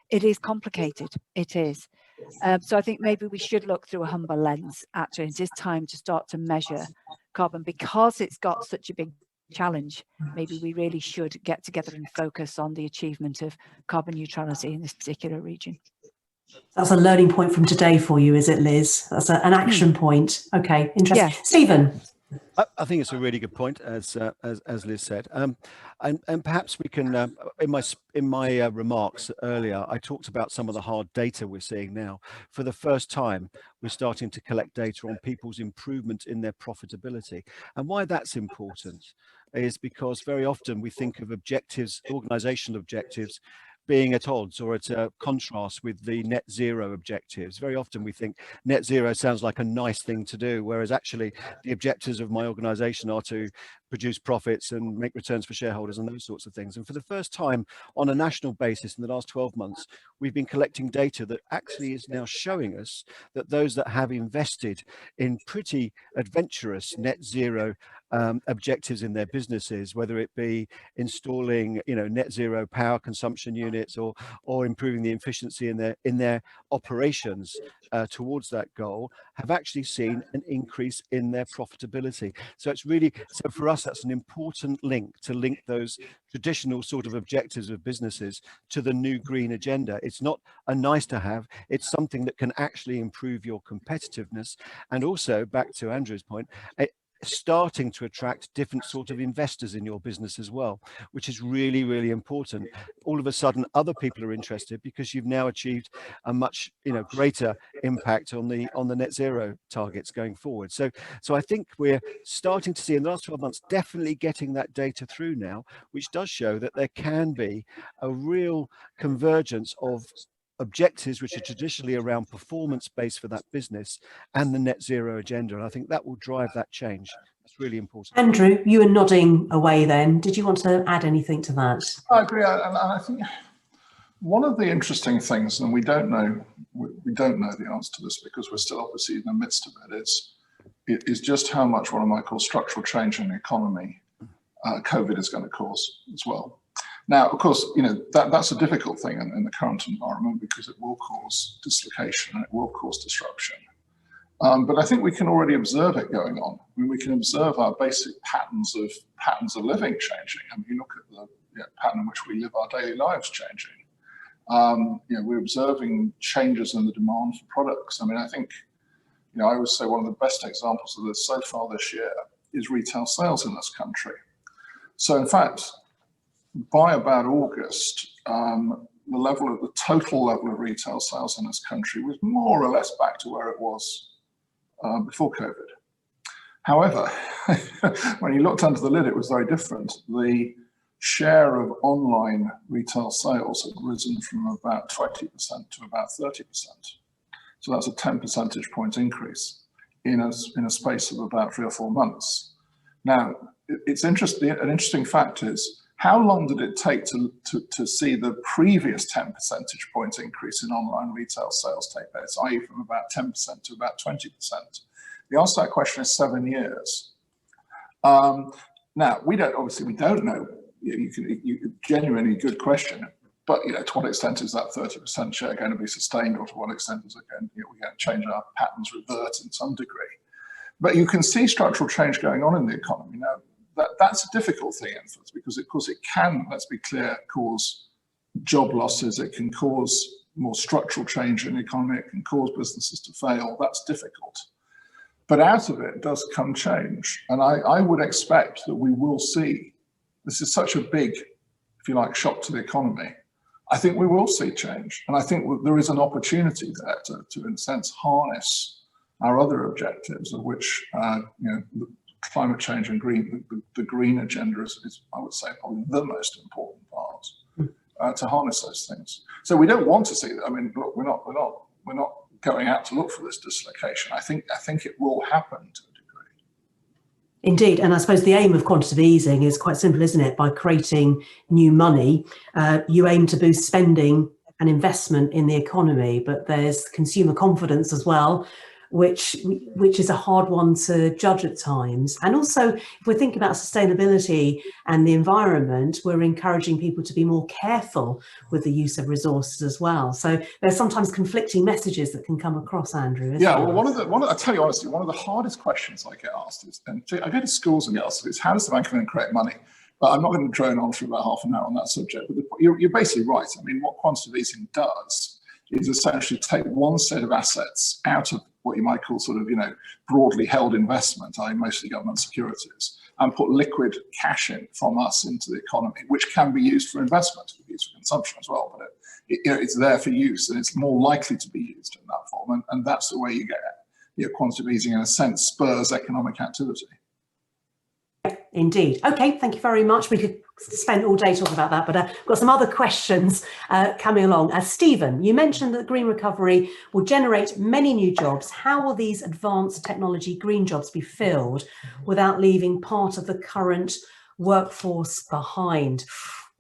it is complicated. It is. So I think maybe we should look through a Humber lens. Actually, it is time to start to measure carbon because it's got such a big challenge. Maybe we really should get together and focus on the achievement of carbon neutrality in this particular region. That's a learning point from today for you, is it, Liz? That's an action point. Okay, interesting. Yeah. Stephen. I think it's a really good point, as Liz said, and perhaps we can. In my remarks earlier, I talked about some of the hard data we're seeing now. For the first time, we're starting to collect data on people's improvement in their profitability, and why that's important is because very often we think of objectives, organisational objectives, being at odds or at a contrast with the net zero objectives. Very often we think net zero sounds like a nice thing to do, whereas actually the objectives of my organization are to produce profits and make returns for shareholders and those sorts of things. And for the first time on a national basis in the last 12 months, we've been collecting data that actually is now showing us that those that have invested in pretty adventurous net zero objectives in their businesses, whether it be installing, net zero power consumption units or improving the efficiency in their operations towards that goal, have actually seen an increase in their profitability. So it's really, so for us, that's an important link to link those traditional sort of objectives of businesses to the new green agenda. It's not a nice to have, it's something that can actually improve your competitiveness. And also, back to Andrew's point, starting to attract different sort of investors in your business as well, which is really, really important. All of a sudden, other people are interested because you've now achieved a much, greater impact on the net zero targets going forward. So I think we're starting to see in the last 12 months, definitely getting that data through now, which does show that there can be a real convergence of objectives which are traditionally around performance based for that business and the net zero agenda. And I think that will drive that change. That's really important. Andrew, you were nodding away then. Did you want to add anything to that? I agree. And I think one of the interesting things, and we don't know the answer to this because we're still obviously in the midst of it, is just how much what I might call structural change in the economy COVID is going to cause as well. Now, of course, that's a difficult thing in the current environment because it will cause dislocation and it will cause disruption. But I think we can already observe it going on. I mean, we can observe our basic patterns of living changing. I mean, you look at the pattern in which we live our daily lives changing. We're observing changes in the demand for products. I mean, I think, I always say one of the best examples of this so far this year is retail sales in this country. So in fact, by about August, the total level of retail sales in this country was more or less back to where it was before COVID. However, when you looked under the lid, it was very different. The share of online retail sales had risen from about 20% to about 30%. So that's a 10 percentage point increase in a space of about 3 or 4 months. Now, it's interesting. An interesting fact is, how long did it take to see the previous 10 percentage point increase in online retail sales take place, i.e. from about 10% to about 20%? The answer to that question is 7 years. Now, we don't know. Genuinely good question, but to what extent is that 30% share going to be sustained, or to what extent is it we're going to change our patterns, revert in some degree? But you can see structural change going on in the economy now. That's a difficult thing, because of course it can, let's be clear, cause job losses. It can cause more structural change in the economy. It can cause businesses to fail. That's difficult. But out of it does come change. And I would expect that we will see, this is such a big, if you like, shock to the economy. I think we will see change. And I think there is an opportunity there to in a sense, harness our other objectives, of which, climate change and the green agenda is, I would say, probably the most important part, to harness those things. So we don't want to see that. I mean, look, we're not going out to look for this dislocation. I think it will happen to a degree. Indeed, and I suppose the aim of quantitative easing is quite simple, isn't it? By creating new money, you aim to boost spending and investment in the economy, but there's consumer confidence as well, which is a hard one to judge at times. And also, if we're thinking about sustainability and the environment, we're encouraging people to be more careful with the use of resources as well. So there's sometimes conflicting messages that can come across, Andrew. Yeah, well, I tell you honestly, one of the hardest questions I get asked is, and I go to schools and get asked, is how does the Bank of England create money? But I'm not going to drone on for about half an hour on that subject. But you're basically right. I mean, what quantitative easing does is essentially take one set of assets out of what you might call sort of, broadly held investment, i.e. mostly government securities, and put liquid cash in from us into the economy, which can be used for investment, can be used for consumption as well, but it's there for use and it's more likely to be used in that form. And that's the way you get quantitative easing, in a sense, spurs economic activity. Indeed. Okay, thank you very much. We could spend all day talking about that, but I've got some other questions coming along. Stephen, you mentioned that green recovery will generate many new jobs. How will these advanced technology green jobs be filled without leaving part of the current workforce behind?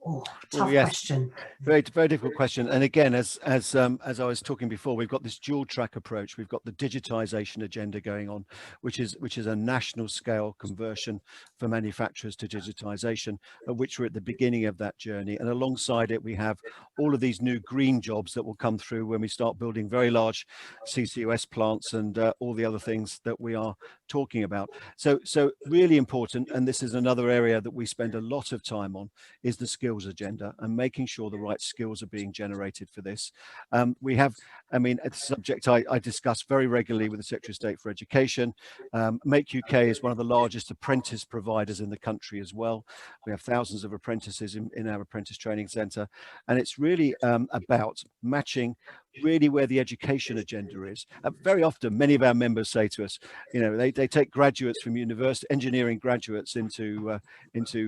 Oh, tough question. Very, very difficult question. And again, as I was talking before, we've got this dual track approach. We've got the digitization agenda going on, which is a national scale conversion for manufacturers to digitization, of which we're at the beginning of that journey. And alongside it, we have all of these new green jobs that will come through when we start building very large CCUS plants and all the other things that we are talking about. So really important, and this is another area that we spend a lot of time on, is the skills agenda and making sure the right skills are being generated for this. We have, it's a subject I discuss very regularly with the Secretary of State for Education. Make UK is one of the largest apprentice providers in the country as well. We have thousands of apprentices in our apprentice training centre, and it's really about matching really where the education agenda is. Very often, many of our members say to us, they take graduates from university, engineering graduates into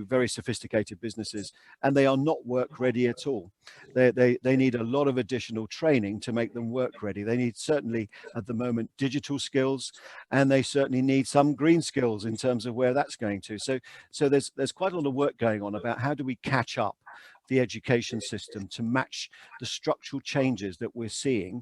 very sophisticated businesses, and they are not work ready at all. They need a lot of additional training to make them work ready. They need, certainly at the moment, digital skills, and they certainly need some green skills in terms of where that's going to. So there's quite a lot of work going on about how do we catch up the education system to match the structural changes that we're seeing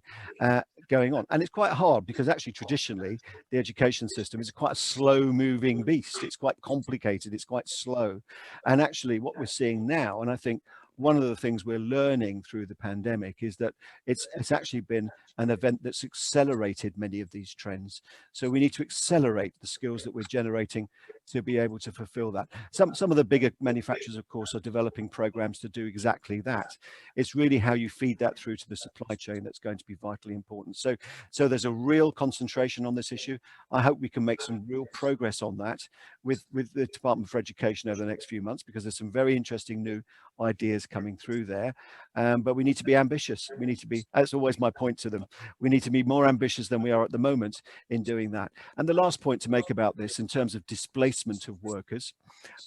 going on. And it's quite hard because actually traditionally the education system is quite a slow moving beast. It's quite complicated, it's quite slow. And actually what we're seeing now, and I think one of the things we're learning through the pandemic is that it's actually been an event that's accelerated many of these trends. So we need to accelerate the skills that we're generating to be able to fulfill that. Some of the bigger manufacturers, of course, are developing programs to do exactly that. It's really how you feed that through to the supply chain that's going to be vitally important. So there's a real concentration on this issue. I hope we can make some real progress on that with the Department for Education over the next few months, because there's some very interesting new ideas coming through there. But we need to be ambitious. We need to be, that's always my point to them, we need to be more ambitious than we are at the moment in doing that. And the last point to make about this in terms of displacement of workers,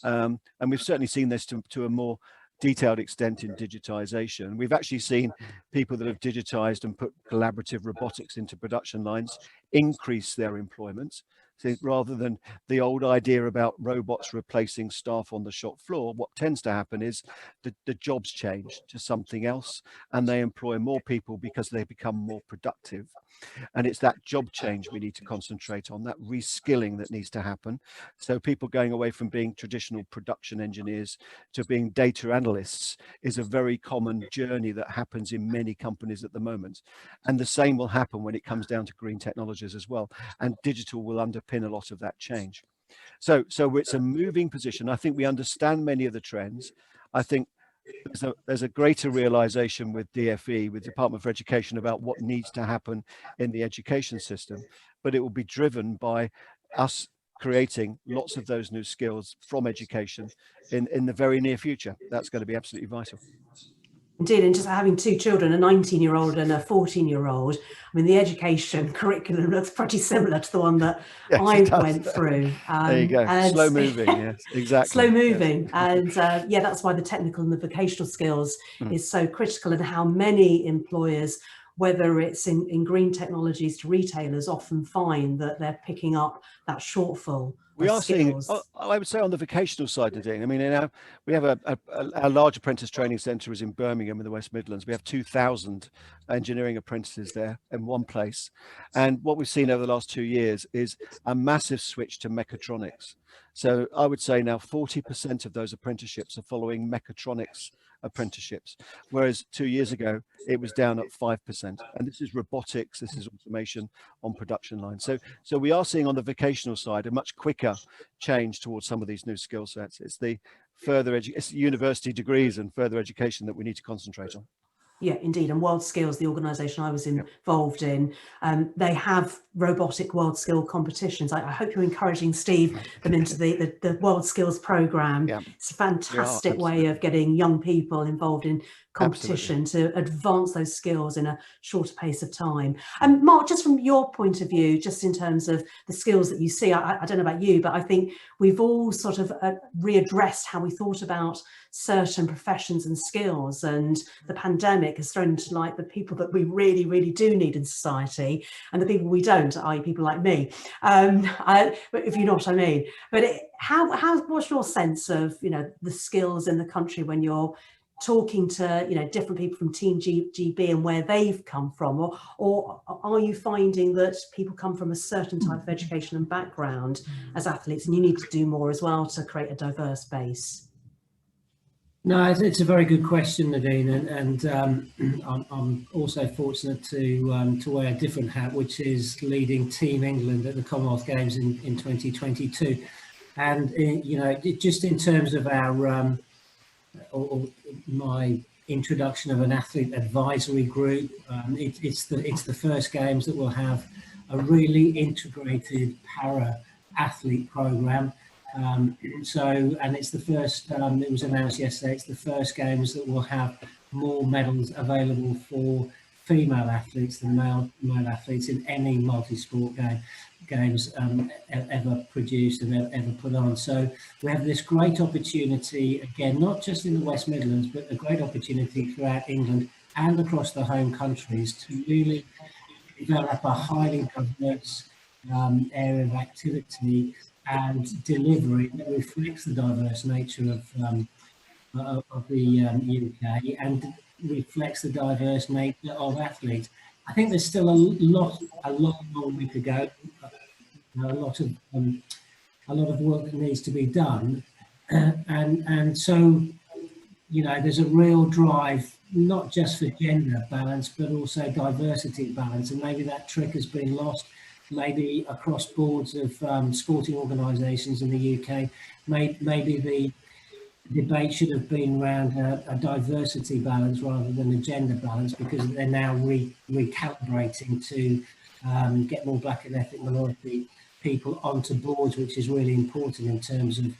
and we've certainly seen this to a more detailed extent in digitization. We've actually seen people that have digitized and put collaborative robotics into production lines increase their employment. So rather than the old idea about robots replacing staff on the shop floor, what tends to happen is the jobs change to something else and they employ more people because they become more productive. And it's that job change we need to concentrate on, that reskilling that needs to happen. So people going away from being traditional production engineers to being data analysts is a very common journey that happens in many companies at the moment. And the same will happen when it comes down to green technologies as well. And digital will underpin a lot of that change. So it's a moving position. I think we understand many of the trends. I think there's a greater realization with DFE, with Department for Education, about what needs to happen in the education system, but it will be driven by us creating lots of those new skills from education in the very near future. That's going to be absolutely vital. Indeed, and just having two children, a 19-year-old and a 14-year-old, I mean, the education curriculum looks pretty similar to the one that I went through. There you go. Slow moving, yes, exactly. Slow moving. Yes. And yeah, that's why the technical and the vocational skills is so critical, and how many employers, whether it's in green technologies to retailers, often find that they're picking up that shortfall. We are seeing, I would say, on the vocational side, Nadine. I mean, we have our large apprentice training centre is in Birmingham in the West Midlands. We have 2,000 engineering apprentices there in one place. And what we've seen over the last 2 years is a massive switch to mechatronics. So I would say now 40% of those apprenticeships are following mechatronics apprenticeships, whereas 2 years ago it was down at 5%. And this is robotics, this is automation on production lines. So we are seeing on the vocational side a much quicker change towards some of these new skill sets. It's the it's university degrees and further education that we need to concentrate on. Yeah, indeed. And World Skills, the organisation I was involved in, they have robotic world skill competitions. I hope you're encouraging, Steve, them into the World Skills programme. Yeah. It's a fantastic way of getting young people involved in competition to advance those skills in a shorter pace of time. And Mark, just from your point of view, just in terms of the skills that you see, I don't know about you, but I think we've all sort of readdressed how we thought about certain professions and skills, and the pandemic has thrown into light the people that we really, really do need in society, and the people we don't, i.e. people like me, if you know what I mean. But what's your sense of, you know, the skills in the country when you're talking to, you know, different people from Team GB and where they've come from, or are you finding that people come from a certain type of education and background as athletes, and you need to do more as well to create a diverse base? No, it's a very good question, Nadine, and I'm also fortunate to wear a different hat, which is leading Team England at the Commonwealth Games in 2022. And you know, just in terms of our or my introduction of an athlete advisory group, it's the first games that will have a really integrated para athlete program. And it's the first, it was announced yesterday, it's the first games that will have more medals available for female athletes than male athletes in any multi-sport games ever produced and ever put on. So we have this great opportunity, again, not just in the West Midlands, but a great opportunity throughout England and across the home countries to really develop a highly diverse area of activity and delivery that reflects the diverse nature of the UK and reflects the diverse nature of athletes. I think there's still a lot more we could go. A lot of work that needs to be done, and so, you know, there's a real drive not just for gender balance but also diversity balance, and maybe that trick has been lost. Maybe across boards of sporting organisations in the UK, maybe the debate should have been around a diversity balance rather than a gender balance, because they're now recalibrating to get more black and ethnic minority people onto boards, which is really important in terms of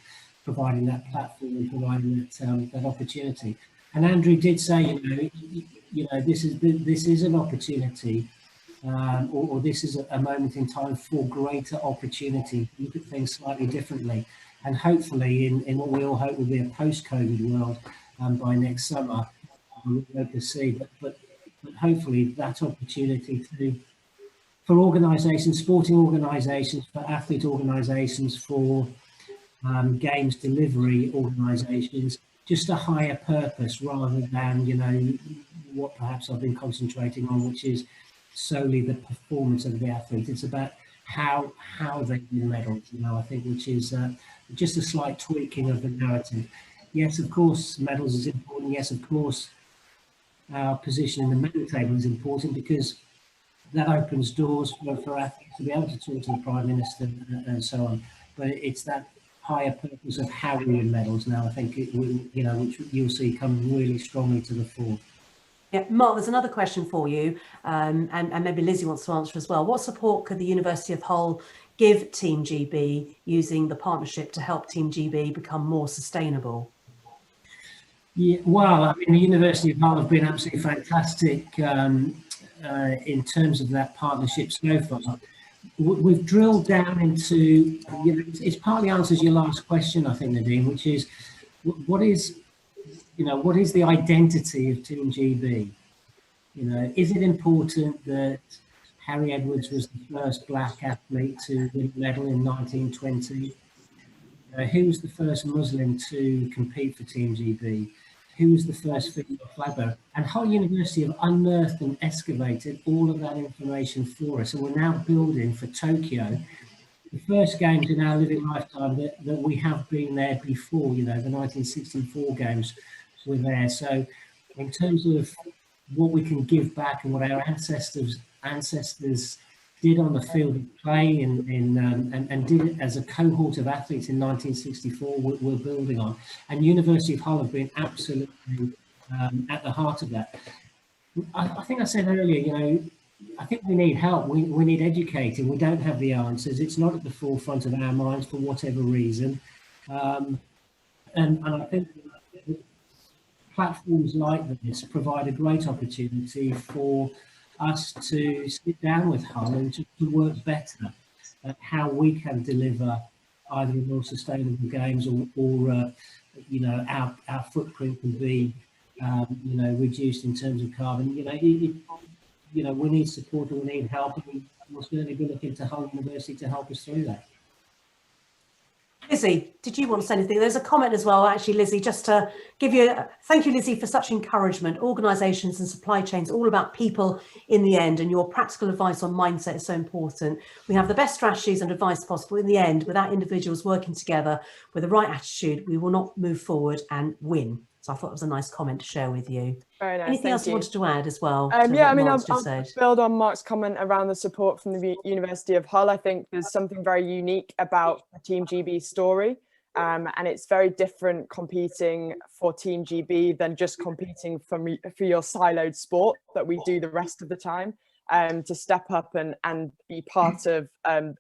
providing that platform and providing that opportunity. And Andrew did say, you know, this is an opportunity. Or this is a moment in time for greater opportunity, look at things slightly differently, and hopefully in what we all hope will be a post-COVID world by next summer, we'll hope to see, but hopefully that opportunity for organisations, sporting organisations, for athlete organisations, for games delivery organisations, just a higher purpose rather than, you know, what perhaps I've been concentrating on, which is solely the performance of the athlete. It's about how they win medals, you know, I think, which is just a slight tweaking of the narrative. Yes, of course, medals is important. Yes, of course, our position in the medal table is important, because that opens doors for athletes to be able to talk to the Prime Minister and so on. But it's that higher purpose of how we win medals now, I think, you know, which you'll see come really strongly to the fore. Yeah, Mark, there's another question for you, and maybe Lizzie wants to answer as well. What support could the University of Hull give Team GB using the partnership to help Team GB become more sustainable? Yeah, well, I mean, the University of Hull have been absolutely fantastic in terms of that partnership so far. We've drilled down into, you know, it's partly answers your last question, I think, Nadine, which is what is, you know, what is the identity of Team GB? You know, is it important that Harry Edwards was the first black athlete to win a medal in 1920? Who was the first Muslim to compete for Team GB? Who was the first female flag bearer? And Hull University have unearthed and excavated all of that information for us. And we're now building for Tokyo the first games in our living lifetime that we have been there before. You know, the 1964 games were there. So in terms of what we can give back and what our ancestors did on the field of play and did it as a cohort of athletes in 1964, we're building on. And University of Hull have been absolutely at the heart of that. I think I said earlier, you know, I think we need help. We need educating. We don't have the answers. It's not at the forefront of our minds for whatever reason. And I think platforms like this provide a great opportunity for us to sit down with Hull and to work better at how we can deliver either more sustainable games or you know, our footprint can be you know, reduced in terms of carbon. You know, we need support and we need help, and we'll certainly be looking to Hull University to help us through that. Lizzie, did you want to say anything? There's a comment as well, actually, Lizzie, just to give you, thank you, Lizzie, for such encouragement. Organisations and supply chains, all about people in the end, and your practical advice on mindset is so important. We have the best strategies and advice possible. In the end, without individuals working together with the right attitude, we will not move forward and win. So I thought it was a nice comment to share with you. Very nice. Anything else you wanted to add as well? Yeah, I mean, I'll build on Mark's comment around the support from the University of Hull. I think there's something very unique about Team GB story, and it's very different competing for Team GB than just competing for your siloed sport that we do the rest of the time. To step up and be part of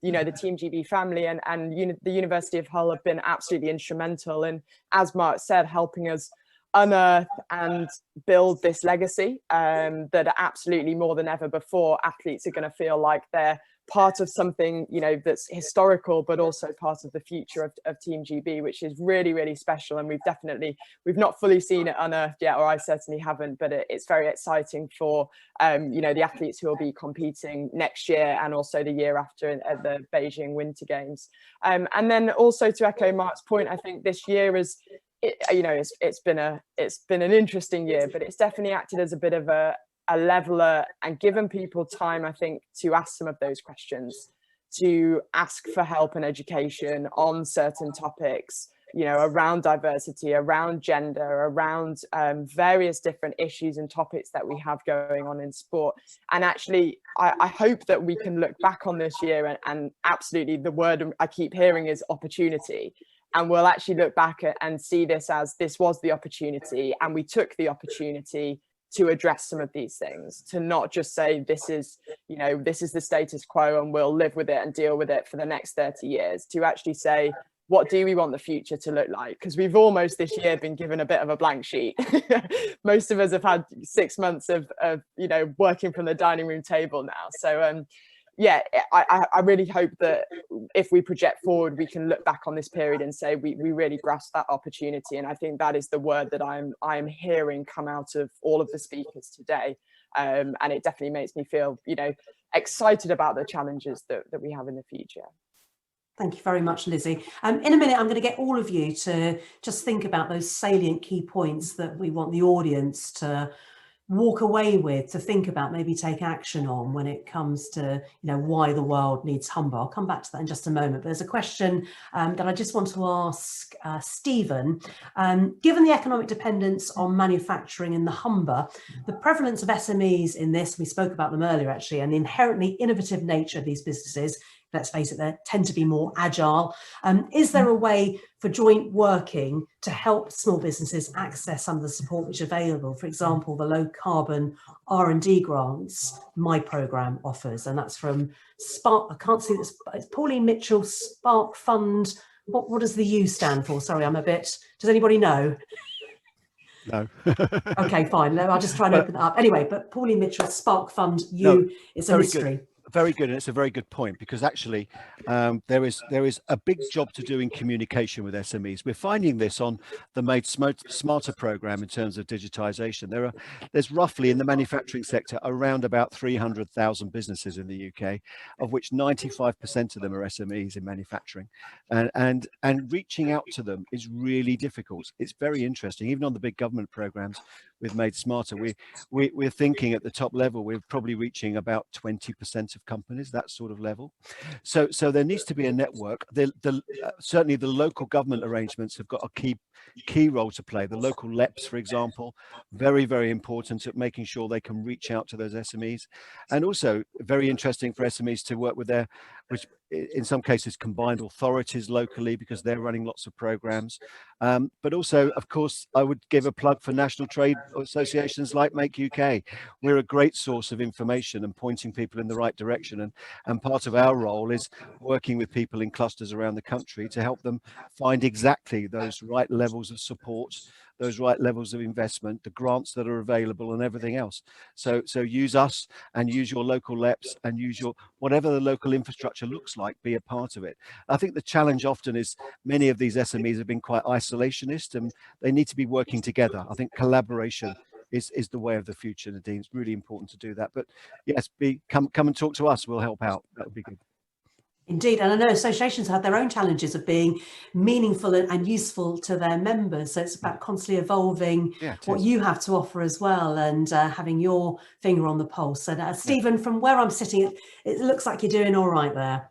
you know, the Team GB family, and the University of Hull have been absolutely instrumental in, as Mark said, helping us unearth and build this legacy that absolutely more than ever before athletes are going to feel like they're part of something, you know, that's historical, but also part of the future of Team GB, which is really, really special. And we've not fully seen it unearthed yet, or I certainly haven't, but it's very exciting for, you know, the athletes who will be competing next year and also the year after at the Beijing Winter Games. And then also to echo Mark's point, I think this year is, you know, it's been an interesting year, but it's definitely acted as a bit of a leveler and given people time, I think, to ask some of those questions, to ask for help and education on certain topics, you know, around diversity, around gender, around various different issues and topics that we have going on in sport. And actually, I hope that we can look back on this year and absolutely the word I keep hearing is opportunity. And we'll actually look back and see this as this was the opportunity, and we took the opportunity to address some of these things, to not just say this is, you know, this is the status quo and we'll live with it and deal with it for the next 30 years, to actually say, what do we want the future to look like? Because we've almost this year been given a bit of a blank sheet. Most of us have had 6 months of you know, working from the dining room table now. So yeah, I really hope that if we project forward, we can look back on this period and say we really grasped that opportunity. And I think that is the word that I'm hearing come out of all of the speakers today. And it definitely makes me feel, you know, excited about the challenges that we have in the future. Thank you very much, Lizzie. In a minute, I'm going to get all of you to just think about those salient key points that we want the audience to walk away with, to think about, maybe take action on when it comes to, you know, why the world needs Humber. I'll come back to that in just a moment. But there's a question that I just want to ask Stephen. Given the economic dependence on manufacturing in the Humber, the prevalence of SMEs in this, we spoke about them earlier actually, and the inherently innovative nature of these businesses, let's face it, they tend to be more agile. Is there a way for joint working to help small businesses access some of the support which is available? For example, the low carbon R&D grants my programme offers, and that's from Spark. I can't see this. It's Pauline Mitchell Spark Fund. What does the U stand for? Sorry, I'm a bit. Does anybody know? No. Okay, fine. I'll just try and open that up. Anyway, but Pauline Mitchell, Spark Fund, it's a mystery. Very good, and it's a very good point, because actually there is a big job to do in communication with SMEs. We're finding this on the Made Smarter program in terms of digitization. There's roughly in the manufacturing sector around about 300,000 businesses in the UK, of which 95% of them are SMEs in manufacturing, and reaching out to them is really difficult. It's very interesting. Even on the big government programs with Made Smarter, we're thinking at the top level we're probably reaching about 20% of companies, that sort of level. So there needs to be a network. Certainly the local government arrangements have got a key role to play. The local LEPs, for example, very, very important at making sure they can reach out to those SMEs, and also very interesting for SMEs to work with which in some cases combined authorities locally, because they're running lots of programs. But also, of course, I would give a plug for national trade associations like Make UK. We're a great source of information and pointing people in the right direction. And part of our role is working with people in clusters around the country to help them find exactly those right levels of support, those right levels of investment, the grants that are available and everything else. So use us and use your local LEPs and use your whatever the local infrastructure looks like, be a part of it. I think the challenge often is many of these SMEs have been quite isolationist, and they need to be working together. I think collaboration is the way of the future, Nadine. It's really important to do that. But yes, come and talk to us. We'll help out. That would be good. Indeed, and I know associations have their own challenges of being meaningful and useful to their members. So it's about constantly evolving what you have to offer as well, and having your finger on the pulse. And Stephen, from where I'm sitting, it looks like you're doing all right there.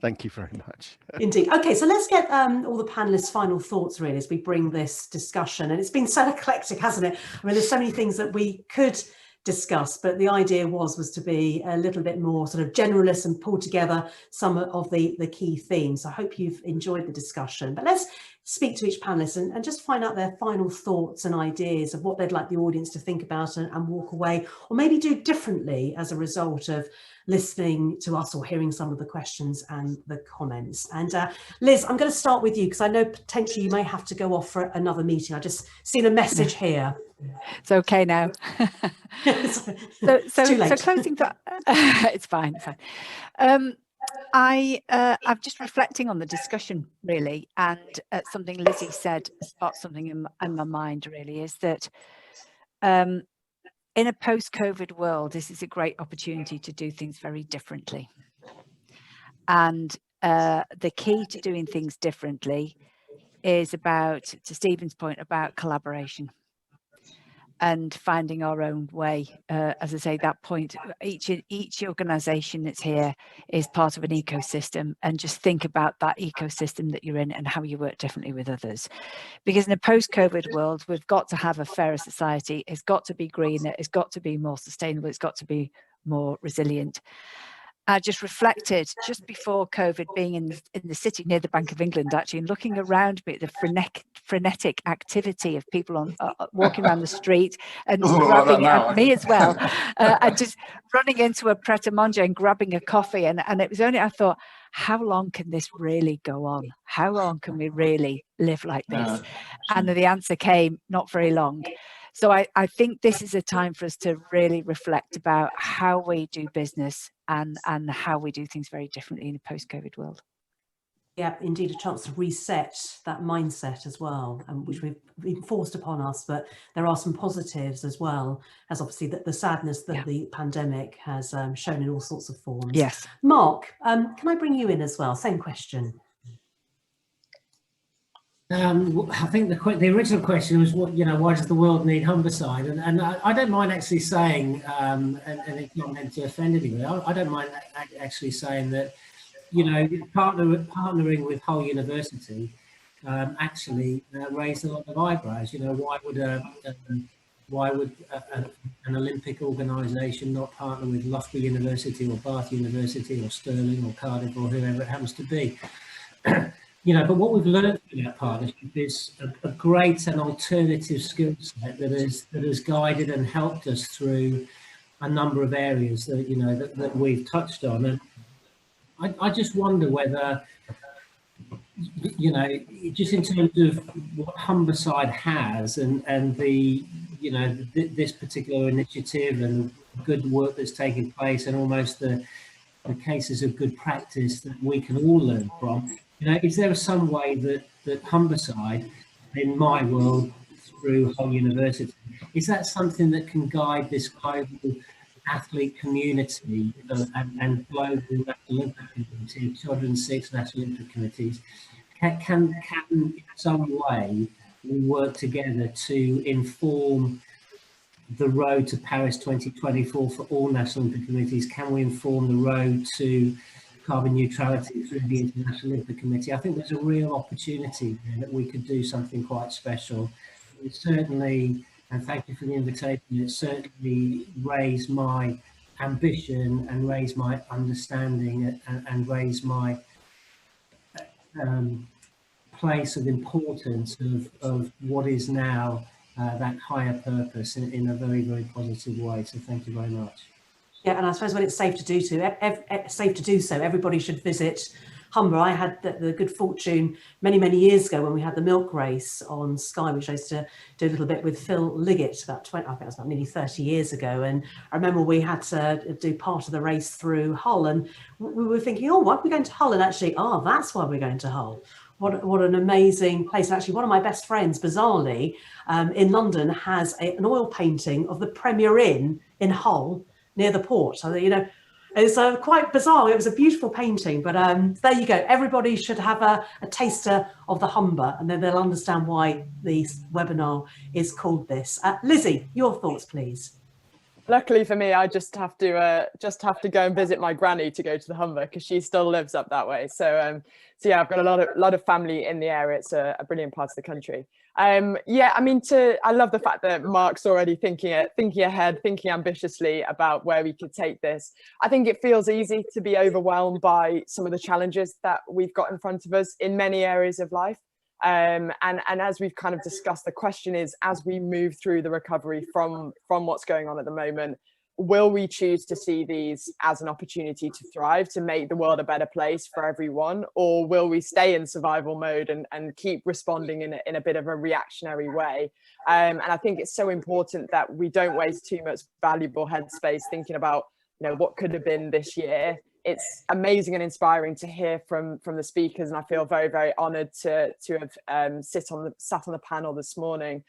Thank you very much. Indeed. Okay, so let's get all the panelists' final thoughts really as we bring this discussion. And it's been so eclectic, hasn't it? I mean, there's so many things that we could discuss, but the idea was to be a little bit more sort of generalist and pull together some of the key themes. I hope you've enjoyed the discussion, but let's speak to each panelist and just find out their final thoughts and ideas of what they'd like the audience to think about and walk away, or maybe do differently as a result of listening to us or hearing some of the questions and the comments. And Liz, I'm going to start with you because I know potentially you may have to go off for another meeting. I just seen a message here. It's okay now. so closing thought. It's fine. I'm just reflecting on the discussion really, and something Lizzie said sparked something in my mind really, is that in a post-COVID world, this is a great opportunity to do things very differently. And the key to doing things differently is about, to Stephen's point, about collaboration and finding our own way. As I say, that point, each organisation that's here is part of an ecosystem, and just think about that ecosystem that you're in and how you work differently with others. Because in a post-COVID world, we've got to have a fairer society. It's got to be greener. It's got to be more sustainable. It's got to be more resilient. I just reflected just before COVID, being in the city near the Bank of England, actually, and looking around me at the frenetic activity of people walking around the street and grabbing me as well, and just running into a pret-a-manger and grabbing a coffee. And it was only, I thought, how long can this really go on? How long can we really live like this? And the answer came, not very long. So I think this is a time for us to really reflect about how we do business and how we do things very differently in a post-COVID world. Yeah, indeed, a chance to reset that mindset as well, which we've been forced upon us, but there are some positives as well, as obviously the sadness that the pandemic has shown in all sorts of forms. Yes. Mark, can I bring you in as well? Same question. I think the original question was, why does the world need Humberside? And I don't mind actually saying, and it's not meant to offend anybody, I don't mind actually saying that, partnering with Hull University actually raised a lot of eyebrows. Why would an Olympic organisation not partner with Loughborough University or Bath University or Stirling or Cardiff or whoever it happens to be? But what we've learned from that partnership is a great and alternative skill set that has guided and helped us through a number of areas that we've touched on. And I just wonder whether you know, just in terms of what Humberside has and the, you know, this particular initiative and the good work that's taking place and almost the cases of good practice that we can all learn from, you know, is there some way that Humberside, in my world, through Hull University, is that something that can guide this global athlete community and global national Olympic community, 206 national Olympic committees, can in some way we work together to inform the road to Paris 2024 for all national Olympic committees? Can we inform the road to carbon neutrality through the International Olympic Committee? I think there's a real opportunity there that we could do something quite special. It certainly, and thank you for the invitation, it certainly raised my ambition and raised my understanding and raised my place of importance of what is now that higher purpose in a very, very positive way. So thank you very much. Yeah, and I suppose when it's safe to do so, everybody should visit Humber. I had the good fortune many, many years ago when we had the milk race on Sky, which I used to do a little bit with Phil Liggett about 20, I think it was about nearly 30 years ago. And I remember we had to do part of the race through Hull, and we were thinking, oh, why are we going to Hull? And actually, oh, that's why we're going to Hull. What an amazing place. And actually, one of my best friends, bizarrely, in London, has an oil painting of the Premier Inn in Hull near the port. So, you know, it's quite bizarre. It was a beautiful painting, but there you go. Everybody should have a taster of the Humber, and then they'll understand why this webinar is called this. Lizzie, your thoughts, please. Luckily for me, I just have to go and visit my granny to go to the Humber because she still lives up that way. So yeah, I've got a lot of family in the area. It's a brilliant part of the country. Yeah, I mean, I love the fact that Mark's already thinking ahead, thinking ambitiously about where we could take this. I think it feels easy to be overwhelmed by some of the challenges that we've got in front of us in many areas of life. And as we've kind of discussed, the question is, as we move through the recovery from what's going on at the moment, will we choose to see these as an opportunity to thrive, to make the world a better place for everyone, or will we stay in survival mode and keep responding in a bit of a reactionary way? And I think it's so important that we don't waste too much valuable headspace thinking about, you know, what could have been this year. It's amazing and inspiring to hear from the speakers, and I feel very, very honoured to have sat on the panel this morning,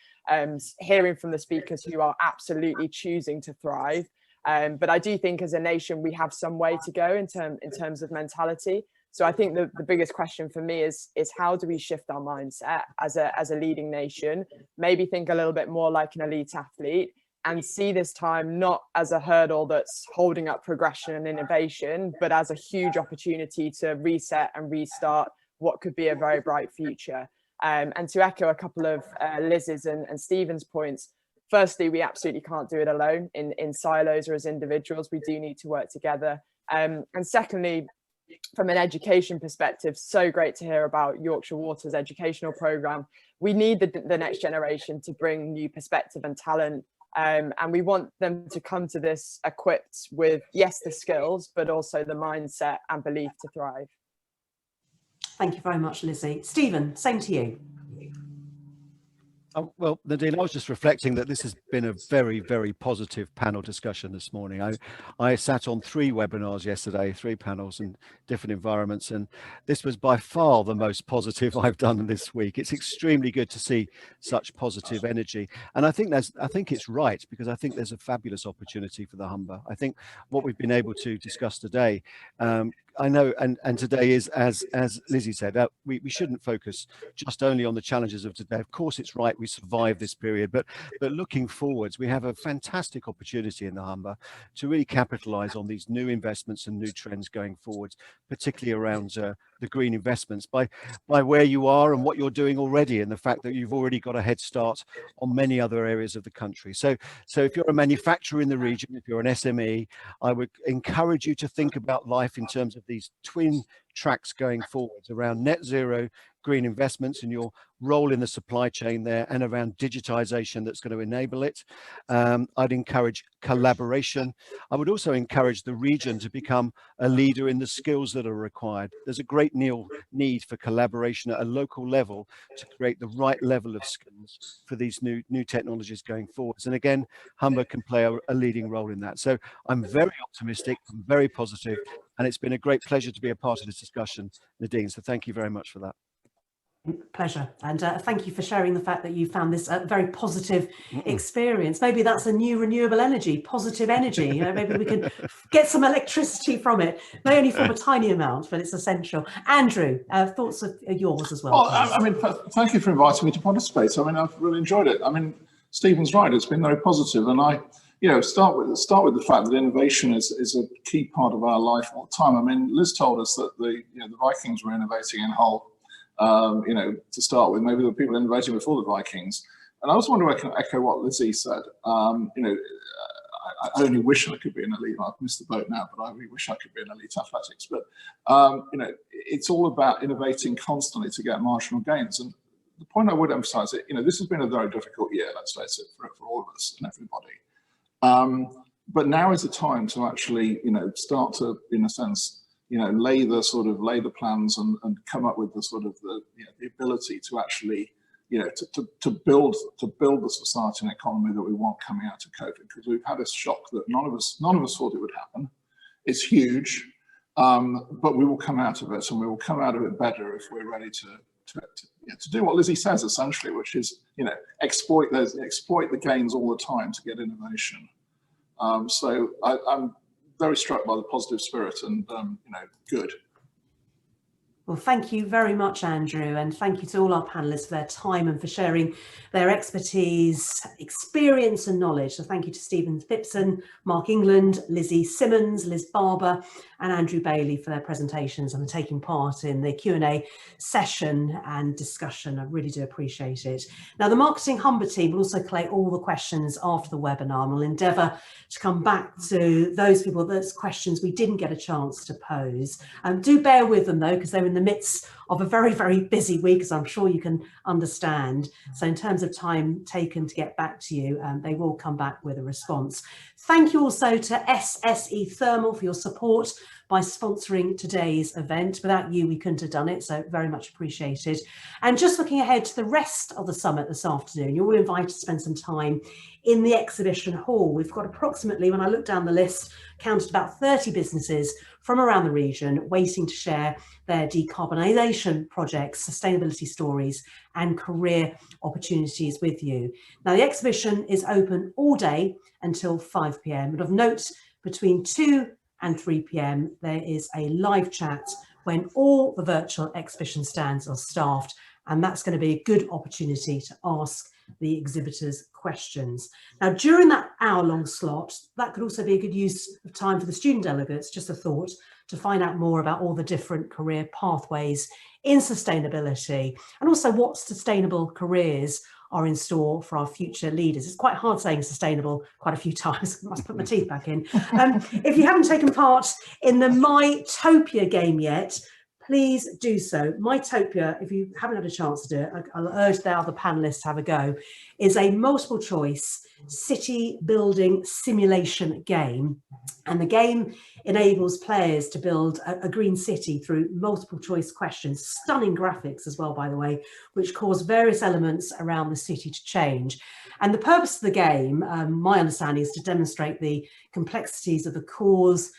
hearing from the speakers who are absolutely choosing to thrive. But I do think as a nation we have some way to go in terms of mentality. So I think the biggest question for me is how do we shift our mindset as a leading nation, maybe think a little bit more like an elite athlete, and see this time not as a hurdle that's holding up progression and innovation, but as a huge opportunity to reset and restart what could be a very bright future. And to echo a couple of Liz's and Stephen's points, firstly, we absolutely can't do it alone in silos or as individuals. We do need to work together. And secondly, from an education perspective, so great to hear about Yorkshire Water's educational programme. We need the next generation to bring new perspective and talent. And we want them to come to this equipped with, yes, the skills, but also the mindset and belief to thrive. Thank you very much, Lizzie. Stephen, same to you. Well, Nadine, I was just reflecting that this has been a very, very positive panel discussion this morning. I sat on 3 webinars yesterday, 3 panels in different environments, and this was by far the most positive I've done this week. It's extremely good to see such positive energy, and I think it's right, because I think there's a fabulous opportunity for the Humber. I think what we've been able to discuss today, I know, and today is, as Lizzie said, we shouldn't focus just only on the challenges of today. Of course, it's right we survived this period, but looking forwards, we have a fantastic opportunity in the Humber to really capitalize on these new investments and new trends going forwards, particularly around the green investments, by where you are and what you're doing already, and the fact that you've already got a head start on many other areas of the country. So if you're a manufacturer in the region, if you're an SME, I would encourage you to think about life in terms of these twin tracks going forwards around net zero, green investments and your role in the supply chain there, and around digitization that's going to enable it. I'd encourage collaboration. I would also encourage the region to become a leader in the skills that are required. There's a great need for collaboration at a local level to create the right level of skills for these new technologies going forwards. And again, Humber can play a leading role in that. So I'm very optimistic, I'm very positive, and it's been a great pleasure to be a part of this discussion, Nadine. So thank you very much for that. Pleasure. And thank you for sharing the fact that you found this a very positive experience. Maybe that's a new renewable energy, positive energy. Maybe we can get some electricity from it. May only from a tiny amount, but it's essential. Andrew, thoughts of yours as well. Well, I mean, thank you for inviting me to participate. I mean, I've really enjoyed it. I mean, Stephen's right. It's been very positive, and I, start with the fact that innovation is a key part of our life all the time. I mean, Liz told us that the Vikings were innovating in Hull. To start with, maybe the people innovating before the Vikings. And I also want to echo what Lizzie said. I only wish I could be an elite. I've missed the boat now, but I really wish I could be an elite athletics. But, it's all about innovating constantly to get marginal gains. And the point I would emphasize is, this has been a very difficult year, let's face it, for all of us and everybody. But now is the time to actually, start to, in a sense, lay the plans and come up with the ability to actually, to build the society and economy that we want coming out of COVID, because we've had a shock that none of us thought it would happen. It's huge, but we will come out of it, and we will come out of it better if we're ready to do what Lizzie says essentially, which is exploit the gains all the time to get innovation. So I'm very struck by the positive spirit and, good. Well, thank you very much, Andrew, and thank you to all our panellists for their time and for sharing their expertise, experience and knowledge. So thank you to Stephen Phipson, Mark England, Lizzie Simmons, Liz Barber and Andrew Bailey for their presentations and for taking part in the Q&A session and discussion. I really do appreciate it. Now, the Marketing Humber team will also collate all the questions after the webinar, and we'll endeavour to come back to those people, those questions we didn't get a chance to pose. Do bear with them though, because they're in the midst of a very, very busy week, as I'm sure you can understand. So in terms of time taken to get back to you, they will come back with a response. Thank you also to SSE Thermal for your support by sponsoring today's event. Without you, we couldn't have done it, so very much appreciated. And just looking ahead to the rest of the summit this afternoon, you're all invited to spend some time in the exhibition hall. We've got approximately, when I look down the list, counted about 30 businesses from around the region waiting to share their decarbonisation projects, sustainability stories and career opportunities with you. Now, the exhibition is open all day until 5 p.m. But of note, between 2 and 3 p.m. there is a live chat when all the virtual exhibition stands are staffed, and that's going to be a good opportunity to ask the exhibitors questions. Now, during that hour-long slot, that could also be a good use of time for the student delegates, just a thought, to find out more about all the different career pathways in sustainability, and also what sustainable careers are in store for our future leaders. It's quite hard saying sustainable quite a few times. I must put my teeth back in. If you haven't taken part in the Mytopia game yet, please do so. Mytopia, if you haven't had a chance to do it, I'll urge the other panelists to have a go, is a multiple choice city building simulation game. And the game enables players to build a green city through multiple choice questions, stunning graphics as well, by the way, which cause various elements around the city to change. And the purpose of the game, my understanding, is to demonstrate the complexities of the cause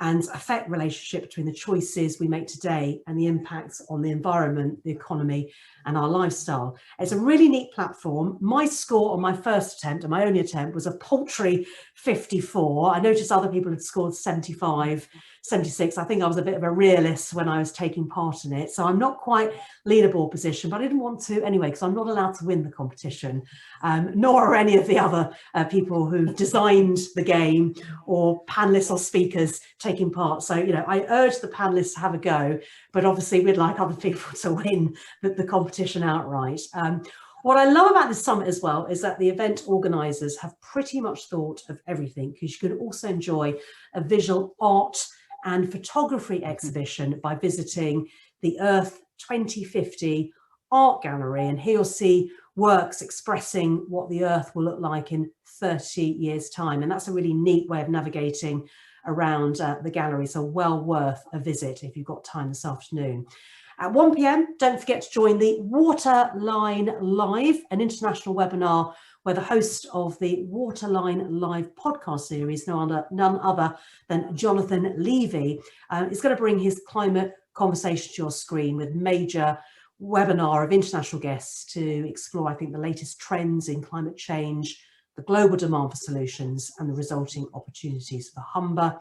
and effect relationship between the choices we make today and the impacts on the environment, the economy and our lifestyle. It's a really neat platform. My score on my first attempt, and my only attempt, was a paltry 54. I noticed other people had scored 75, 76. I think I was a bit of a realist when I was taking part in it. So I'm not quite leaderboard position, but I didn't want to anyway, because I'm not allowed to win the competition, nor are any of the other people who designed the game or panelists or speakers taking part. So, I urge the panelists to have a go, but obviously we'd like other people to win the competition outright. What I love about this summit as well is that the event organisers have pretty much thought of everything, because you can also enjoy a visual art and photography exhibition by visiting the Earth 2050 art gallery, and he'll see works expressing what the Earth will look like in 30 years' time. And that's a really neat way of navigating around the gallery, so well worth a visit if you've got time this afternoon. At 1 p.m, don't forget to join the Waterline Live, an international webinar where the host of the Waterline Live podcast series, none other than Jonathan Levy, is going to bring his climate conversation to your screen with major webinar of international guests to explore, I think, the latest trends in climate change, the global demand for solutions and the resulting opportunities for Humber.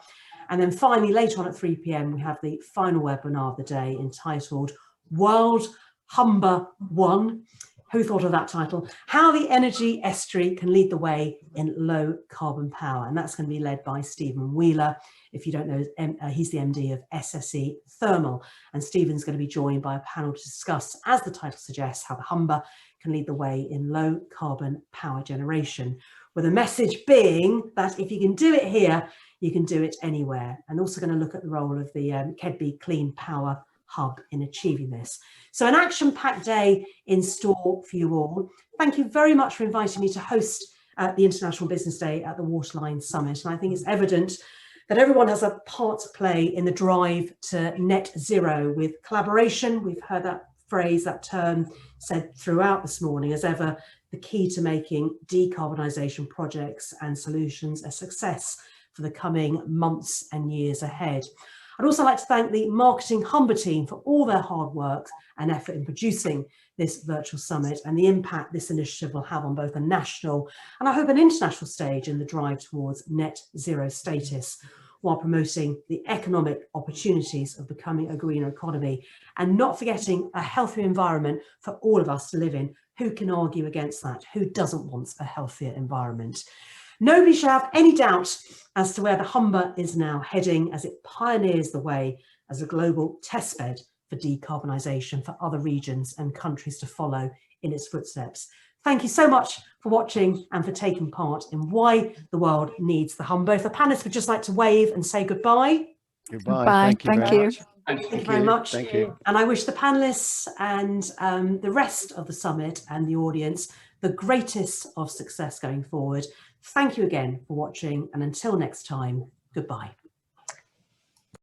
And then finally, later on at 3 p.m, we have the final webinar of the day entitled World Humber One. Who thought of that title? How the energy estuary can lead the way in low carbon power. And that's going to be led by Stephen Wheeler. If you don't know, he's the MD of SSE Thermal. And Stephen's going to be joined by a panel to discuss, as the title suggests, how the Humber can lead the way in low carbon power generation, with a message being that if you can do it here, you can do it anywhere. And also going to look at the role of the Kedby Clean Power Hub in achieving this. So an action-packed day in store for you all. Thank you very much for inviting me to host the International Business Day at the Waterline Summit. And I think it's evident that everyone has a part to play in the drive to net zero with collaboration. We've heard that phrase, that term said throughout this morning, as ever, the key to making decarbonisation projects and solutions a success for the coming months and years ahead. I'd also like to thank the Marketing Humber team for all their hard work and effort in producing this virtual summit and the impact this initiative will have on both a national and I hope an international stage in the drive towards net zero status, while promoting the economic opportunities of becoming a greener economy and not forgetting a healthier environment for all of us to live in. Who can argue against that? Who doesn't want a healthier environment? Nobody should have any doubt as to where the Humber is now heading as it pioneers the way as a global testbed for decarbonisation for other regions and countries to follow in its footsteps. Thank you so much for watching and for taking part in Why the World Needs the Humber. If the panelists would just like to wave and say goodbye. Goodbye. Bye. Thank you very much. Thank you very much. Thank you. And I wish the panelists and the rest of the summit and the audience the greatest of success going forward. Thank you again for watching, and until next time, goodbye.